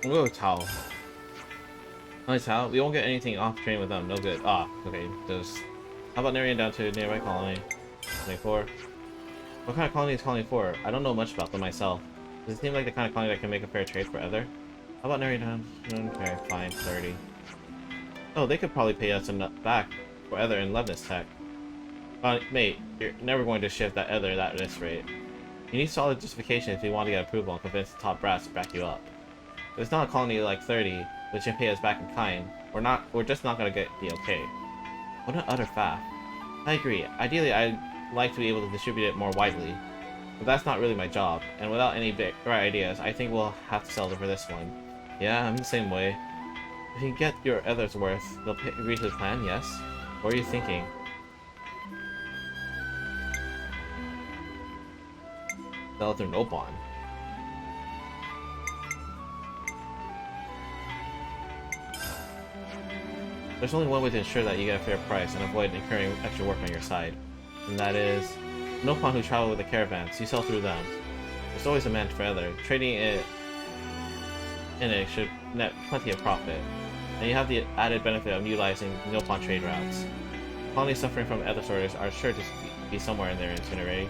We'll go with Tao. Nice Tao. We won't get anything off train with them. No good. Ah, okay. How about narrowing it down to a nearby colony? 24. What kind of colony is Colony 4? I don't know much about them myself. Does it seem like the kind of colony that can make a fair trade for Ether? How about narrowing down? Okay, fine. 30. Oh, they could probably pay us back for Ether and Leibniz tech. Mate, you're never going to shift that Ether at this rate. You need solid justification if you want to get approval and convince the top brass to back you up. If it's not a colony like 30, which can pay us back in kind, we're just not gonna be okay. What an utter faff. I agree. Ideally, I'd like to be able to distribute it more widely, but that's not really my job, and without any right ideas, I think we'll have to settle for this one. Yeah, I'm the same way. If you can get your others worth, they'll agree to the plan, yes? What are you thinking? Sell through Nopon. There's only one way to ensure that you get a fair price and avoid incurring extra work on your side. And that is, Nopon who travel with the caravans, you sell through them. There's always a demand for Ether. Trading it in it should net plenty of profit. And you have the added benefit of utilizing Nopon trade routes. Colonies suffering from Ether shortages are sure to be somewhere in their itinerary.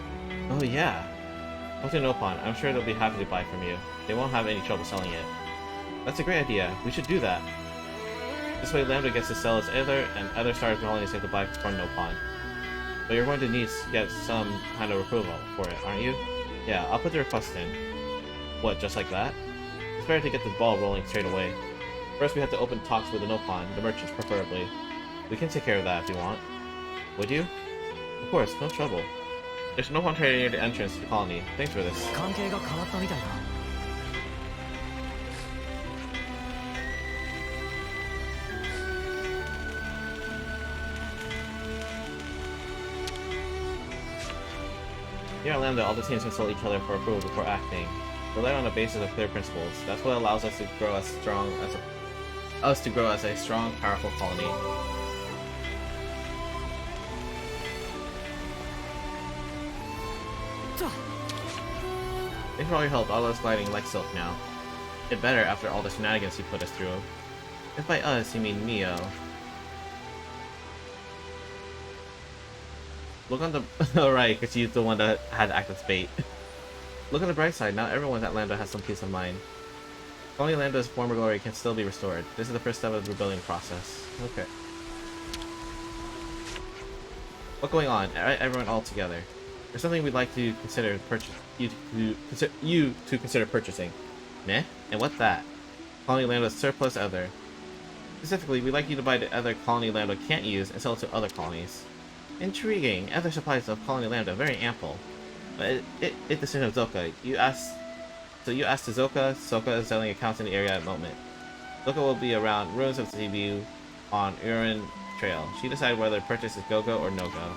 Oh yeah! Come to Nopon, I'm sure they'll be happy to buy from you. They won't have any trouble selling it. That's a great idea. We should do that. This way Lambda gets to sell its Ether, and other stars colonies get to buy from Nopon. But you're going to need to get some kind of approval for it, aren't you? Yeah, I'll put the request in. What, just like that? It's better to get the ball rolling straight away. First we have to open talks with the Nopon, the merchants preferably. We can take care of that if you want. Would you? Of course, no trouble. There's no one trader near the entrance to the colony. Thanks for this. Here at Lambda, all the teams consult each other for approval before acting. We rely on the basis of clear principles. That's what allows us to grow as a strong, powerful colony. Thanks for all your help. All us gliding like silk now. Get better after all the shenanigans you put us through. If by us you mean Neo. Look on the right, because he's the one that had active bait. Look on the bright side. Now everyone at Lambda has some peace of mind. Only Lambda's former glory can still be restored. This is the first step of the rebuilding process. Okay. What's going on? Alright, everyone all together. There's something we'd like to consider you to consider purchasing. Meh? And what's that? Colony Lambda's surplus other. Specifically, we'd like you to buy the other Colony Lambda can't use and sell it to other colonies. Intriguing. Other supplies of Colony Lambda very ample. But it decision of Zoka. You asked to Zoka. Zoka is selling accounts in the area at the moment. Zoka will be around ruins of Zebu on Urin Trail. She decided whether to purchase is go-go or no-go.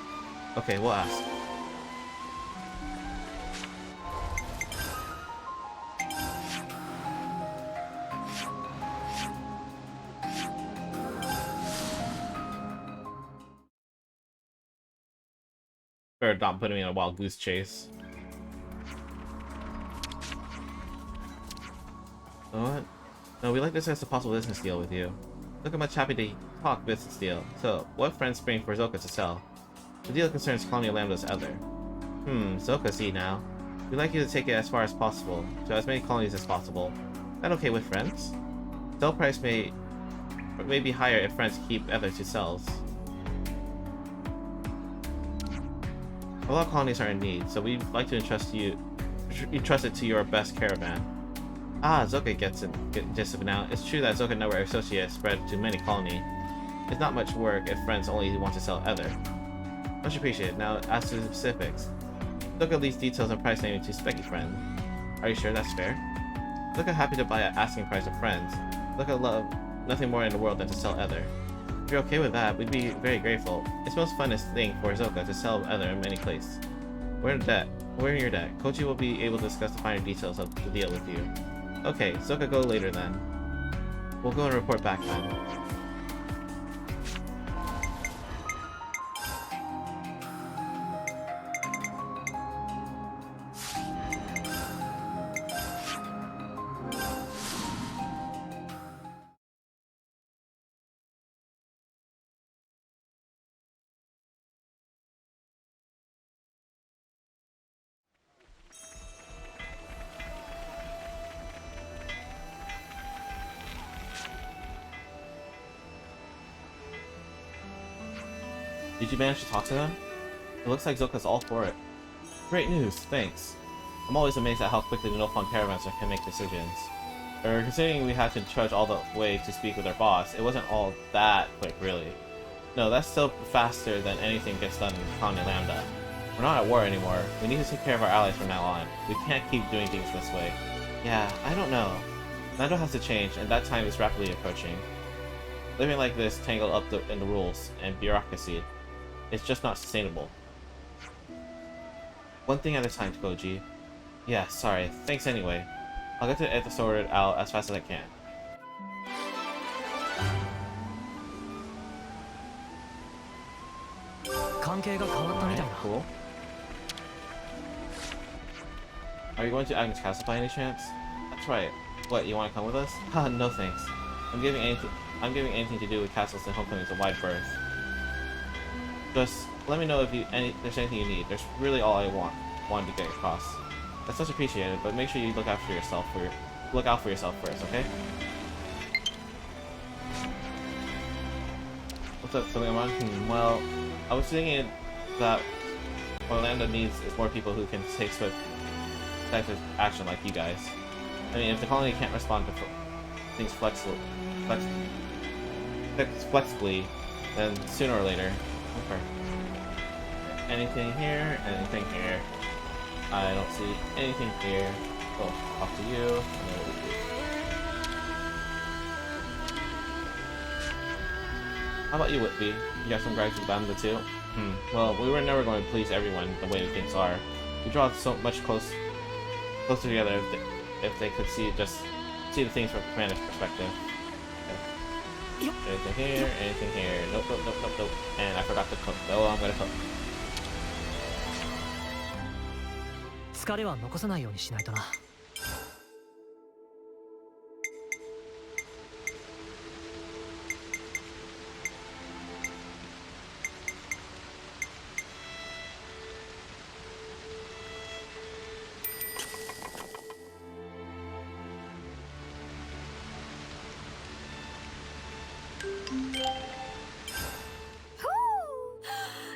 Okay, we'll ask. Better not put me in a wild goose chase. What? No, we like this as a possible business deal with you. Look how much happy to talk business deal. So, what friends bring for Zoka to sell? The deal concerns Colony Lambda's other. Zoka, see now. We'd like you to take it as far as possible, to as many colonies as possible. That okay with friends? Sell price may be higher if friends keep others to sells. A lot of colonies are in need, so we'd like to entrust it to your best caravan. Ah, Zoka gets gist of it now. It's true that Zoka Network Associates spread to many colonies. It's not much work if friends only want to sell other. Much appreciated. Now, as to the specifics. Zoka leaves details and price naming to Specky Friend. Are you sure that's fair? Zoka happy to buy at asking price of friends. Zoka love nothing more in the world than to sell other. If you're okay with that, we'd be very grateful. It's the most funnest thing for Zoka to sell other in many places. We're in your debt. Koji will be able to discuss the finer details of the deal with you. Okay, Zoka go later then. We'll go and report back then. Did you manage to talk to them? It looks like Zoka's all for it. Great news, thanks. I'm always amazed at how quickly the Nopon Caravansar can make decisions. Considering we had to trudge all the way to speak with our boss, it wasn't all that quick, really. No, that's still faster than anything gets done in Colony Lambda. We're not at war anymore. We need to take care of our allies from now on. We can't keep doing things this way. Yeah, I don't know. Lambda has to change, and that time is rapidly approaching. Living like this, tangled up in the rules and bureaucracy, it's just not sustainable. One thing at a time, Koji. Yeah, sorry. Thanks anyway. I'll get to it sorted out as fast as I can. Alright, cool. Are you going to Agnes Castle by any chance? That's right. What, you want to come with us? Haha, no thanks. I'm giving anything to do with castles and homecomings a wide berth. Just let me know if there's anything you need. That's really all I wanted to get across. That's much appreciated, but make sure you look out for yourself first, okay? What's up, something on? Well, I was thinking that Orlando needs is more people who can take swift types of action like you guys. I mean, if the colony can't respond to things flexibly, then sooner or later. Okay. Anything here? Anything here? I don't see anything here. Oh, off to you. How about you, Whitby? You got some gripes with Lambda too? Well, we were never going to please everyone the way things are. We draw so much closer together if they could see the things from Commander's perspective. Okay. Anything here? Anything here? Nope. And I forgot to cook. Oh, I'm gonna cook. 疲れは残さないようにしないとな。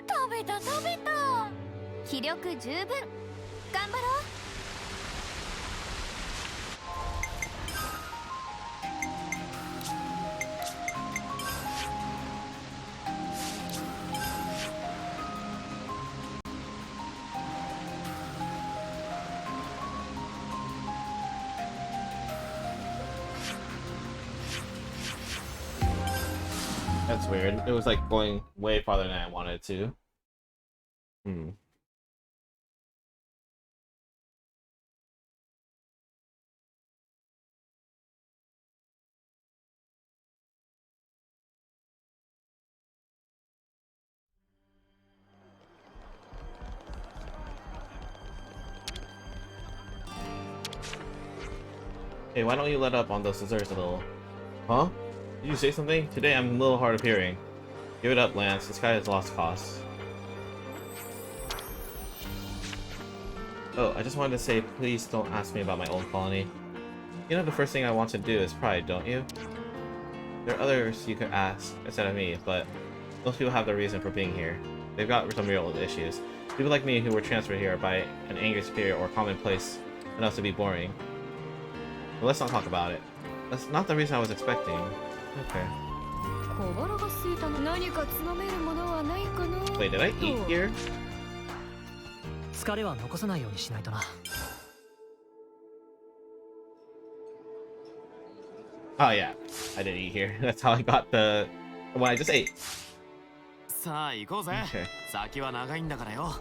食べたぞ気力十分頑張ろう。That's weird. It was like going way farther than I wanted to. Hmm. Hey, why don't you let up on those desserts a little? Huh? Did you say something? Today I'm a little hard of hearing. Give it up, Lance. This guy has lost costs. Oh, I just wanted to say, please don't ask me about my old colony. You know the first thing I want to do is pride, don't you? There are others you could ask instead of me, but most people have their reason for being here. They've got some real issues. People like me who were transferred here by an angry superior or commonplace enough to be boring. But let's not talk about it. That's not the reason I was expecting. Okay. Wait, did I eat here? 疲れは残さないようにしないとな。Oh yeah, I did eat here. That's how I got the one I just ate. さあ行こうぜ。先は長いんだからよ。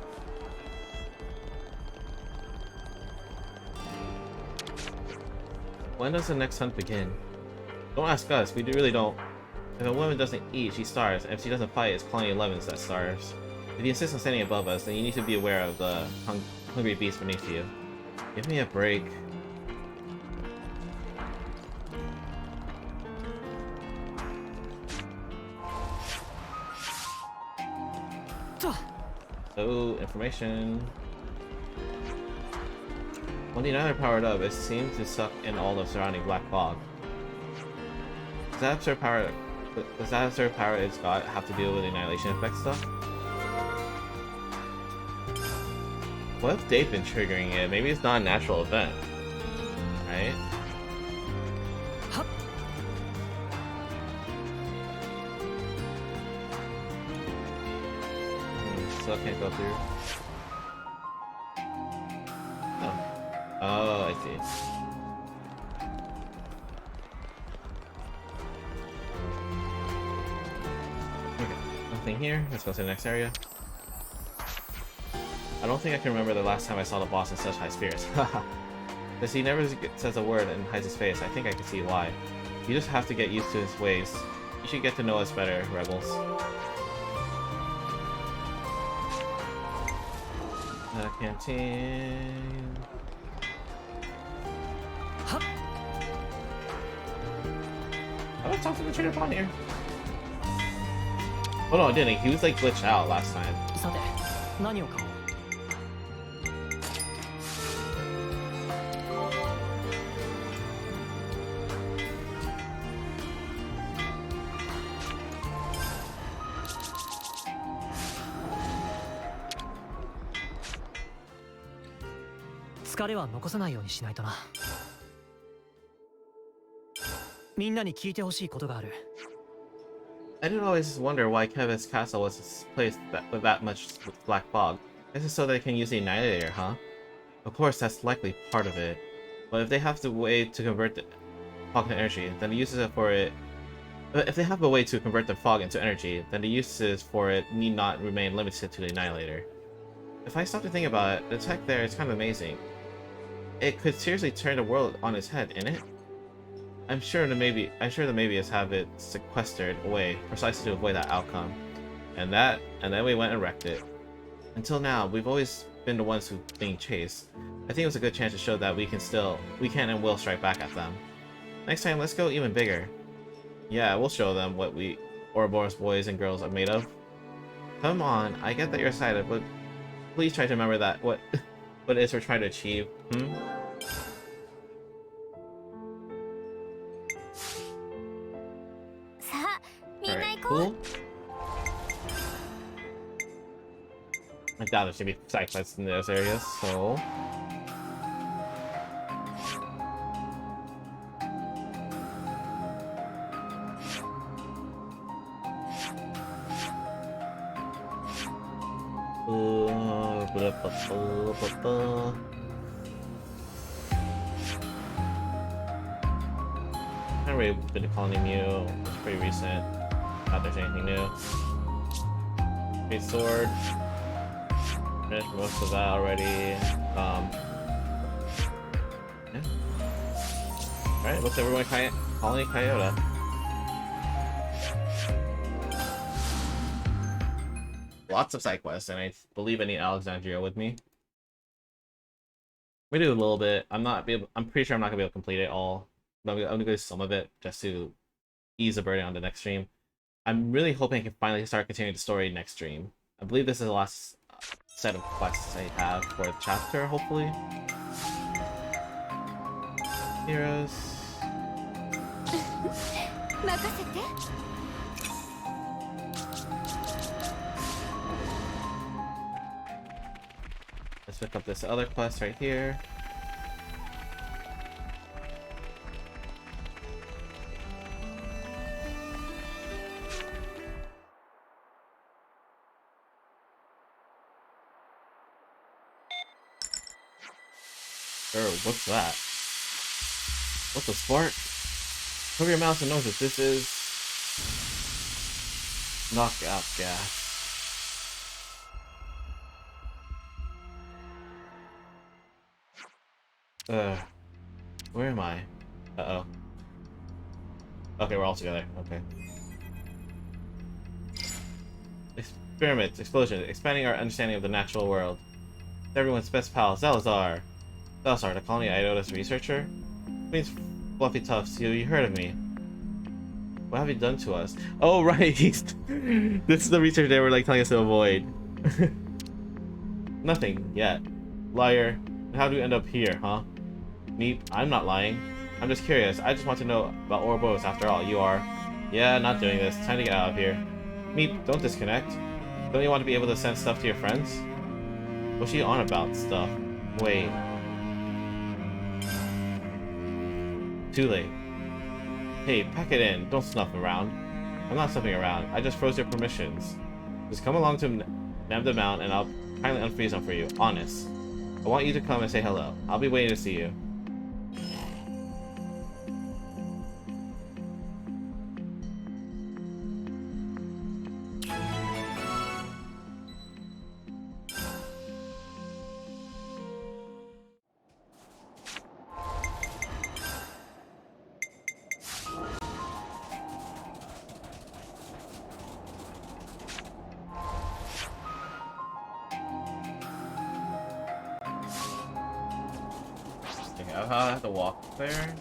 When does the next hunt begin? Don't ask us. We really don't. If a woman doesn't eat, she starves. And if she doesn't fight, it's Colony 11's that starves. If you insist on standing above us, then you need to be aware of the hungry beast beneath you. Give me a break. So, information. When the United powered up, it seemed to suck in all the surrounding black fog. Does that absurd power it's got have to deal with the annihilation effect stuff? What if they've been triggering it? Maybe it's not a natural event, right? Still can't go through. Oh, I see. Okay, nothing here. Let's go to the next area. I don't think I can remember the last time I saw the boss in such high spirits. Because he never says a word and hides his face. I think I can see why. You just have to get used to his ways. You should get to know us better, rebels. Canteen. How do I talk to the trader upon here? Oh no, I didn't. He was like glitched out last time. さて、何を買おう。疲れは残さないようにしないとな。みんなに聞いてほしいことがある。I did always wonder why Kevin's castle was placed with that much black fog. This is so they can use the Annihilator, huh? Of course, that's likely part of it. But if they have the way to convert the fog to energy, then the uses for it... If they have a way to convert the fog into energy, then the uses for it need not remain limited to the Annihilator. If I stop to think about it, the tech there is kind of amazing. It could seriously turn the world on its head, innit? I'm sure the Mavius have it sequestered away precisely to avoid that outcome. And then we went and wrecked it. Until now, we've always been the ones who've been chased. I think it was a good chance to show that we can and will strike back at them. Next time, let's go even bigger. Yeah, we'll show them what we Ouroboros boys and girls are made of. Come on, I get that you're excited, but please try to remember that what it is we're trying to achieve. Alright, cool. I I doubt there's gonna be side quests in those areas, so. I've never really been to Colony Mew. It's pretty recent. Not there's anything new. Great sword. Finished most of that already. Yeah. Alright, looks like we're going to Colony Kyoto. Lots of side quests, and I believe I need Alexandria with me. We do a little bit. I'm pretty sure I'm not gonna be able to complete it all. I'm gonna do some of it just to ease the burden on the next stream. I'm really hoping I can finally start continuing the story next stream. I believe this is the last set of quests I have for the chapter, hopefully. Heroes. Let's pick up this other quest right here. What's that? What the spark? Cover your mouth and nose if this is knockout gas. Where am I? Uh-oh. Okay, we're all together. Okay. Experiments, explosion, expanding our understanding of the natural world. Everyone's best pal, Salazar. Salazar, the colony Iota's researcher? Means Fluffy Tufts, you heard of me. What have you done to us? Oh, right! This is the research they were like telling us to avoid. Nothing, yet. Liar. How do we end up here, huh? Me? I'm not lying. I'm just curious. I just want to know about Ouroboros after all. You are. Yeah, not doing this. Time to get out of here. Meep, don't disconnect. Don't you want to be able to send stuff to your friends? What's she on about stuff? Wait. Too late. Hey, pack it in. Don't snuff around. I'm not snuffing around. I just froze your permissions. Just come along to Namda Mount and I'll kindly unfreeze them for you. Honest. I want you to come and say hello. I'll be waiting to see you. I'll have to walk there.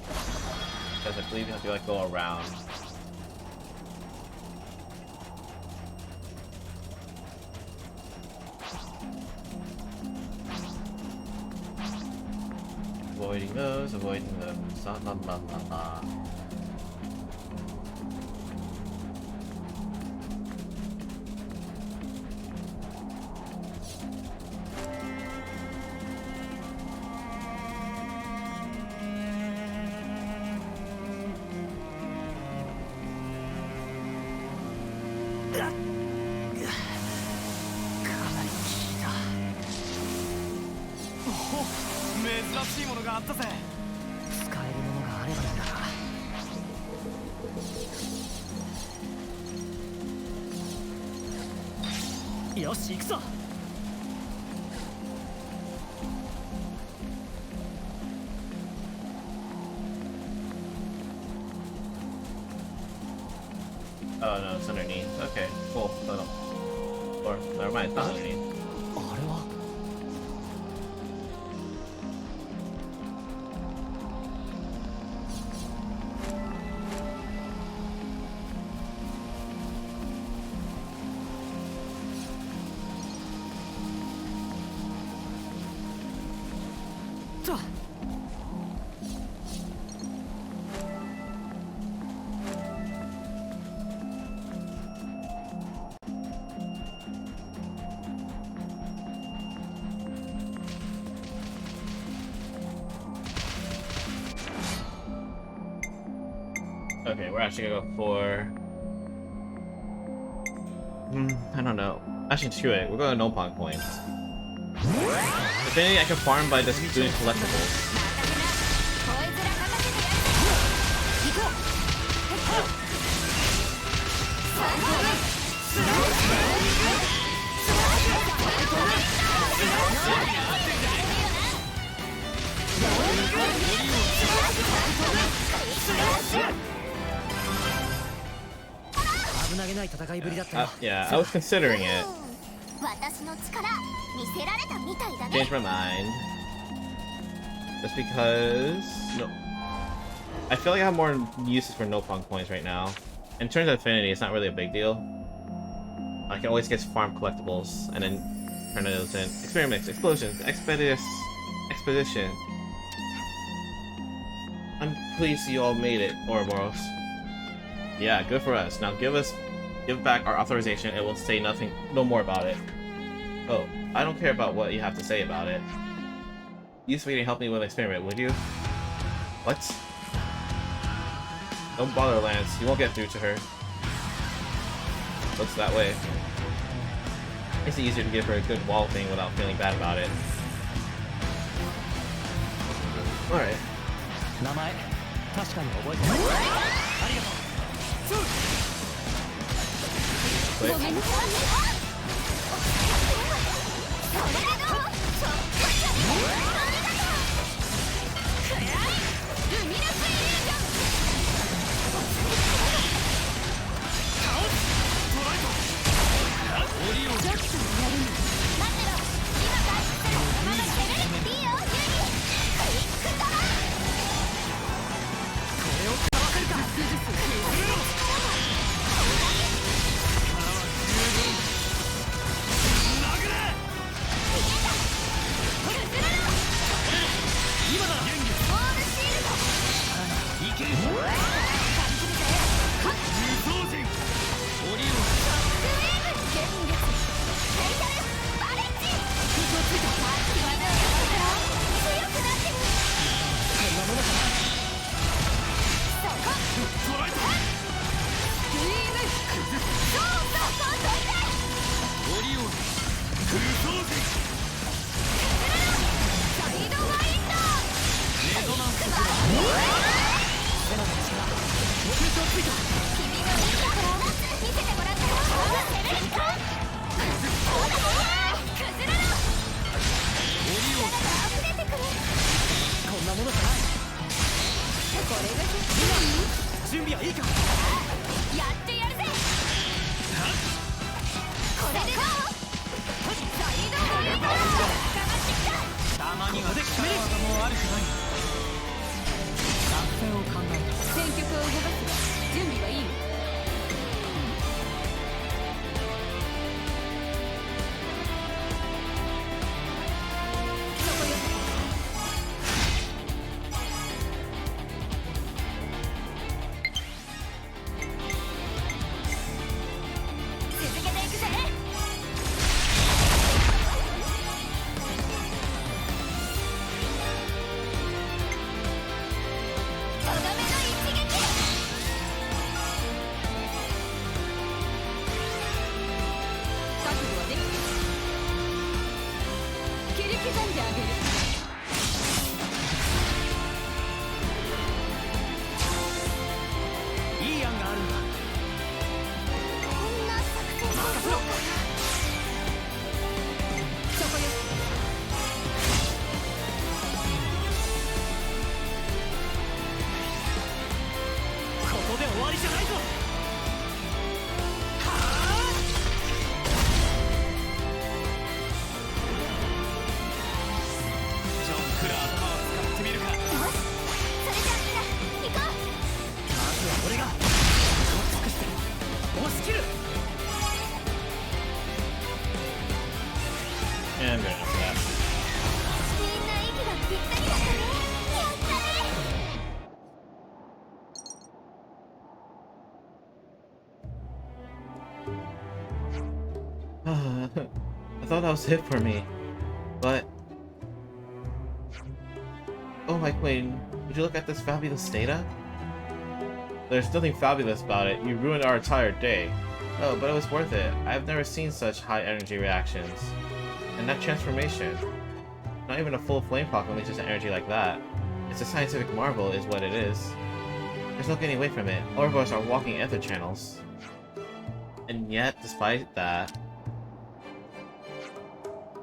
Because I believe you have to like go around. Avoiding those, avoiding those. La la la la la.よし行くぞ。Oh no, it's underneath. Okay, cool. Or never mind, it's not underneath. あれは Oh Okay, we're actually gonna go for... I don't know. Actually, screw it. We're going to Nopon points. If anything, I can farm by just doing collectibles. Yeah, I was considering it. Changed my mind. Just because... No. I feel like I have more uses for Nopon coins right now. In terms of affinity, it's not really a big deal. I can always get farm collectibles and then turn those in. Experiments, explosions, expedition. I'm pleased you all made it, Ouroboros. Yeah, good for us. Now give back our authorization and we'll say no more about it. Oh, I don't care about what you have to say about it. Use me to help me with an experiment, would you? What? Don't bother, Lanz. You won't get through to her. Looks that way. Makes it easier to give her a good wall thing without feeling bad about it. Alright. I thought that was it for me, but... Oh, my queen, would you look at this fabulous data? There's nothing fabulous about it. You ruined our entire day. Oh, but it was worth it. I've never seen such high energy reactions. And that transformation. Not even a full flame clock unleashes an energy like that. It's a scientific marvel is what it is. There's no getting away from it. All of us are walking ether channels. And yet, despite that,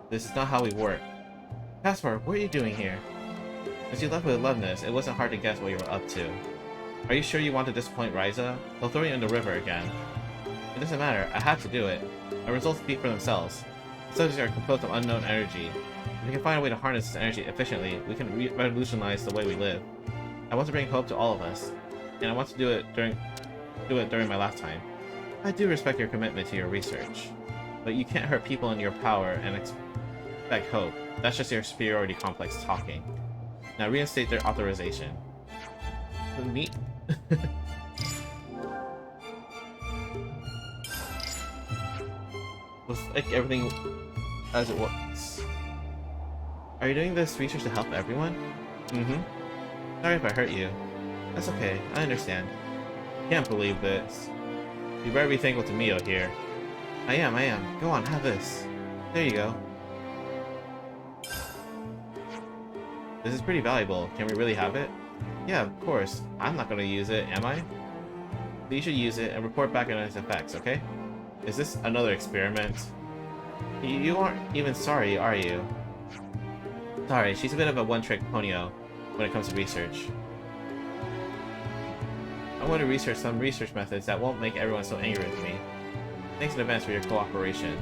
this is not how we work. Caspar, what are you doing here? As you left with Loveness, it wasn't hard to guess what you were up to. Are you sure you want to disappoint Ryza? They'll throw you in the river again. It doesn't matter, I had to do it. Our results speak for themselves. The subjects are composed of unknown energy. If we can find a way to harness this energy efficiently, we can revolutionize the way we live. I want to bring hope to all of us, and I want to do it during my lifetime. I do respect your commitment to your research, but you can't hurt people in your power and expect hope. That's just your superiority complex talking. Now reinstate their authorization. Neat. Looks like everything as it was. Are you doing this research to help everyone? Mm-hmm. Sorry if I hurt you. That's okay, I understand. Can't believe this. You better be thankful to Mio here. I am. Go on, have this. There you go. This is pretty valuable. Can we really have it? Yeah, of course. I'm not gonna use it, am I? But you should use it and report back on its effects, okay? Is this another experiment? You aren't even sorry, are you? Sorry, she's a bit of a one-trick ponyo when it comes to research. I want to research some research methods that won't make everyone so angry with me. Thanks in advance for your cooperation.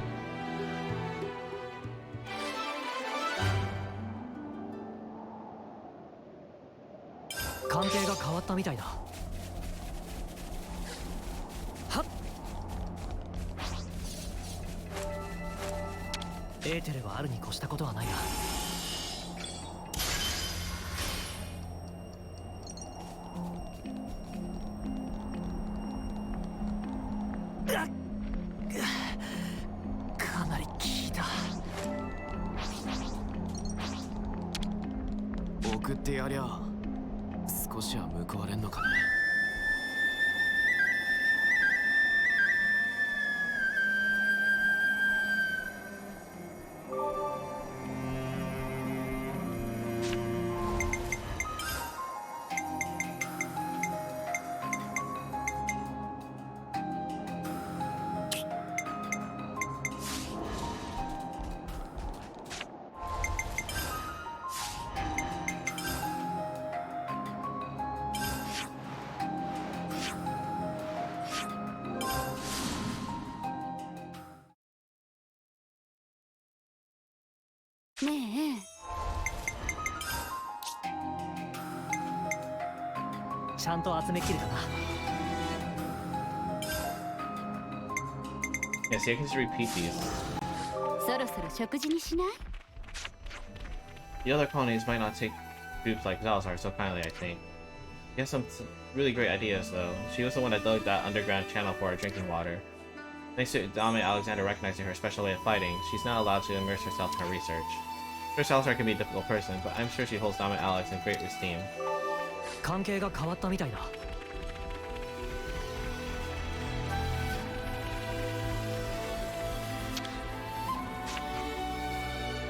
Yes, you can just repeat these. The other colonies might not take groups like Zalazar so kindly, I think. He has some really great ideas, though. She was the one that dug that underground channel for our drinking water. Thanks to Dame Alexander recognizing her special way of fighting, she's now allowed to immerse herself in her research. Sure, Salazar can be a difficult person, but I'm sure she holds Dame Alex in great esteem.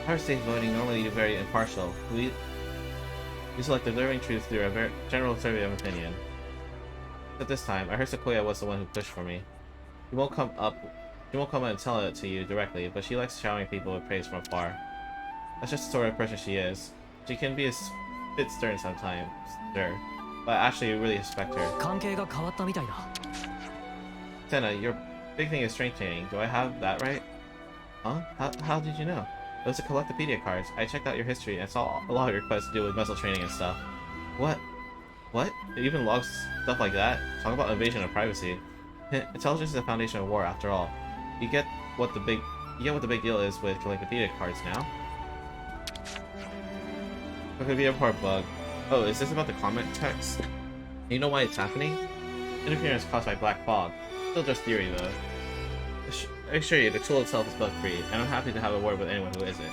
Power stage voting normally very impartial. We select delivering truth through a general survey of opinion. But this time, I heard Sequoia was the one who pushed for me. She won't come up and tell it to you directly, but she likes showering people with praise from afar. That's just the sort of person she is. She can be a bit stern sometimes, sure, but I actually really respect her. Senna, your big thing is strength training. Do I have that right? Huh? How did you know? It was the Collectopedia cards. I checked out your history and saw a lot of your quests to do with muscle training and stuff. What? What? It even logs stuff like that? Talk about invasion of privacy. Intelligence is the foundation of war, after all. You get what the big deal is with Collectopedia cards now? Collectopedia part bug. Oh, is this about the comment text? You know why it's happening? Interference caused by black fog. Still just theory, though. I assure you, the tool itself is bug-free, and I'm happy to have a word with anyone who isn't.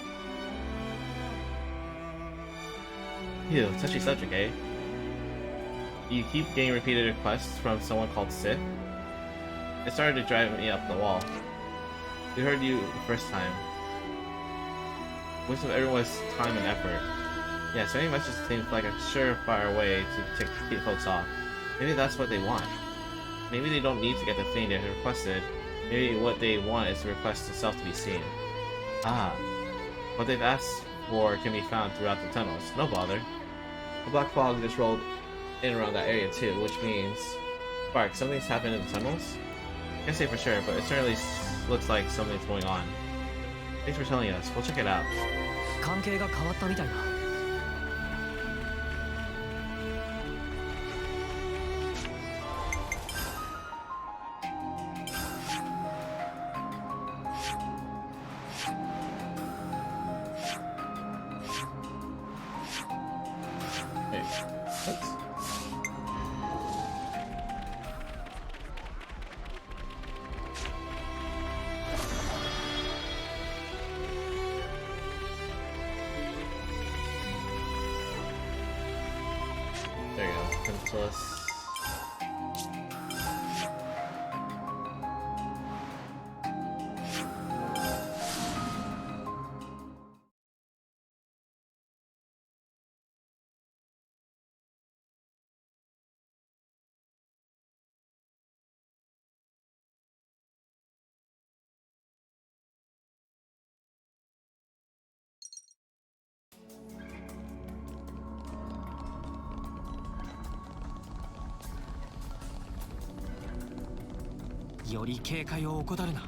Ew, touchy subject, eh? You keep getting repeated requests from someone called Sith. It started to drive me up the wall. We heard you the first time. Waste of everyone's time and effort. Yeah, sending messages seems like a surefire way to keep folks off. Maybe that's what they want. Maybe they don't need to get the thing they requested. Maybe what they want is the request itself to be seen. Ah. What they've asked for can be found throughout the tunnels. No bother. The black fog just rolled in around that area too, which means... Spark, something's happened in the tunnels? Can't say for sure, but it certainly looks like something's going on. Thanks for telling us. We'll check it out. 関係が変わったみたいな。Wait, what? There you go. Pencillus.より警戒を怠るな。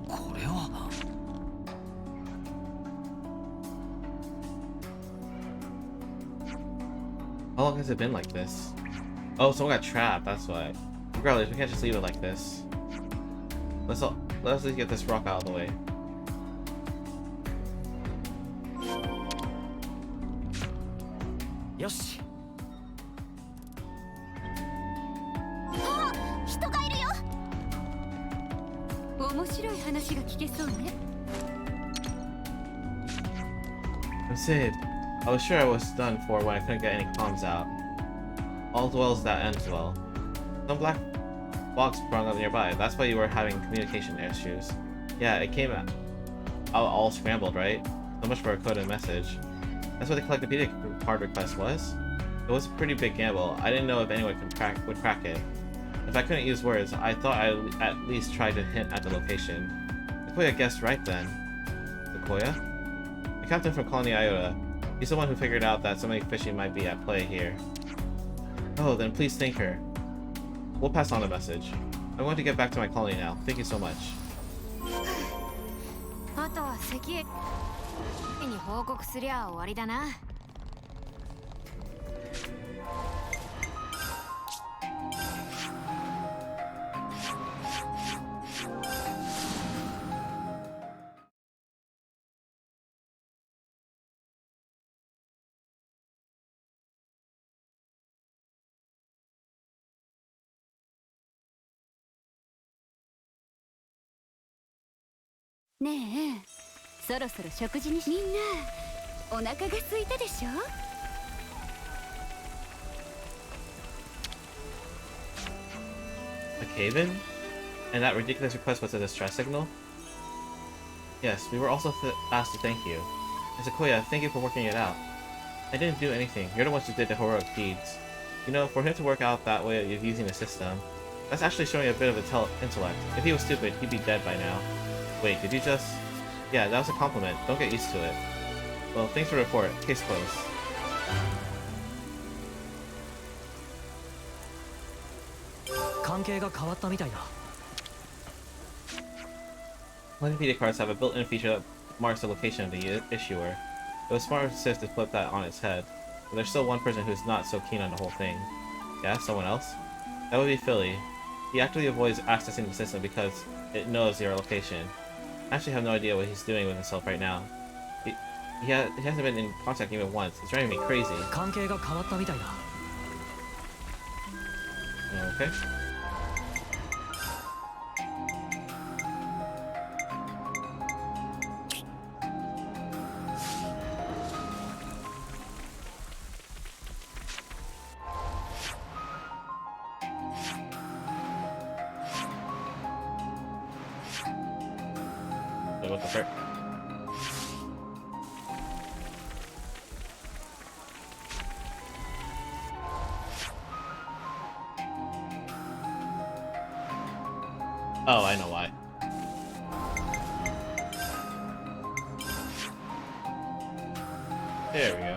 これは。How long has it been like this? Oh, someone got trapped, that's why. Regardless, we can't just leave it like this. Let's at least get this rock out of the way. Yoshi. 人がいるよ。面白い話が聞けそうね。I'm Sid. I was sure I was done for when I couldn't get any comms out. All dwells that ends well. Some black box sprung up nearby. That's why you were having communication issues. Yeah, it came out all scrambled, right? So much for a coded message. That's what the collectopedia card request was? It was a pretty big gamble. I didn't know if anyone would crack it. If I couldn't use words, I thought I'd at least try to hint at the location. Sequoia guessed right then. Sequoia? The captain from Colony Iota. He's the one who figured out that something fishy might be at play here. Oh, then please thank her. We'll pass on the message. I'm going to get back to my colony now. Thank you so much. あとは関へに報告すりゃ終わりだな。ねえ、そろそろ食事にみんなお腹が空いたでしょ。A cave-in? And that ridiculous request was a distress signal? Yes, we were also asked to thank you. And Sequoia, thank you for working it out. I didn't do anything. You're the ones who did the heroic deeds. You know, for him to work out that way of using the system, that's actually showing a bit of intellect. If he was stupid, he'd be dead by now. Wait, did you just... Yeah, that was a compliment. Don't get used to it. Well, thanks for the report. Case closed. Wikipedia cards have a built-in feature that marks the location of the issuer. It was smart of Sith to flip that on its head, but there's still one person who's not so keen on the whole thing. Yeah, someone else? That would be Philly. He actively avoids accessing the system because it knows your location. I actually have no idea what he's doing with himself right now. He hasn't been in contact even once. It's driving me crazy. Okay. probably wouldn't hurt. Oh, I know why. There we go.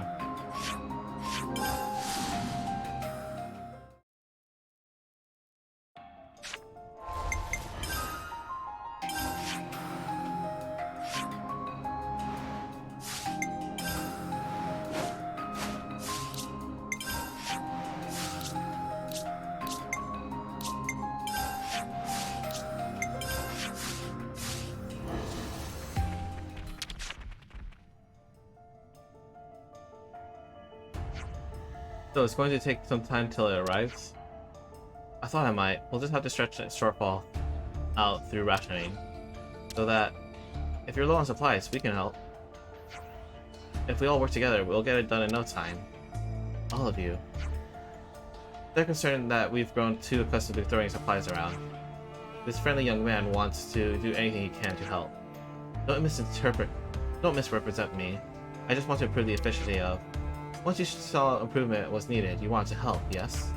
So it's going to take some time till it arrives? I thought I might. We'll just have to stretch that shortfall out through rationing, so that if you're low on supplies, we can help. If we all work together, we'll get it done in no time. All of you. They're concerned that we've grown too accustomed to throwing supplies around. This friendly young man wants to do anything he can to help. Don't misrepresent me. I just want to improve the efficiency of. Once you saw improvement was needed, you wanted to help, yes?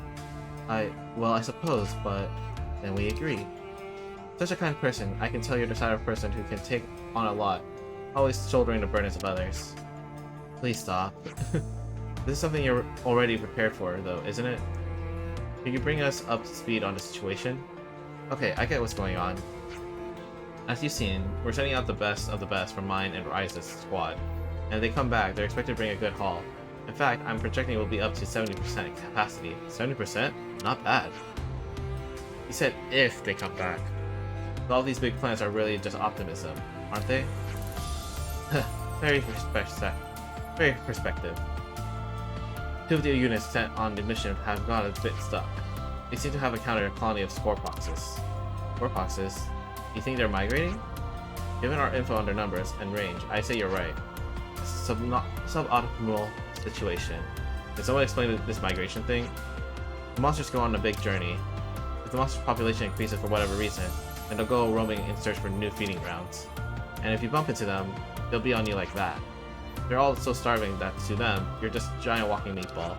Well, I suppose, but then we agreed. Such a kind person, I can tell you're the type of person who can take on a lot, always shouldering the burdens of others. Please stop. This is something you're already prepared for, though, isn't it? Can you bring us up to speed on the situation? Okay, I get what's going on. As you've seen, we're sending out the best of the best from mine and Rise's squad, and if they come back, they're expected to bring a good haul. In fact, I'm projecting it will be up to 70% capacity. 70%? Not bad. You said if they come back. All these big plans are really just optimism, aren't they? Very perspective. Two of the units sent on the mission have got a bit stuck. They seem to have encountered a colony of scorepoxes. Scorepoxes? You think they're migrating? Given our info on their numbers and range, I say you're right. Suboptimal situation. Can someone explain this migration thing? The monsters go on a big journey. If the monster's population increases for whatever reason, then they'll go roaming in search for new feeding grounds. And if you bump into them, they'll be on you like that. They're all so starving that to them, you're just a giant walking meatball.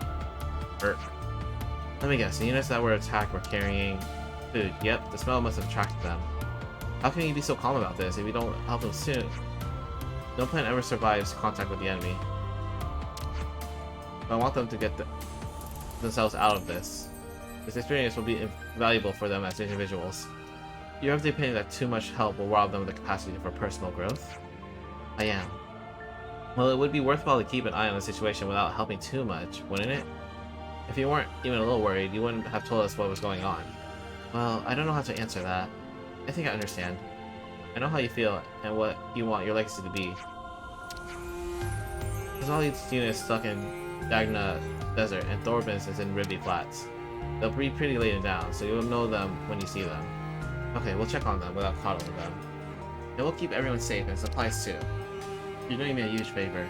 Let me guess, the units that were attacked were carrying food. Yep, the smell must have attracted them. How can you be so calm about this if you don't help them soon? No plan ever survives contact with the enemy. But I want them to get themselves out of this. This experience will be invaluable for them as individuals. You have the opinion that too much help will rob them of the capacity for personal growth? I am. Well, it would be worthwhile to keep an eye on the situation without helping too much, wouldn't it? If you weren't even a little worried, you wouldn't have told us what was going on. Well, I don't know how to answer that. I think I understand. I know how you feel and what you want your legacy to be. There's all these units stuck in Dagna Desert and Thorbin's is in Ribby Flats. They'll be pretty laden down, so you'll know them when you see them. Okay, we'll check on them without coddling them. And we'll keep everyone safe and supplies too. You're doing me a huge favor.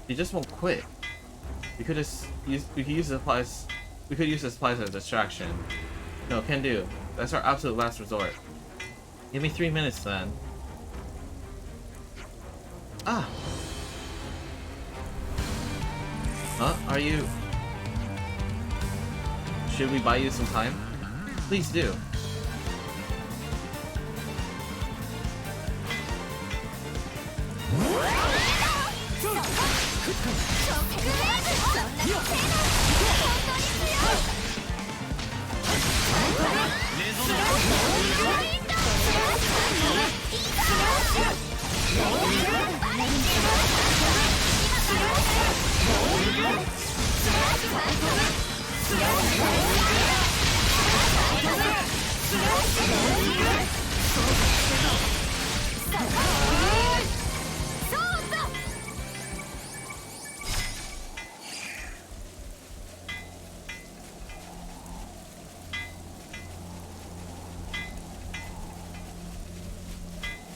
You just won't quit. We could use the supplies as a distraction. No, can do. That's our absolute last resort. Give me 3 minutes then. Ah! Huh? Are you... Should we buy you some time? Please do.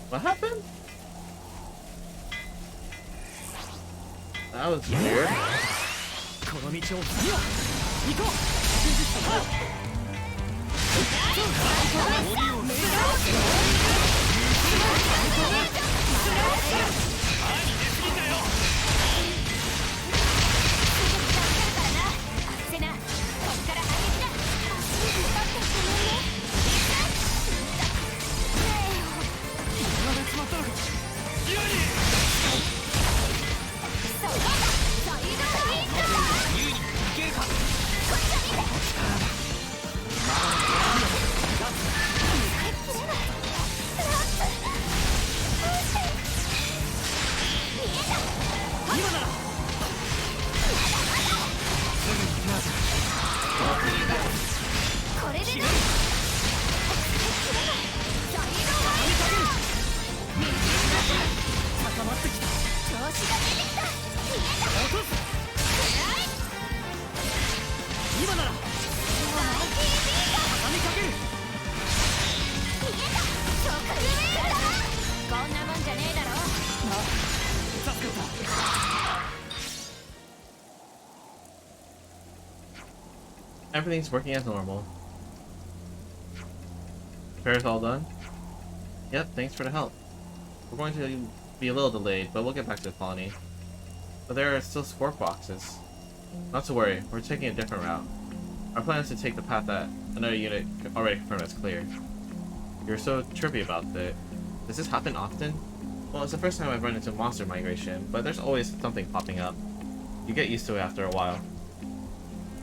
What happened? That was weird. Everything's working as normal. Repair's all done? Yep, thanks for the help. We're going to be a little delayed, but we'll get back to the colony. But there are still scorp boxes. Not to worry, we're taking a different route. Our plan is to take the path that another unit already confirmed as clear. You're so trippy about it. Does this happen often? Well, it's the first time I've run into monster migration, but there's always something popping up. You get used to it after a while.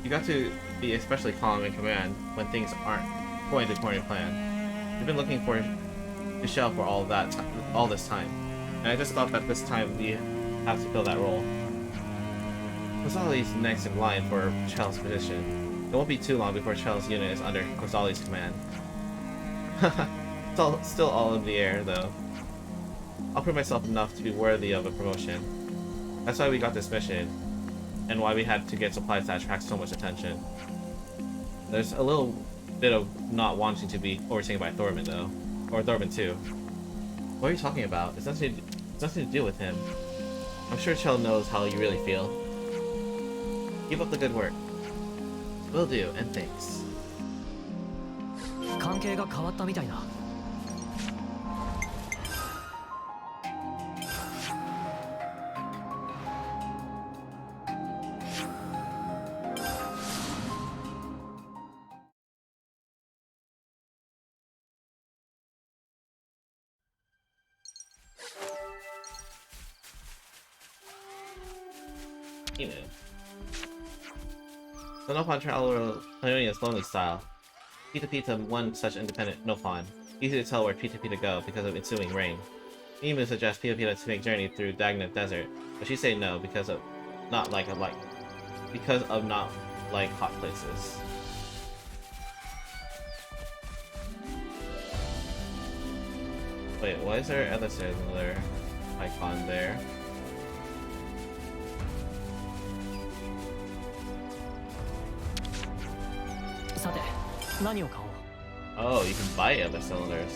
You got to be especially calm in command when things aren't going according to plan. You've been looking for Michelle for all this time, and I just thought that this time we have to fill that role. Kozali's next in line for Chell's position. It won't be too long before Chell's unit is under Kozali's command. It's still all in the air, though. I'll prove myself enough to be worthy of a promotion. That's why we got this mission, and why we had to get supplies that attract so much attention. There's a little bit of not wanting to be overtaken by Thorman, though. Or Thorman, too. What are you talking about? It's nothing to do with him. I'm sure Chell knows how you really feel. Keep up the good work. Will do, and thanks. 関係が変わったみたいだ。You know. The Nopon travel Ionia's lonely style. Pita Pita one such independent Nopon. Easy to tell where Pita Pita go because of ensuing rain. Emu suggests Pita Pita to make journey through Dagnant Desert, but she say no because of not like hot places. Wait, why is there another icon there? Oh, you can buy other cylinders.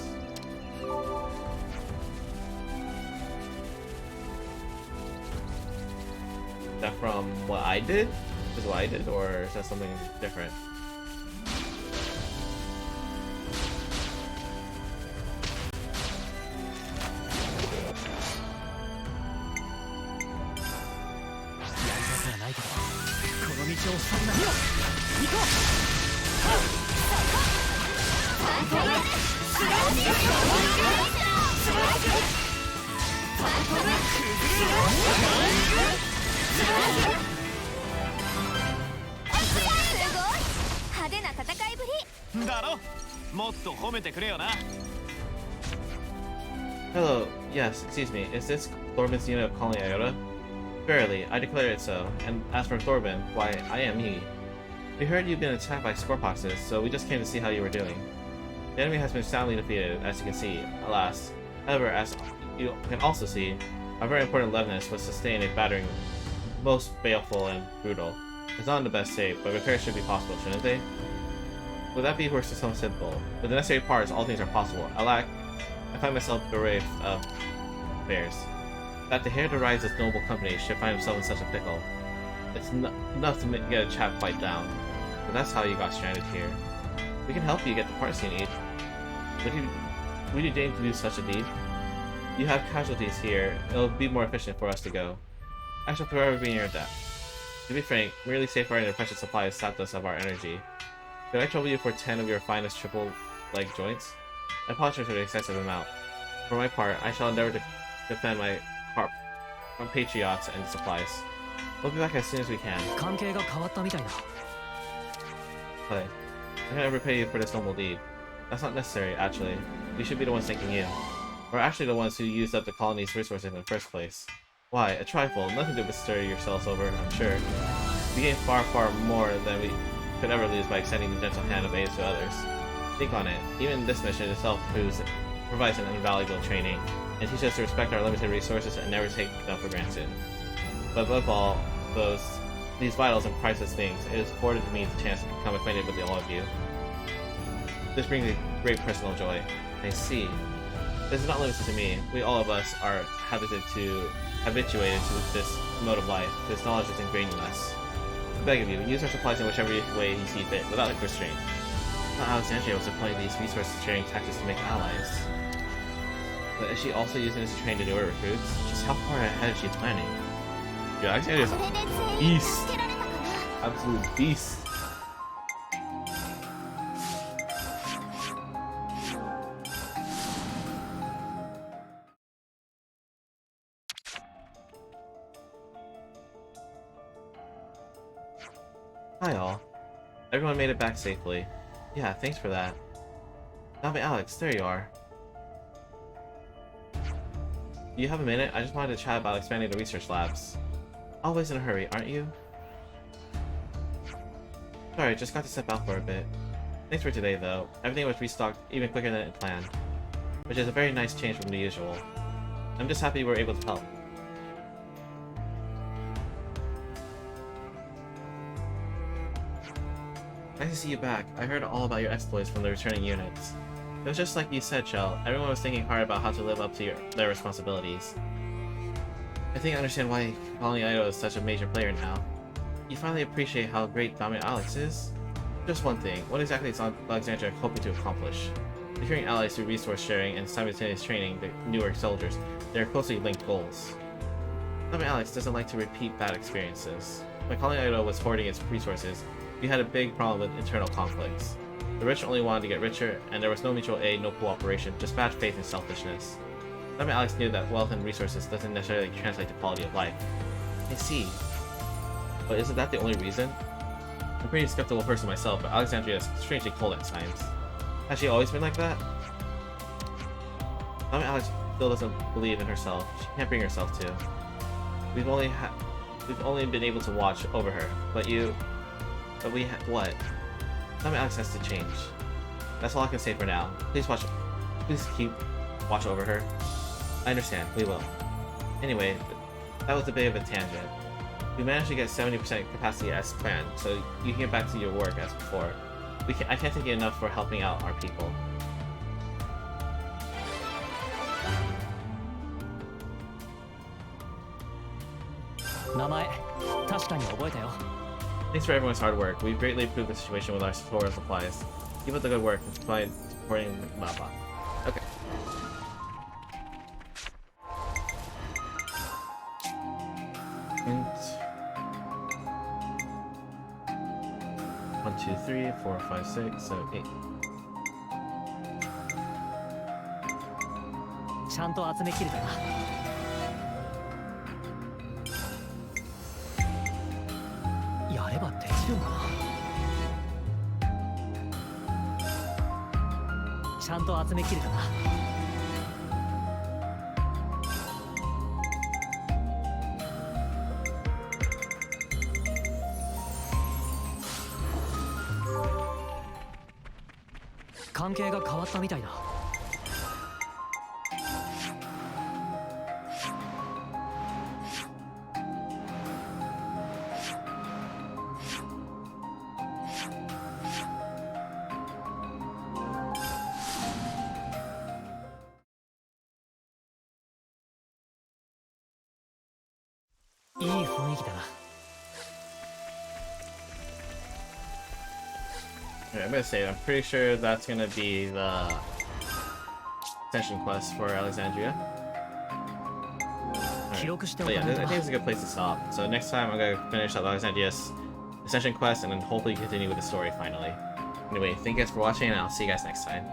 that from what I did? Is what I did, or is that something different? Hello, yes, excuse me, is this Thorben's unit of Colony Iota? Verily, I declare it so, and as for Thorben, why, I am he. We heard you've been attacked by Scorpoxes, so we just came to see how you were doing. The enemy has been soundly defeated, as you can see, alas. However, as you can also see, our very important Levinus was sustained a battering most baleful and brutal. It's not in the best shape, but repairs should be possible, shouldn't they? Would that be worse or so simple? With the necessary parts, all things are possible. I find myself bereft of affairs. That the heir to rise this noble company should find himself in such a pickle. It's enough to get a chap quite down. But that's how you got stranded here. We can help you get the parts you need. Would you deign to do such a deed? You have casualties here. It'll be more efficient for us to go. I shall forever be in your debt. To be frank, merely safeguarding the precious supply has sapped us of our energy. Could I trouble you for 10 of your finest triple-leg joints? I apologize for the excessive amount. For my part, I shall endeavor to defend my compatriots and supplies. We'll be back as soon as we can. Play. I can never pay you for this noble deed. That's not necessary, actually. We should be the ones thanking you. We're actually the ones who used up the colony's resources in the first place. Why, a trifle, nothing to bestir yourselves over, I'm sure. We gain far, far more than we could ever lose by extending the gentle hand of aid to others. Think on it, even this mission itself provides an invaluable training, and teaches us to respect our limited resources and never take them for granted. But above all, these vitals and priceless things, it has afforded me the chance to become acquainted with all of you. This brings me great personal joy. I see. This is not limited to me. We all of us are habituated to this mode of life. This knowledge is ingrained in us. I beg of you, use our supplies in whichever way you see fit, without restraint. Not Alexandria was applying these resource-sharing tactics to make allies. But is she also using this to train the newer recruits? Just how far ahead is she planning? Dude, Alexandria's a beast! Absolute beast! Hi all. Everyone made it back safely. Yeah, thanks for that. Navi Alex, there you are. Do you have a minute? I just wanted to chat about expanding the research labs. Always in a hurry, aren't you? Sorry, just got to step out for a bit. Thanks for today though. Everything was restocked even quicker than planned. Which is a very nice change from the usual. I'm just happy we're able to help. Nice to see you back. I heard all about your exploits from the returning units. It was just like you said, Shell. Everyone was thinking hard about how to live up to their responsibilities. I think I understand why Colony Ido is such a major player now. You finally appreciate how great Dominant Alex is? Just one thing, what exactly is Alexandria hoping to accomplish? Securing allies through resource sharing and simultaneous training the newer soldiers, they are closely linked goals. Dominant Alex doesn't like to repeat bad experiences. When Colony Ido was hoarding its resources, we had a big problem with internal conflicts. The rich only wanted to get richer, and there was no mutual aid, no cooperation, just bad faith and selfishness. Dominant Alex knew that wealth and resources doesn't necessarily translate to quality of life. I see. But isn't that the only reason? I'm a pretty skeptical person myself, but Alexandria is strangely cold at times. Has she always been like that? Dominant Alex still doesn't believe in herself. She can't bring herself to. We've only been able to watch over her, what? Dominant Alex has to change. That's all I can say for now. Please keep watch over her. I understand, we will. Anyway, that was a bit of a tangent. We managed to get 70% capacity as planned, so you can get back to your work as before. I can't thank you enough for helping out our people. Name 確かに覚えたよ。 Thanks for everyone's hard work. We've greatly improved the situation with our store supplies. Keep up the good work and supporting blah blah. Okay. Hint. 1, 2, 3, 4, 5, 6, 7, 8. ちゃんと集めきれたな。やればできるんかな。ちゃんと集めきれたな。関係が変わったみたいだ。いい雰囲気だな。 Yeah, I'm gonna say I'm pretty sure that's gonna be the Ascension quest for Alexandria. Right. But yeah, I think it's a good place to stop. So next time I'm gonna finish up Alexandria's Ascension quest and then hopefully continue with the story finally. Anyway, thank you guys for watching and I'll see you guys next time.